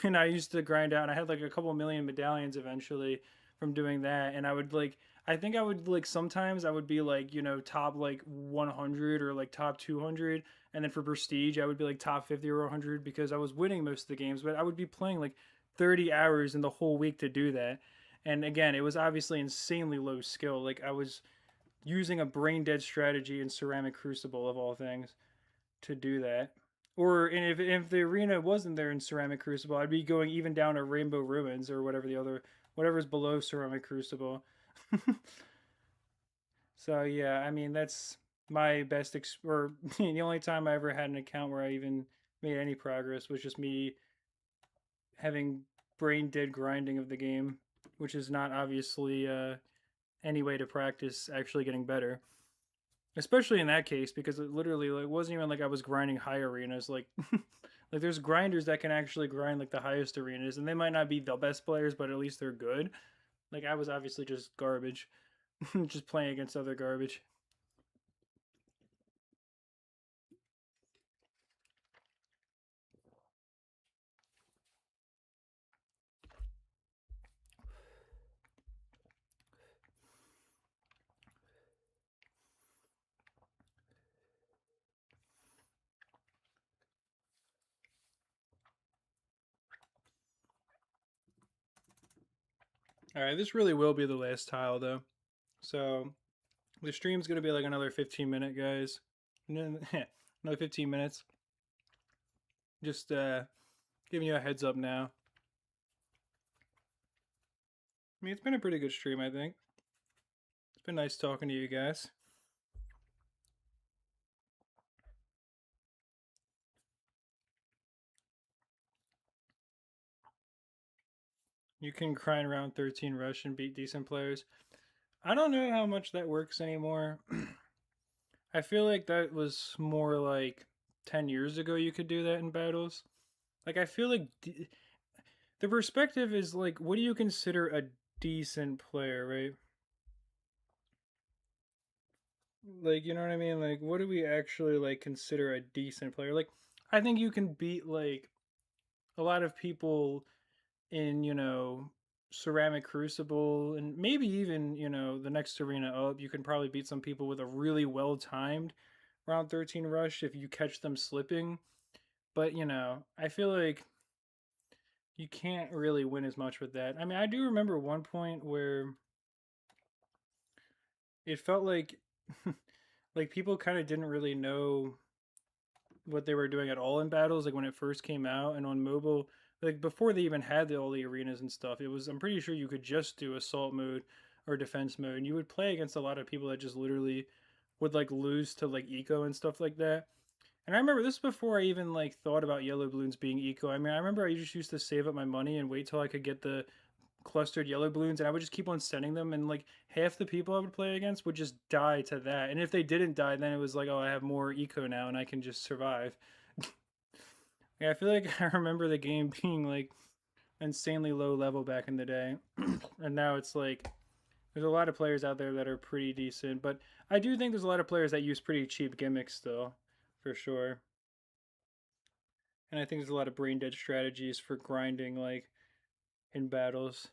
And I used to grind out and I had like a couple million medallions eventually from doing that. And I would like I think I would like sometimes I would be like, top like 100 or like top 200. And then for prestige, I would be like top 50 or 100 because I was winning most of the games. But I would be playing like 30 hours in the whole week to do that. And again, it was obviously insanely low skill. Like I was using a brain dead strategy in Ceramic Crucible, of all things, to do that. Or and if the arena wasn't there in Ceramic Crucible, I'd be going even down to Rainbow Ruins or whatever's below Ceramic Crucible. So yeah, I mean that's my or the only time I ever had an account where I even made any progress was just me having brain dead grinding of the game, which is not obviously any way to practice actually getting better. Especially in that case, because it literally like wasn't even like I was grinding high arenas. Like like there's grinders that can actually grind like the highest arenas, and they might not be the best players, but at least they're good. Like I was obviously just garbage, just playing against other garbage. All right, this really will be the last tile though. So the stream's gonna be like another 15-minute, guys. Another 15 minutes. Just giving you a heads up now. I mean, it's been a pretty good stream, I think. It's been nice talking to you guys. You can grind around 13 rush and beat decent players. I don't know how much that works anymore. I feel like that was more like 10 years ago you could do that in battles. Like, I feel like the perspective is like, what do you consider a decent player, right? Like, you know what I mean? Like, what do we actually like consider a decent player? Like, I think you can beat like a lot of people in, Ceramic Crucible and maybe even, the next arena up. You can probably beat some people with a really well timed round 13 rush if you catch them slipping. But, I feel like you can't really win as much with that. I mean, I do remember one point where it felt like like people kind of didn't really know what they were doing at all in battles, like when it first came out and on mobile, like before they even had all the arenas and stuff. It was, I'm pretty sure you could just do assault mode or defense mode, and you would play against a lot of people that just literally would like lose to like eco and stuff like that. And I remember this before I even like thought about yellow balloons being eco. I mean, I remember I just used to save up my money and wait till I could get the clustered yellow balloons, and I would just keep on sending them, and like half the people I would play against would just die to that. And if they didn't die, then it was like, oh, I have more eco now and I can just survive. Yeah, I feel like I remember the game being like insanely low level back in the day, and now it's like there's a lot of players out there that are pretty decent, but I do think there's a lot of players that use pretty cheap gimmicks still, for sure. And I think there's a lot of brain dead strategies for grinding like in battles.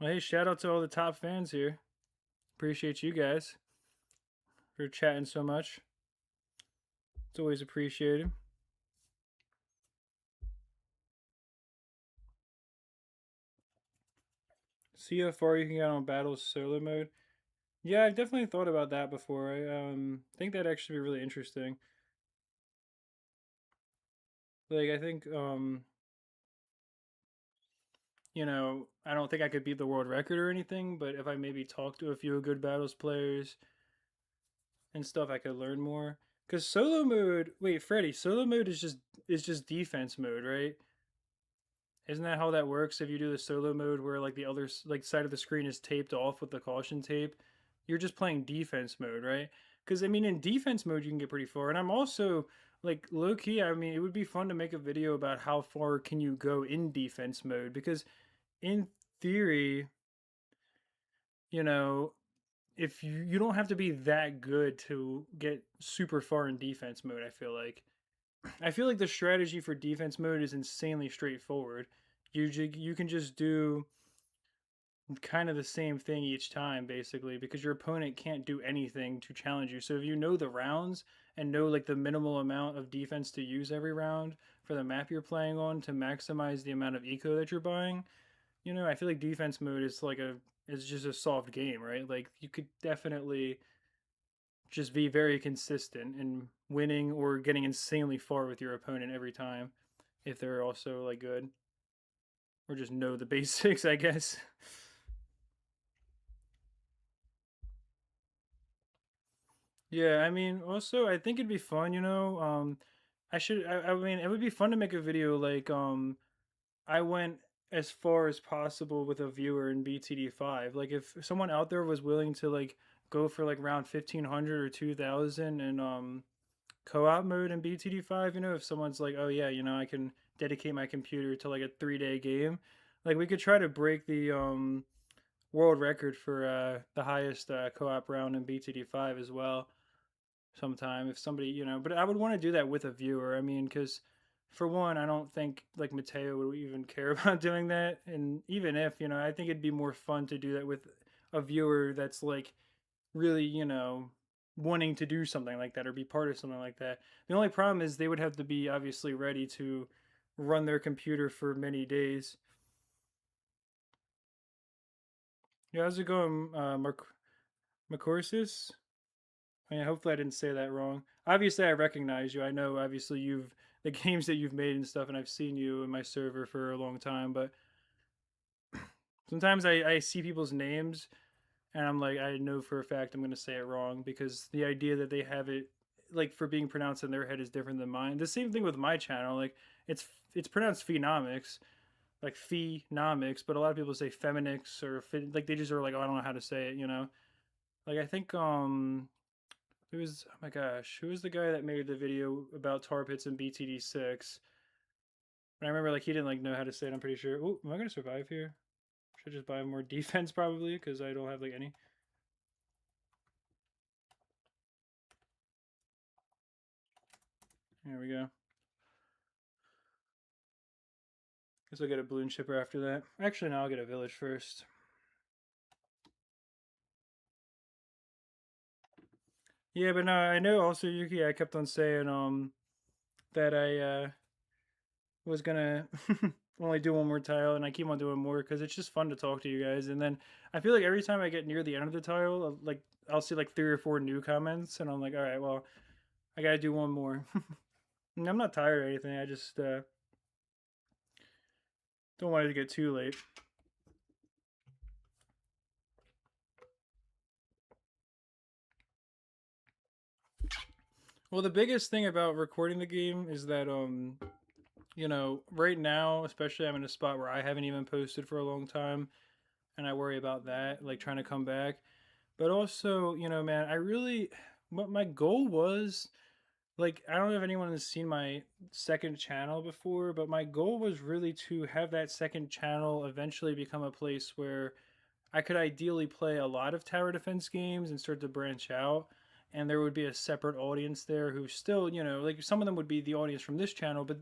Well, hey, shout out to all the top fans here. Appreciate you guys for chatting so much. It's always appreciated. See how far you can get on battles solo mode. Yeah, I've definitely thought about that before. I think that'd actually be really interesting. Like I think I don't think I could beat the world record or anything, but if I maybe talk to a few good battles players and stuff, I could learn more. Cause solo mode, wait, Freddy, solo mode is just defense mode, right? Isn't that how that works? If you do the solo mode where like the other like side of the screen is taped off with the caution tape, you're just playing defense mode, right? Because I mean, in defense mode you can get pretty far, and I'm also like low key. I mean, it would be fun to make a video about how far can you go in defense mode because in theory, you know, if you don't have to be that good to get super far in defense mode, I feel like the strategy for defense mode is insanely straightforward. You can just do kind of the same thing each time basically because your opponent can't do anything to challenge you. So if you know the rounds and know like the minimal amount of defense to use every round for the map you're playing on to maximize the amount of eco that you're buying, I feel like defense mode is just a soft game, right? Like you could definitely just be very consistent in winning or getting insanely far with your opponent every time if they're also like good or just know the basics, I guess. Yeah, I mean, also I think it'd be fun, I mean, it would be fun to make a video like I went as far as possible with a viewer in BTD5. Like if someone out there was willing to like go for like around 1500 or 2000 and co-op mode in BTD5, if someone's like, "Oh yeah, I can dedicate my computer to like a 3-day game." Like we could try to break the world record for the highest co-op round in BTD5 as well sometime if somebody, but I would want to do that with a viewer. I mean, cuz for one, I don't think like Mateo would even care about doing that, and even if, I think it'd be more fun to do that with a viewer that's like really, wanting to do something like that or be part of something like that. The only problem is they would have to be obviously ready to run their computer for many days Yeah, how's it going, Macorsis? I mean, hopefully I didn't say that wrong. Obviously, I recognize you. I know, obviously, you've the games that you've made and stuff, and I've seen you in my server for a long time. But sometimes I see people's names, and I'm like, I know for a fact I'm going to say it wrong because the idea that they have it like for being pronounced in their head is different than mine. The same thing with my channel. Like it's it's pronounced Phenomics, like Phenomics, but a lot of people say Feminix or like they just are like, oh, I don't know how to say it. Like I think who was, oh my gosh, who was the guy that made the video about tar pits and BTD6? And I remember like he didn't like know how to say it. I'm pretty sure. Oh, am I gonna survive here? Should just buy more defense probably because I don't have like any. There we go. Guess I'll get a balloon shipper after that. Actually, no, I'll get a village first. Yeah, but no, I know also Yuki. I kept on saying that I was gonna only do one more tile, and I keep on doing more because it's just fun to talk to you guys. And then I feel like every time I get near the end of the tile, like I'll see like 3 or 4 new comments, and I'm like, all right, well, I gotta do one more. And I'm not tired or anything. I just don't want it to get too late. Well, the biggest thing about recording the game is that right now, especially I'm in a spot where I haven't even posted for a long time, and I worry about that, like trying to come back. But also, man, I really, what my goal was, like, I don't know if anyone has seen my second channel before, but my goal was really to have that second channel eventually become a place where I could ideally play a lot of tower defense games and start to branch out. And there would be a separate audience there who still, like some of them would be the audience from this channel, but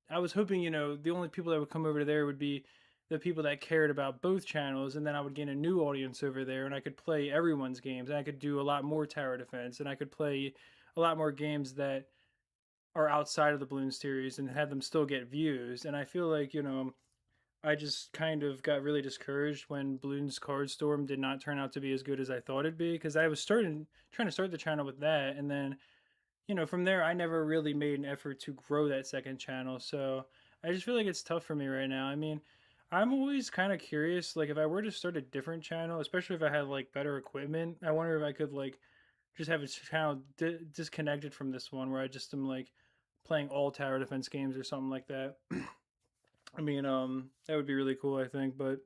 I was hoping, the only people that would come over to there would be the people that cared about both channels, and then I would gain a new audience over there, and I could play everyone's games, and I could do a lot more tower defense, and I could play a lot more games that are outside of the Balloon series and have them still get views. And I feel like, I just kind of got really discouraged when Bloons Card Storm did not turn out to be as good as I thought it'd be because I was trying to start the channel with that, and then from there, I never really made an effort to grow that second channel. So I just feel like it's tough for me right now. I mean, I'm always kind of curious. Like, if I were to start a different channel, especially if I had like better equipment, I wonder if I could like just have a channel disconnected from this one where I just am like playing all tower defense games or something like that. I mean, that would be really cool, I think. But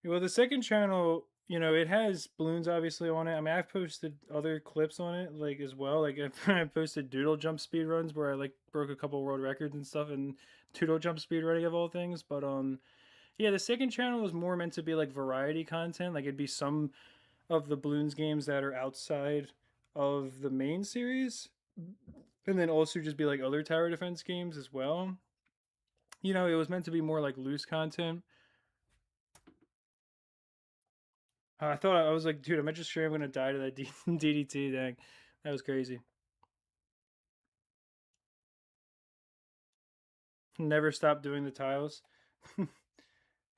well, the second channel, it has balloons obviously on it. I mean, I've posted other clips on it, like as well. Like I've posted doodle jump speed runs where I like broke a couple world records and stuff, and doodle jump speed running of all things. But yeah, the second channel is more meant to be like variety content. Like it'd be some of the balloons games that are outside of the main series, and then also just be like other tower defense games as well. It was meant to be more like loose content. I thought I was like, dude, am I just sure I'm gonna die to that DDT? Dang, that was crazy. Never stop doing the tiles.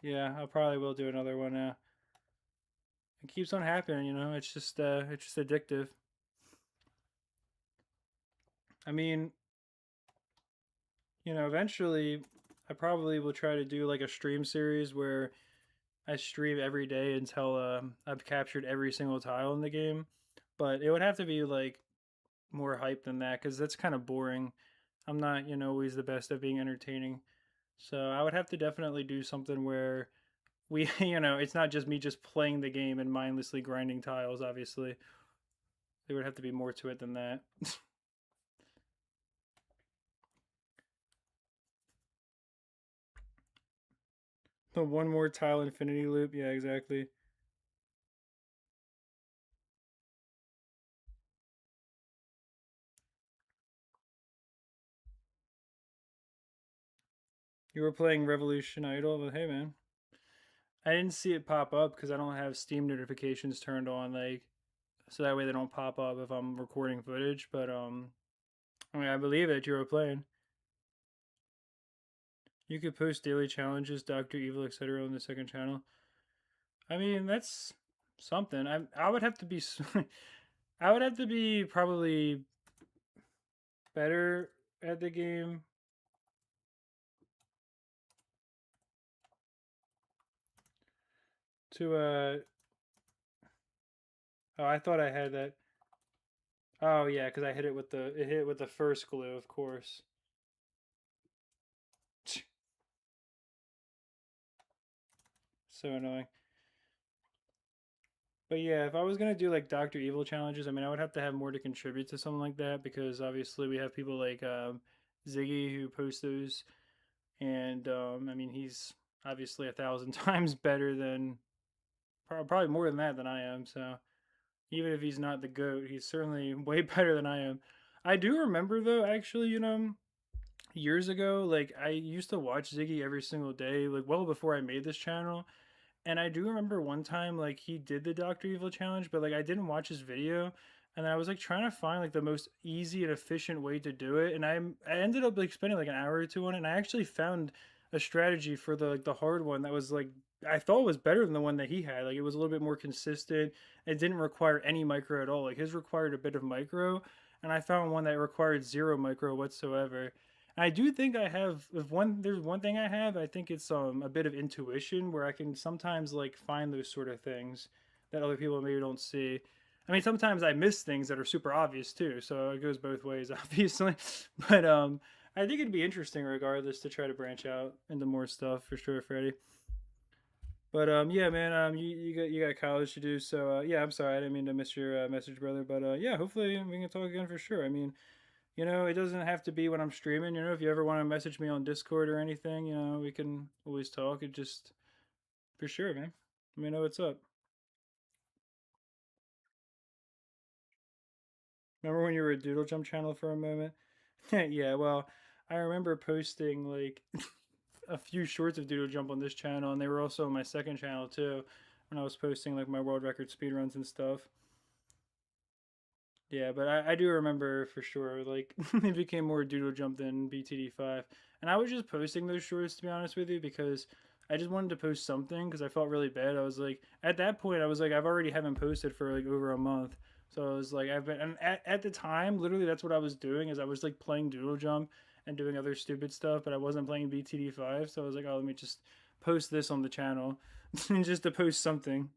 Yeah, I probably will do another one now. It keeps on happening, it's just addictive. I mean, eventually, I probably will try to do like a stream series where I stream every day until I've captured every single tile in the game. But it would have to be like more hype than that because that's kind of boring. I'm not, always the best at being entertaining. So I would have to definitely do something where we, it's not just me just playing the game and mindlessly grinding tiles, obviously. There would have to be more to it than that. The one more tile infinity loop, yeah, exactly. You were playing Revolution Idol, but hey, man. I didn't see it pop up because I don't have Steam notifications turned on, like, so that way they don't pop up if I'm recording footage. But I mean, I believe that you were playing. You could post daily challenges, Doctor Evil, etc. on the second channel. I mean, that's something. I would have to be I would have to be probably better at the game. To oh, I thought I had that. Oh yeah, because I hit it with the first glue, of course. So annoying. But yeah, if I was gonna do like Doctor Evil challenges, I mean, I would have to have more to contribute to something like that because obviously we have people like Ziggy who post those, and I mean, he's obviously 1,000 times better than probably more than that than I am. So even if he's not the goat, he's certainly way better than I am. I do remember though, actually, years ago, like I used to watch Ziggy every single day, like well before I made this channel. And I do remember one time like he did the Doctor Evil challenge, but like I didn't watch his video, and I was like trying to find like the most easy and efficient way to do it, and I ended up like spending like an hour or two on it, and I actually found a strategy for the hard one that was like I thought was better than the one that he had. Like it was a little bit more consistent. It didn't require any micro at all. Like his required a bit of micro, and I found one that required zero micro whatsoever. I do think I have if one there's one thing I have, I think it's a bit of intuition where I can sometimes like find those sort of things that other people maybe don't see. I mean, sometimes I miss things that are super obvious too, so it goes both ways, obviously. But I think it'd be interesting regardless to try to branch out into more stuff for sure, Freddie. But yeah, man, you got college to do, so yeah, I'm sorry, I didn't mean to miss your message, brother. But yeah, hopefully we can talk again for sure. I mean, it doesn't have to be when I'm streaming. If you ever want to message me on Discord or anything, we can always talk. It just for sure, man. Let me know what's up. Remember when you were a Doodle Jump channel for a moment? Yeah, well, I remember posting like a few shorts of Doodle Jump on this channel, and they were also on my second channel too, when I was posting like my world record speedruns and stuff. Yeah, but I do remember for sure, like, it became more Doodle Jump than BTD5. And I was just posting those shorts, to be honest with you, because I just wanted to post something because I felt really bad. I was like, at that point, I was like, I've already haven't posted for like over a month. So I was like, I've been, and at the time, literally, that's what I was doing, is I was like playing Doodle Jump and doing other stupid stuff, but I wasn't playing BTD5. So I was like, oh, let me just post this on the channel just to post something.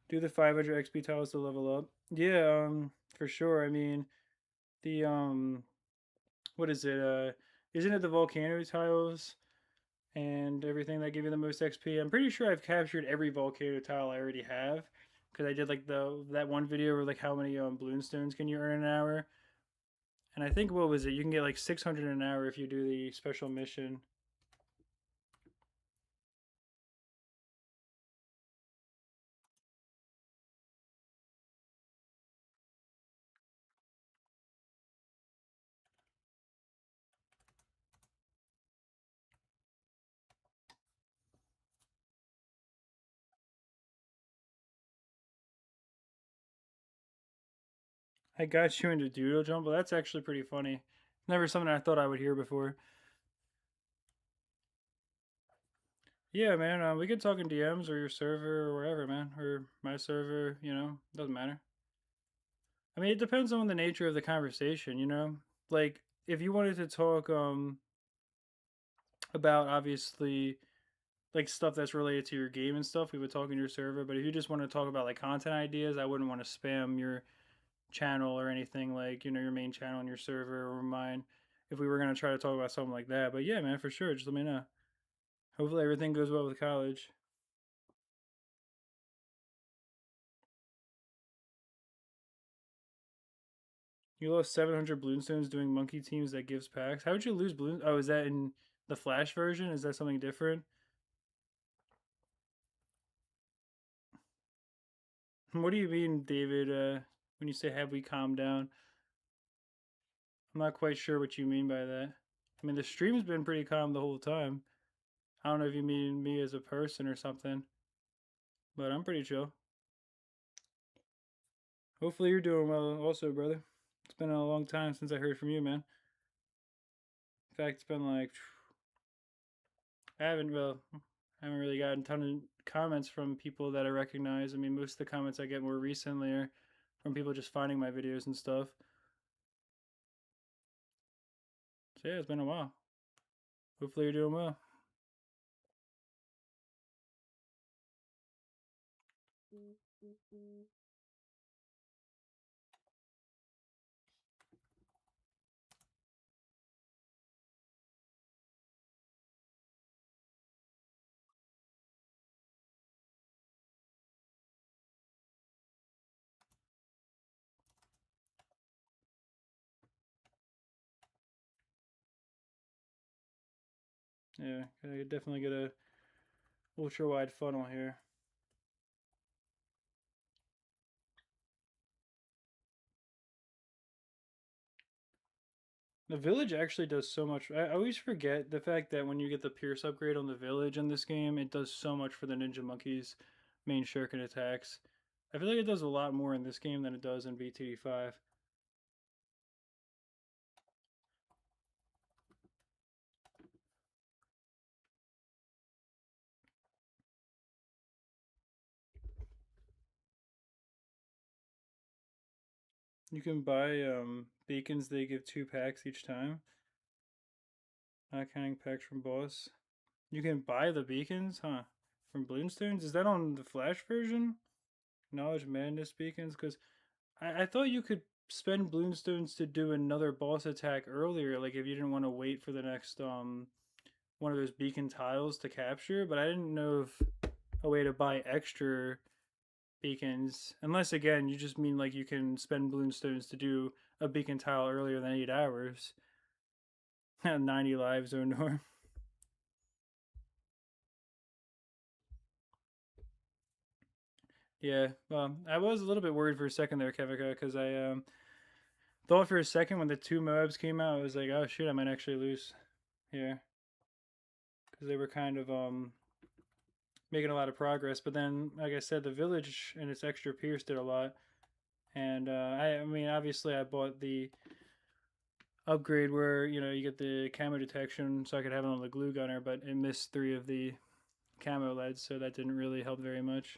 Do the 500 XP tiles to level up. Yeah, for sure. I mean, the what is it? Isn't it the volcano tiles and everything that give you the most XP? I'm pretty sure I've captured every volcano tile I already have because I did like the that one video where like how many bloonstones can you earn in an hour? And I think what was it? You can get like 600 an hour if you do the special mission. I got you into doodle jump. Well, that's actually pretty funny. Never something I thought I would hear before. Yeah, man. We could talk in DMs or your server or wherever, man, or my server. Doesn't matter. I mean, it depends on the nature of the conversation. Like if you wanted to talk about obviously like stuff that's related to your game and stuff, we would talk in your server. But if you just want to talk about like content ideas, I wouldn't want to spam your channel or anything like your main channel on your server or mine. If we were gonna try to talk about something like that, but yeah, man, for sure, just let me know. Hopefully everything goes well with college. You lost 700 bloonstones doing monkey teams that gives packs. How would you lose bloon? Oh, is that in the Flash version? Is that something different? What do you mean, David? When you say have we calmed down? I'm not quite sure what you mean by that. I mean, the stream's been pretty calm the whole time. I don't know if you mean me as a person or something, but I'm pretty chill. Hopefully you're doing well also, brother. It's been a long time since I heard from you, man. In fact, it's been like I haven't well, I haven't really gotten a ton of comments from people that I recognize. I mean, most of the comments I get more recently are from people just finding my videos and stuff. So yeah, it's been a while. Hopefully you're doing well. Yeah, I definitely get a ultra wide funnel here. The village actually does so much. I always forget the fact that when you get the Pierce upgrade on the village in this game, it does so much for the Ninja Monkey's main shuriken attacks. I feel like it does a lot more in this game than it does in VTD5. You can buy beacons, they give 2 packs each time. Not counting packs from boss. You can buy the beacons, huh? From Bloomstones? Is that on the Flash version? Knowledge Madness beacons? Because I thought you could spend Bloomstones to do another boss attack earlier, like if you didn't want to wait for the next one of those beacon tiles to capture, but I didn't know if a way to buy extra beacons, unless again you just mean like you can spend Bloomstones to do a beacon tile earlier than 8 hours. 90 lives or more. Yeah, well, I was a little bit worried for a second there, Kevika, because I thought for a second when the 2 Moabs came out, I was like, oh shit, I might actually lose here, because they were kind of making a lot of progress. But then, like I said, the village and its extra pierce did a lot, and I mean, obviously, I bought the upgrade where you get the camo detection, so I could have it on the glue gunner, but it missed 3 of the camo leads, so that didn't really help very much.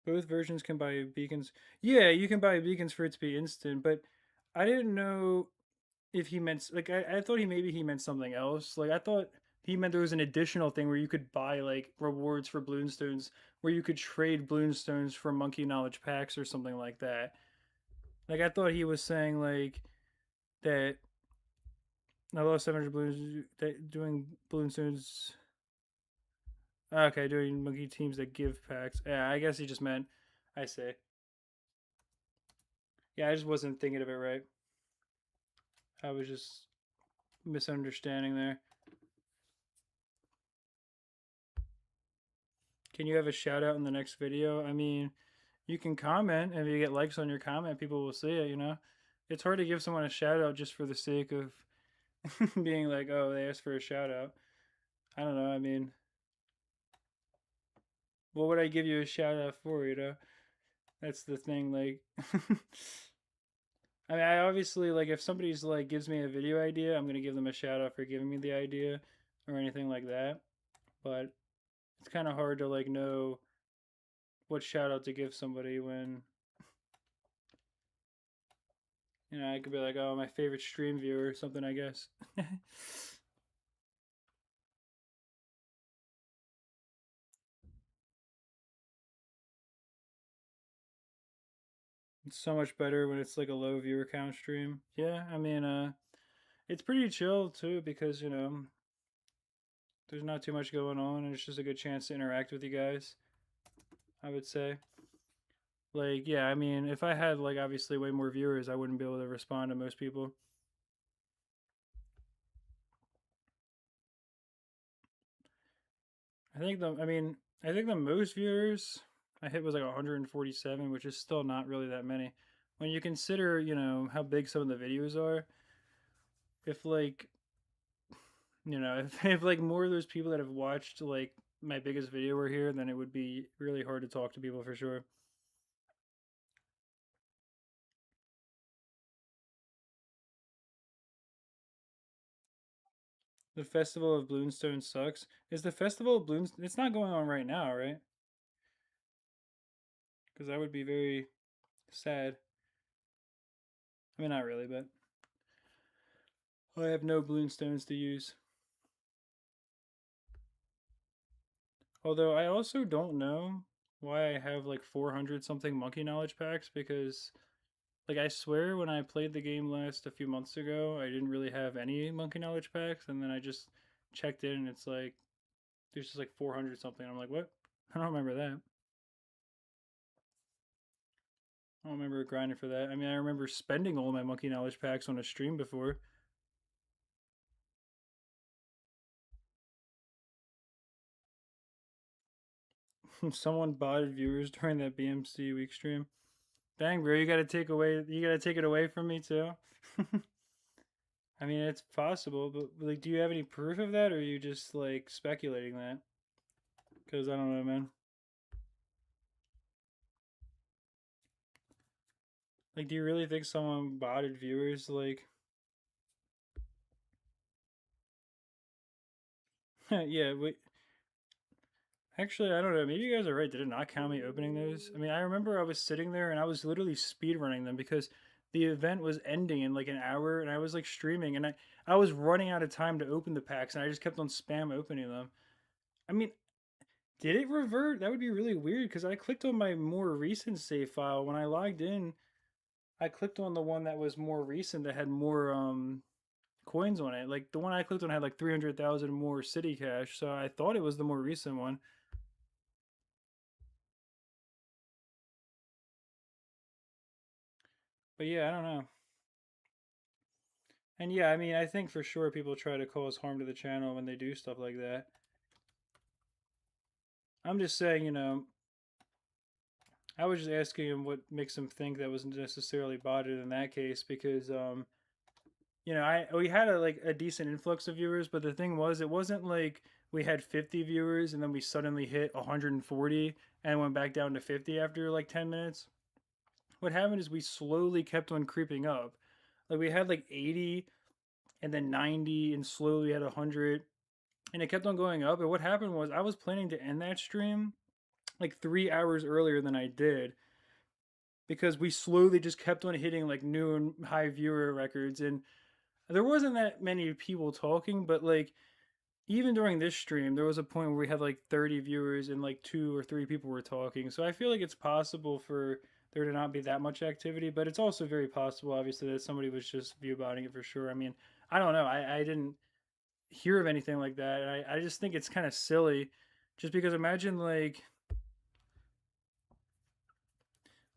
Both versions can buy beacons. Yeah, you can buy beacons for it to be instant, but I didn't know if he meant like I thought he meant something else. Like I thought he meant there was an additional thing where you could buy like rewards for Bloonstones, where you could trade Bloonstones for Monkey Knowledge packs or something like that. Like I thought he was saying like that I lost 700 balloons doing Bloonstones. Okay, doing monkey teams that give packs. Yeah, I guess he just meant. I say. Yeah, I just wasn't thinking of it right. I was just misunderstanding there. Can you have a shout out in the next video? I mean, you can comment, and if you get likes on your comment, people will see it. It's hard to give someone a shout out just for the sake of being like, oh, they asked for a shout out. I don't know. I mean, what would I give you a shout out for? That's the thing. Like, I mean, I obviously like if somebody's like gives me a video idea, I'm gonna give them a shout out for giving me the idea or anything like that. But it's kind of hard to like know what shout out to give somebody when I could be like, oh, my favorite stream viewer or something, I guess. It's so much better when it's like a low viewer count stream. Yeah, I mean, it's pretty chill too because there's not too much going on and it's just a good chance to interact with you guys. I would say. Like, yeah, I mean, if I had like obviously way more viewers, I wouldn't be able to respond to most people. I think the most viewers I hit was like 147, which is still not really that many. When you consider, how big some of the videos are, if like, if like more of those people that have watched like my biggest video were here, then it would be really hard to talk to people for sure. The Festival of Bloomstone sucks. Is the Festival of Bloomstone? It's not going on right now, right? Because that would be very sad. I mean, not really, but I have no Bloomstones to use. Although I also don't know why I have like 400 something monkey knowledge packs because like I swear when I played the game last a few months ago, I didn't really have any monkey knowledge packs and then I just checked in and it's like there's just like 400 something. I'm like, "What? I don't remember that." I don't remember grinding for that. I mean, I remember spending all my monkey knowledge packs on a stream before. Someone botted viewers during that BMC week stream. Dang, bro, you gotta take it away from me too. I mean, it's possible, but like, do you have any proof of that, or are you just like speculating that? Because I don't know, man. Like, do you really think someone botted viewers? Like, yeah, wait. Actually, I don't know. Maybe you guys are right. Did it not count me opening those? I mean, I remember I was sitting there and I was literally speed running them because the event was ending in like an hour, and I was like streaming, and I was running out of time to open the packs, and I just kept on spam opening them. I mean, did it revert? That would be really weird because I clicked on my more recent save file when I logged in. I clicked on the one that was more recent that had more coins on it. Like the one I clicked on had like 300,000 more city cash, so I thought it was the more recent one. But yeah, I don't know. And yeah, I mean, I think for sure people try to cause harm to the channel when they do stuff like that. I'm just saying, I was just asking him what makes him think that wasn't necessarily botted in that case because I we had a decent influx of viewers, but the thing was, it wasn't like we had 50 viewers and then we suddenly hit 140 and went back down to 50 after like 10 minutes. What happened is we slowly kept on creeping up. Like we had like 80 and then 90 and slowly had 100 and it kept on going up. And what happened was I was planning to end that stream like 3 hours earlier than I did because we slowly just kept on hitting like new and high viewer records. And there wasn't that many people talking, but like even during this stream, there was a point where we had like 30 viewers and like two or three people were talking. So I feel like it's possible for there to not be that much activity, but it's also very possible, obviously, that somebody was just view botting it for sure. I mean, I don't know. I didn't hear of anything like that. And I just think it's kind of silly just because imagine like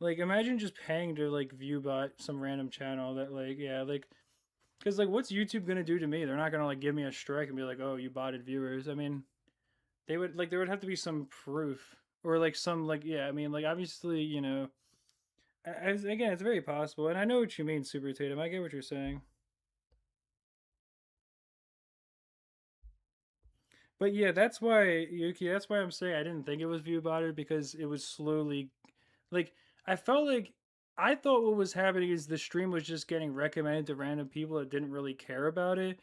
imagine just paying to like view bot some random channel that like yeah like because like what's YouTube gonna do to me? They're not gonna like give me a strike and be like, oh, you botted viewers. I mean, they would like there would have to be some proof or like some like yeah. I mean, like obviously again it's very possible, and I know what you mean, Super Tatum. I get what you're saying, but yeah, that's why Yuki. That's why I'm saying I didn't think it was view botted because it was slowly like I felt like I thought what was happening is the stream was just getting recommended to random people that didn't really care about it,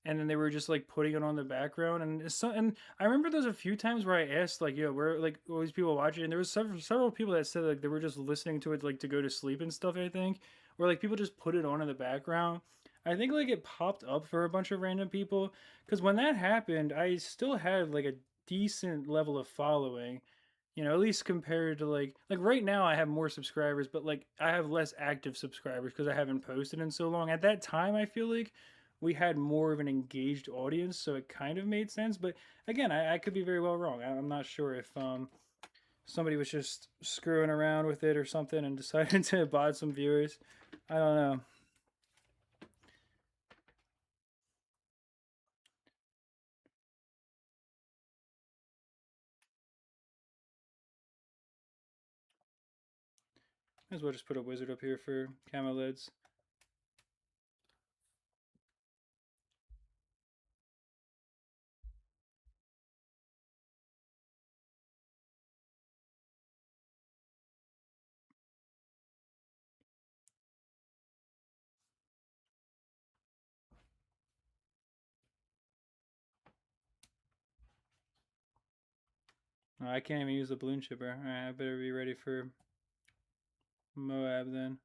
and then they were just like putting it on the background. And I remember there's a few times where I asked like, "Yo, where like all these people watching?" And there was several people that said like they were just listening to it like to go to sleep and stuff. I think where like people just put it on in the background. I think like it popped up for a bunch of random people because when that happened, I still had like a decent level of following, at least compared to like right now I have more subscribers, but like I have less active subscribers because I haven't posted in so long. At that time, I feel like we had more of an engaged audience, so it kind of made sense. But again, I could be very well wrong. I'm not sure if somebody was just screwing around with it or something and decided to buy some viewers. I don't know. Might as well just put a wizard up here for camo lids. Oh, I can't even use the balloon chipper. Alright, I better be ready for Moab then.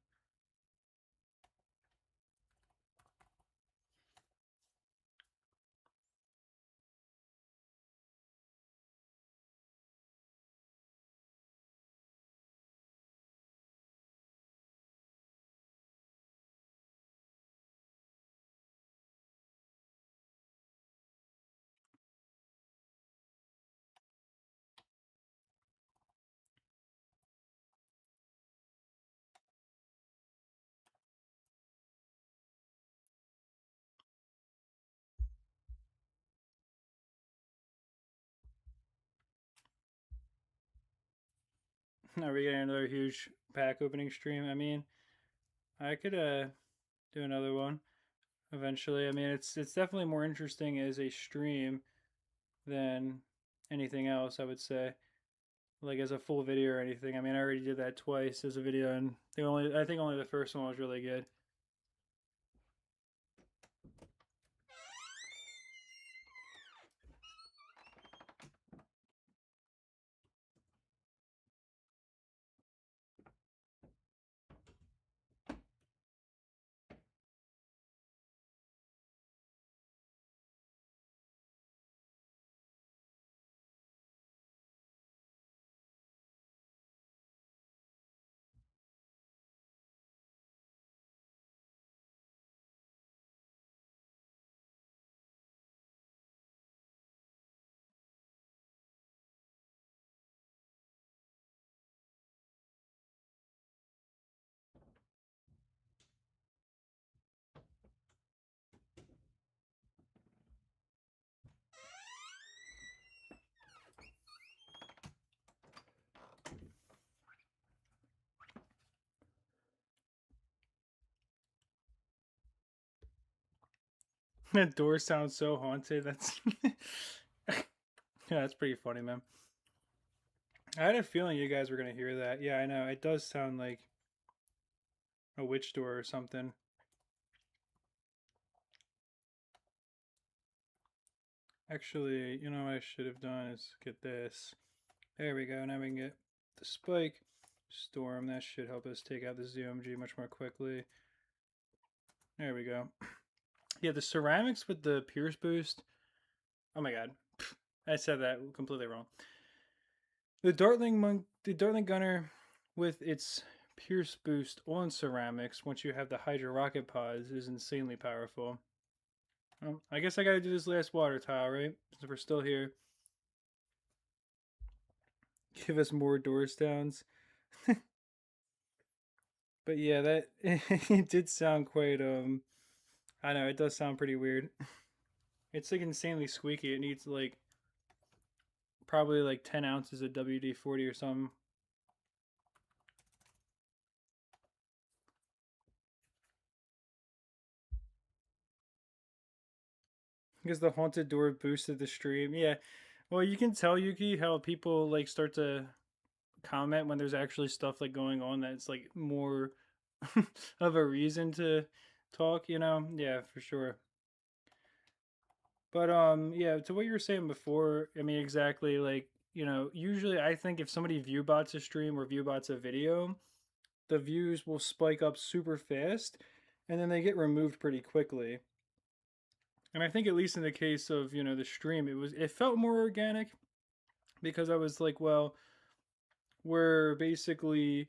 Are we getting another huge pack opening stream? I mean, I could do another one eventually. I mean, it's definitely more interesting as a stream than anything else, I would say. Like as a full video or anything. I mean, I already did that twice as a video, and I think only the first one was really good. That door sounds so haunted. That's yeah, that's pretty funny, man. I had a feeling you guys were gonna hear that. Yeah, I know. It does sound like a witch door or something. Actually, you know what I should have done is get this. There we go. Now we can get the spike. Storm. That should help us take out the ZOMG much more quickly. There we go. Yeah, the ceramics with the Pierce boost. Oh my god. I said that completely wrong. The Dartling Gunner with its Pierce boost on ceramics, once you have the Hydra rocket pods, is insanely powerful. I guess I gotta do this last water tile, right? Since we're still here. Give us more doors downs. But yeah, that it did sound quite I know it does sound pretty weird. It's like insanely squeaky. It needs like probably like 10 ounces of WD-40 or something. Because the haunted door boosted the stream. Yeah. Well, you can tell, Yuki, how people like start to comment when there's actually stuff like going on that's like more of a reason to talk, you know? Yeah, for sure. But yeah, to what you were saying before, I mean exactly like, you know, usually I think if somebody view bots a stream or view bots a video, the views will spike up super fast and then they get removed pretty quickly. And I think at least in the case of, you know, the stream, it felt more organic because I was like, well, we're basically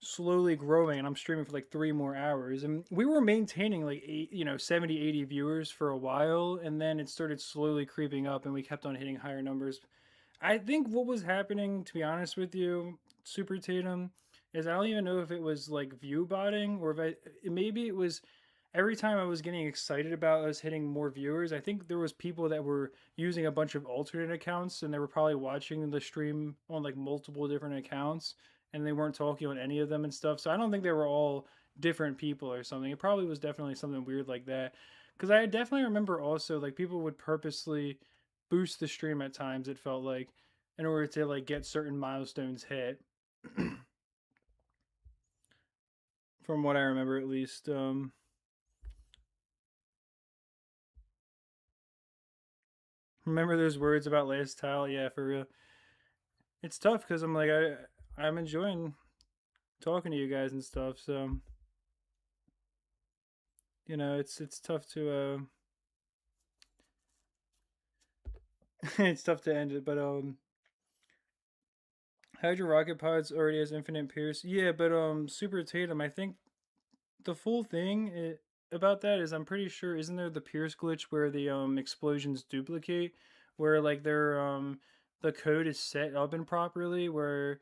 slowly growing and I'm streaming for like 3 more hours and we were maintaining like 70, 80 viewers for a while, and then it started slowly creeping up and we kept on hitting higher numbers. I think what was happening, to be honest with you, Super Tatum, is I don't even know if it was like view botting or if maybe it was every time I was getting excited about us hitting more viewers. I think there was people that were using a bunch of alternate accounts and they were probably watching the stream on like multiple different accounts and they weren't talking on any of them and stuff. So I don't think they were all different people or something. It probably was definitely something weird like that. Because I definitely remember also like people would purposely boost the stream at times, it felt like, in order to like get certain milestones hit. From what I remember at least. Remember those words about last tile? Yeah, for real. it's tough because I'm enjoying talking to you guys and stuff. So it's tough to it's tough to end it. But Hydra Rocket Pods already has infinite Pierce. Yeah, but Super Tatum, I think the full thing about that is I'm pretty sure isn't there the Pierce glitch where the explosions duplicate, where like the code is set up improperly, where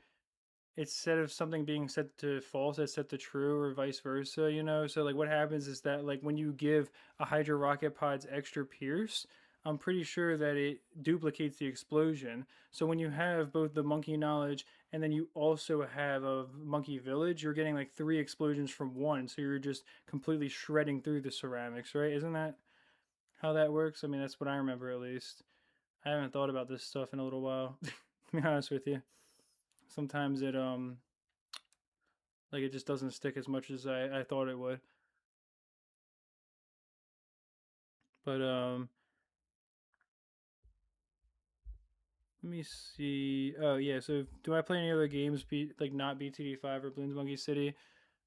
instead of something being set to false, it's set to true, or vice versa. So like what happens is that like when you give a Hydra Rocket Pods extra Pierce, I'm pretty sure that it duplicates the explosion. So when you have both the monkey knowledge and then you also have a monkey village, you're getting like three explosions from one. So you're just completely shredding through the ceramics, right? Isn't that how that works? I mean, that's what I remember at least. I haven't thought about this stuff in a little while, to be honest with you. Sometimes it just doesn't stick as much as I thought it would. But let me see. Oh yeah, so do I play any other games like not BTD5 or Bloons Monkey City?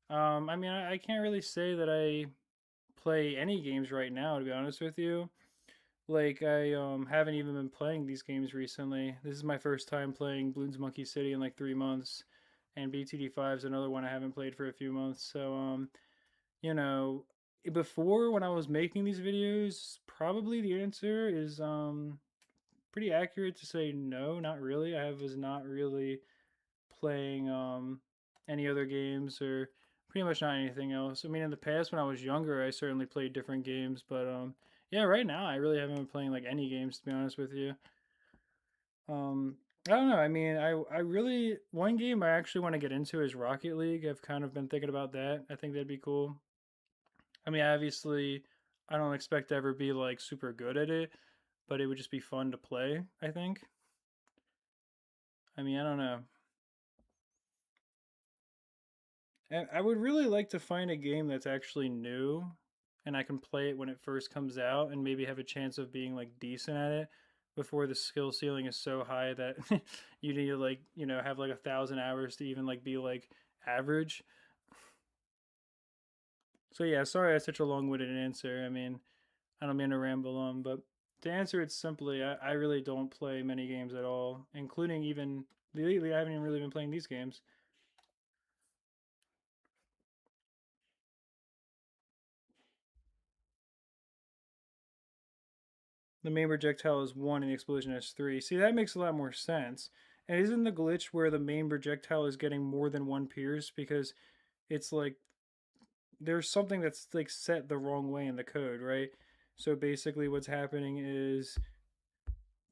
I mean I can't really say that I play any games right now, to be honest with you. Like I haven't even been playing these games recently. This is my first time playing Bloons Monkey City in like 3 months, and BTD5 is another one I haven't played for a few months. So you know, before when I was making these videos, probably the answer is pretty accurate to say no, not really. I was not really playing any other games or pretty much not anything else. I mean, in the past when I was younger, I certainly played different games, but yeah, right now I really haven't been playing like any games to be honest with you. Um I don't know. I mean, I really one game I actually want to get into is Rocket League. I've kind of been thinking about that. I think that'd be cool. I mean, obviously, I don't expect to ever be like super good at it, but it would just be fun to play, I think. I mean, I don't know. And I would really like to find a game that's actually new and I can play it when it first comes out and maybe have a chance of being like decent at it before the skill ceiling is so high that you need to like, have like 1,000 hours to even like be like average. So yeah, sorry that's such a long-winded answer. I mean, I don't mean to ramble on, but to answer it simply, I really don't play many games at all, including even lately. I haven't even really been playing these games. The main projectile is one and the explosion is three. See, that makes a lot more sense. And isn't the glitch where the main projectile is getting more than one pierce because it's like there's something that's like set the wrong way in the code, right? So basically, what's happening is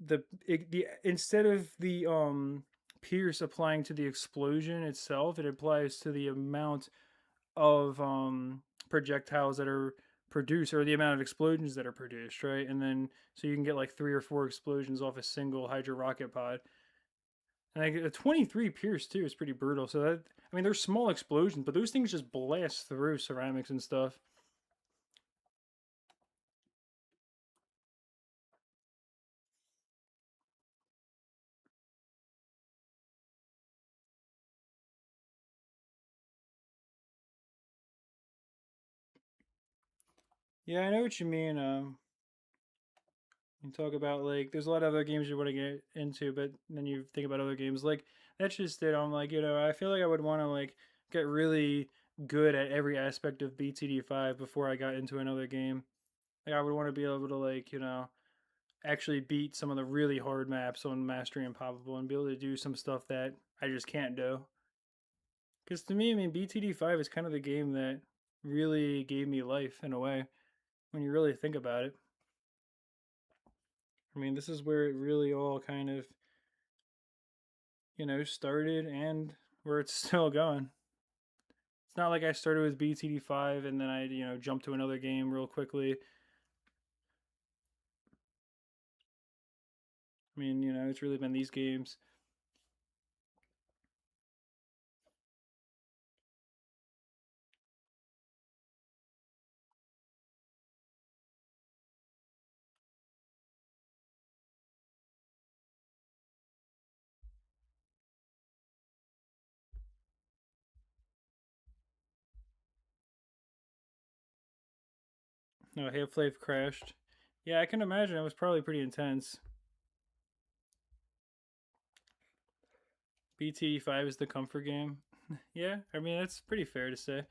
the instead of the pierce applying to the explosion itself, it applies to the amount of projectiles that are produced or the amount of explosions that are produced, right? And then so you can get like three or four explosions off a single Hydra rocket pod. And like a 23 Pierce too is pretty brutal. So that I mean, they're small explosions, but those things just blast through ceramics and stuff. Yeah, I know what you mean. You talk about like there's a lot of other games you want to get into, but then you think about other games. Like that's just it. I'm like, I feel like I would want to like get really good at every aspect of BTD5 before I got into another game. Like I would want to be able to like, actually beat some of the really hard maps on Mastery Impossible and be able to do some stuff that I just can't do. Because to me, I mean, BTD5 is kind of the game that really gave me life in a way when you really think about it. I mean, this is where it really all kind of, started and where it's still going. It's not like I started with BTD5 and then I, jumped to another game real quickly. I mean, it's really been these games. No, Half-Life crashed. Yeah, I can imagine it was probably pretty intense. BTD5 is the comfort game. Yeah, I mean that's pretty fair to say.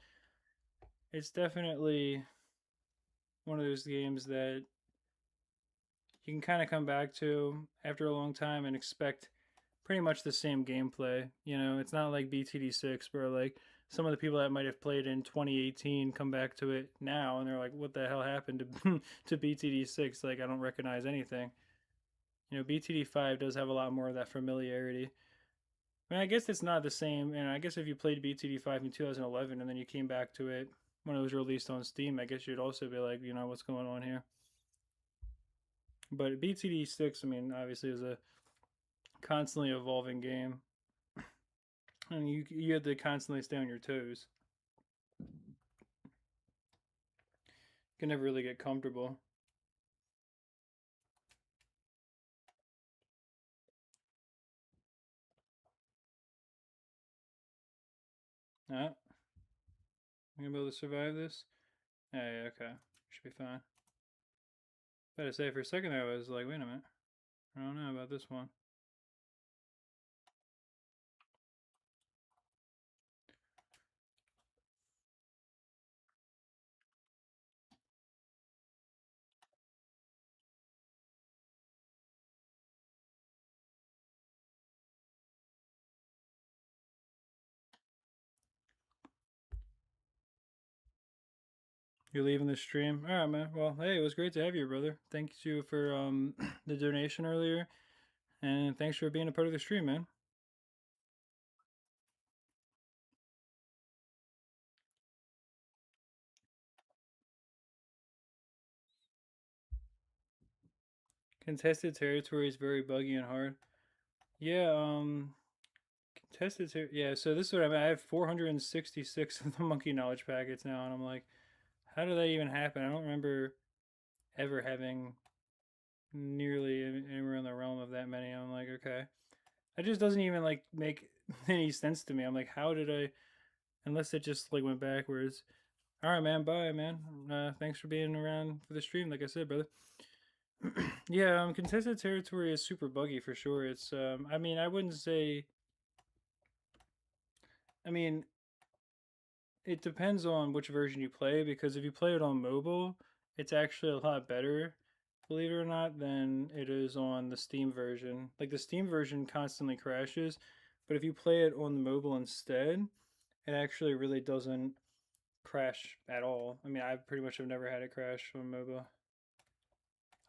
It's definitely one of those games that you can kind of come back to after a long time and expect pretty much the same gameplay. You know, it's not like BTD6 where like some of the people that might have played in 2018 come back to it now and they're like, "What the hell happened to to BTD6? Like, I don't recognize anything." You know, BTD5 does have a lot more of that familiarity. I mean, I guess it's not the same. And I guess if you played BTD5 in 2011 and then you came back to it when it was released on Steam, I guess you'd also be like, you know, what's going on here? But BTD6, I mean, obviously is a constantly evolving game, and you have to constantly stay on your toes. You can never really get comfortable. Ah, I'm gonna be able to survive this. Yeah, okay, should be fine. Better say for a second there, I was like, wait a minute, I don't know about this one. You're leaving the stream. All right, man. Well, hey, it was great to have you, brother. Thank you for the donation earlier, and thanks for being a part of the stream, man. Contested territory is very buggy and hard. Yeah, contested territory. Yeah, so this is what I mean. I have 466 of the monkey knowledge packets now, and I'm like, how did that even happen? I don't remember ever having nearly anywhere in the realm of that many. I'm like, okay, that just doesn't even like make any sense to me. I'm like, how did I? Unless it just like went backwards. All right, man. Bye, man. Thanks for being around for the stream. Like I said, brother. Yeah, contested territory is super buggy for sure. It's I mean, I wouldn't say. I mean, it depends on which version you play because if you play it on mobile, it's actually a lot better, believe it or not, than it is on the Steam version. Like the Steam version constantly crashes, but if you play it on the mobile instead, it actually really doesn't crash at all. I mean, I pretty much have never had it crash on mobile.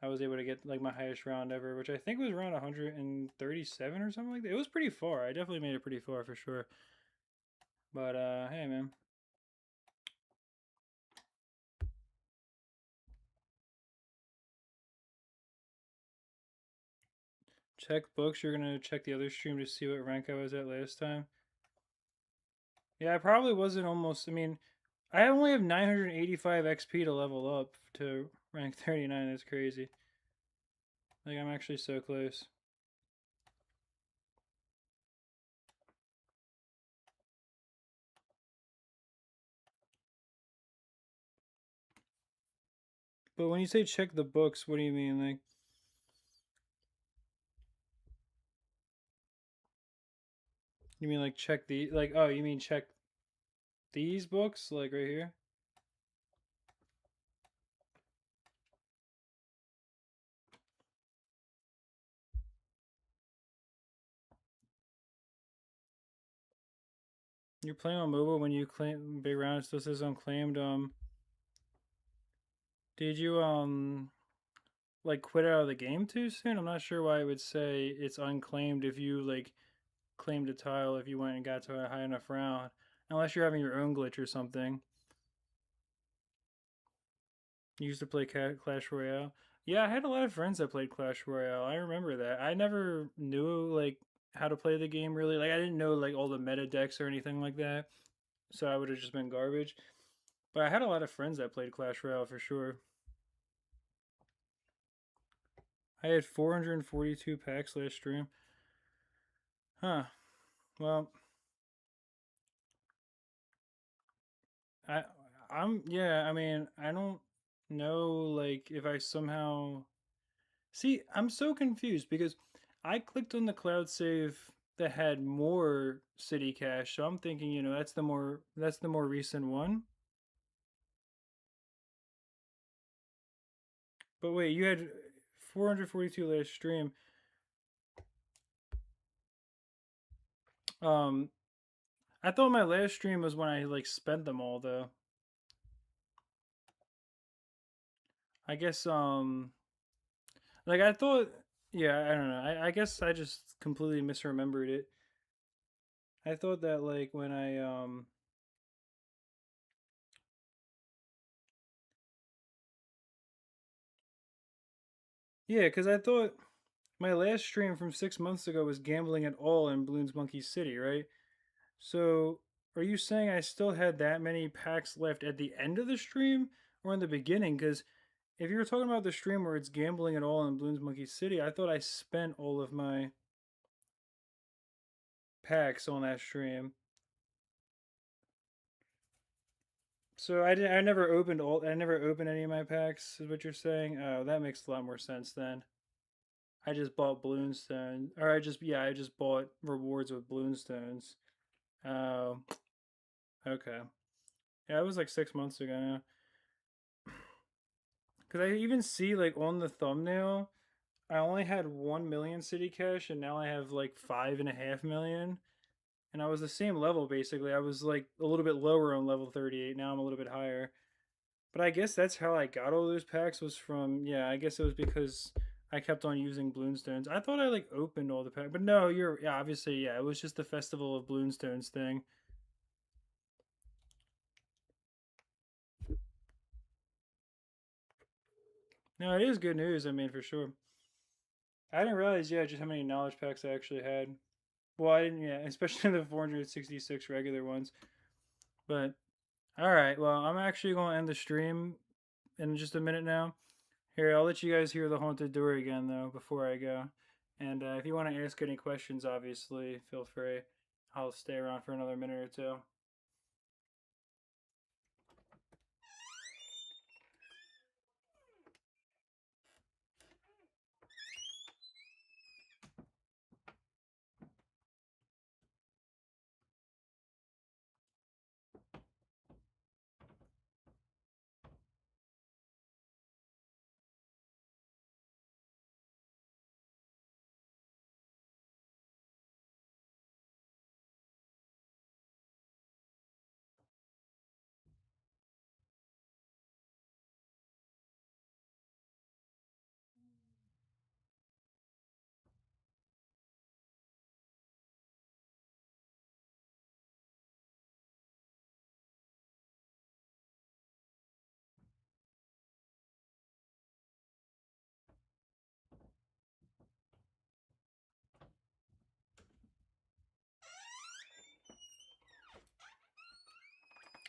I was able to get like my highest round ever, which I think was around 137 or something like that. It was pretty far. I definitely made it pretty far for sure. But hey man. Check books. You're gonna check the other stream to see what rank I was at last time. Yeah, I probably wasn't almost. I mean, I only have 985 XP to level up to rank 39. That's crazy. Like I'm actually so close. But when you say check the books, what do you mean? Like, you mean like check the like? Oh, you mean check these books, like right here? You're playing on mobile when you claim big round. It still says unclaimed. Did you like quit out of the game too soon? I'm not sure why it would say it's unclaimed if you like claimed a tile if you went and got to a high enough round, unless you're having your own glitch or something. You used to play Clash Royale. Yeah, I had a lot of friends that played Clash Royale. I remember that. I never knew like how to play the game really. Like I didn't know like all the meta decks or anything like that, so I would have just been garbage. But I had a lot of friends that played Clash Royale for sure. I had 442 packs last stream. Huh. Well, I I'm yeah, I mean, I don't know, like, if I somehow see, I'm so confused because I clicked on the cloud save that had more city cache, so I'm thinking, that's the more recent one. But wait, you had 442 last stream. Um, I thought my last stream was when I like spent them all though. I guess like I thought, yeah, I don't know. I guess I just completely misremembered it. I thought that like when I yeah, cuz I thought my last stream from 6 months ago was gambling at all in Bloons Monkey City, right? So, are you saying I still had that many packs left at the end of the stream or in the beginning? Cuz if you were talking about the stream where it's gambling at all in Bloons Monkey City, I thought I spent all of my packs on that stream. So I never opened all. I never opened any of my packs. Is what you're saying? Oh, that makes a lot more sense then. I just bought Bloonstone, or I just bought rewards with Bloonstones. Oh, okay. Yeah, it was like 6 months ago now. Cause I even see like on the thumbnail, I only had 1 million city cash, and now I have like 5.5 million. And I was the same level basically. I was like a little bit lower on level 38. Now I'm a little bit higher. But I guess that's how I got all those packs was from, yeah, I guess it was because I kept on using Bloonstones. I thought I like opened all the packs, but no, yeah, obviously, yeah, it was just the Festival of Bloonstones thing. No, it is good news. I mean, for sure. I didn't realize, yeah, just how many knowledge packs I actually had. Well, I didn't, yeah, especially the 466 regular ones. But all right, well, I'm actually going to end the stream in just a minute now. Here, I'll let you guys hear the haunted door again, though, before I go. And if you want to ask any questions, obviously, feel free. I'll stay around for another minute or two.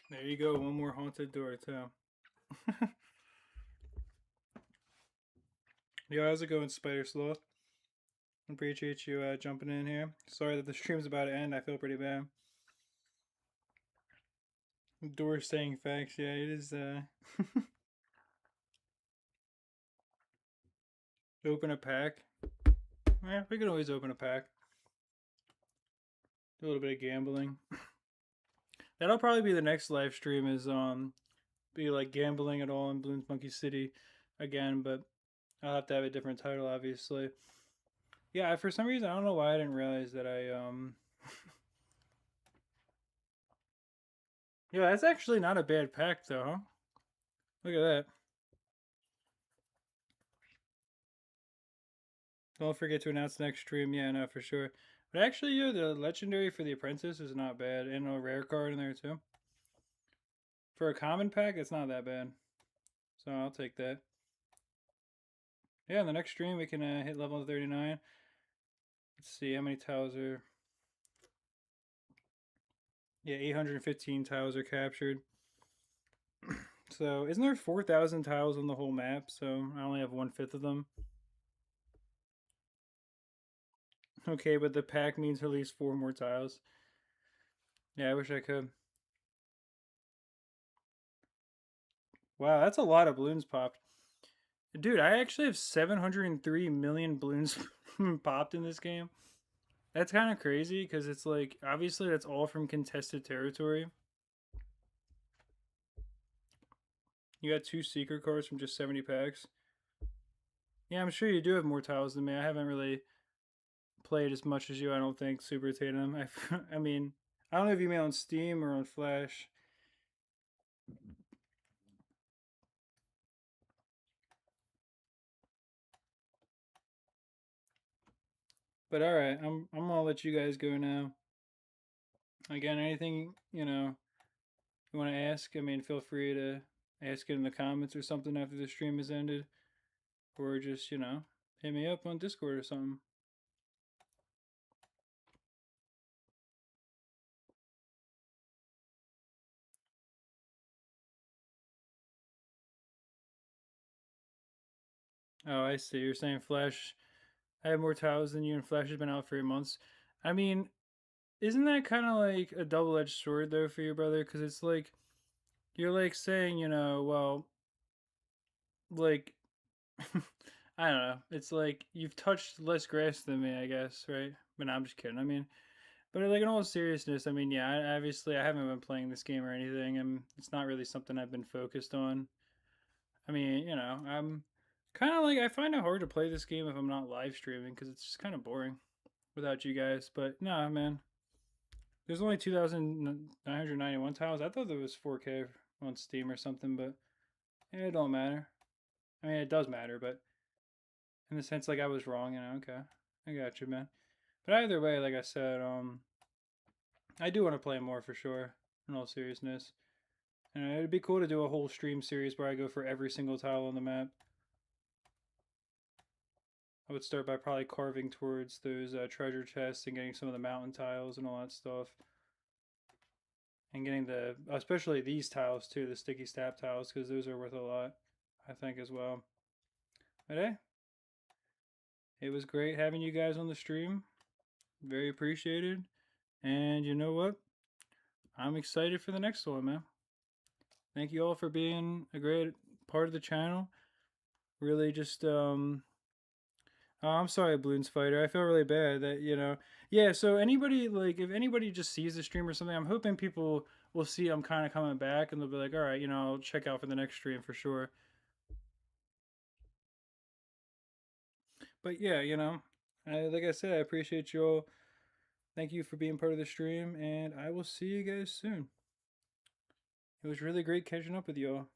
There you go, one more haunted door, too. Yo, how's it going, Spider Sloth? Appreciate you jumping in here. Sorry that the stream's about to end. I feel pretty bad. Door saying facts. Yeah, it is. Open a pack. Yeah, we can always open a pack. Do a little bit of gambling. That'll probably be the next live stream. Is be like gambling at all in Bloons Monkey City again, but I'll have to have a different title, obviously. Yeah, for some reason I don't know why I didn't realize that I. Yeah, that's actually not a bad pack though, huh? Look at that. Don't forget to announce the next stream. Yeah, no, for sure. But actually, yeah, the legendary for the apprentice is not bad, and a rare card in there too. For a common pack, it's not that bad. So I'll take that. Yeah, in the next stream we can hit level 39. Let's see how many tiles are. Yeah, 815 tiles are captured. So isn't there 4,000 tiles on the whole map? So I only have 1/5 of them. Okay, but the pack means at least 4 more tiles. Yeah, I wish I could. Wow, that's a lot of balloons popped. Dude, I actually have 703 million balloons popped in this game. That's kind of crazy because it's like, obviously, that's all from contested territory. You got 2 secret cards from just 70 packs. Yeah, I'm sure you do have more tiles than me. I haven't really played as much as you, I don't think, Super Tatum. I mean, I don't know if you mean on Steam or on Flash. But all right, I'm gonna let you guys go now. Again, anything you want to ask, I mean, feel free to ask it in the comments or something after the stream is ended, or just hit me up on Discord or something. Oh, I see. You're saying Flash. I have more tiles than you, and Flash has been out for 8 months. I mean, isn't that kind of like a double-edged sword though for your brother? Because it's like you're like saying, well, like I don't know. It's like you've touched less grass than me, I guess, right? But no, I'm just kidding. I mean, but like in all seriousness, I mean, yeah, obviously I haven't been playing this game or anything, and it's not really something I've been focused on. I mean, I'm kind of like I find it hard to play this game if I'm not live streaming because it's just kind of boring without you guys. But nah, man, there's only 2,991 tiles. I thought there was 4K on Steam or something, but it don't matter. I mean, it does matter, but in the sense like I was wrong, okay, I got you, man. But either way, like I said, I do want to play more for sure. In all seriousness, and it'd be cool to do a whole stream series where I go for every single tile on the map. I would start by probably carving towards those treasure chests and getting some of the mountain tiles and all that stuff. And getting especially these tiles too, the sticky stab tiles, because those are worth a lot, I think, as well. But hey, it was great having you guys on the stream. Very appreciated. And you know what? I'm excited for the next one, man. Thank you all for being a great part of the channel. Really just oh, I'm sorry, Balloons Fighter. I feel really bad that, Yeah, so anybody, like, if anybody just sees the stream or something, I'm hoping people will see I'm kind of coming back and they'll be like, all right, I'll check out for the next stream for sure. But yeah, like I said, I appreciate you all. Thank you for being part of the stream, and I will see you guys soon. It was really great catching up with you all.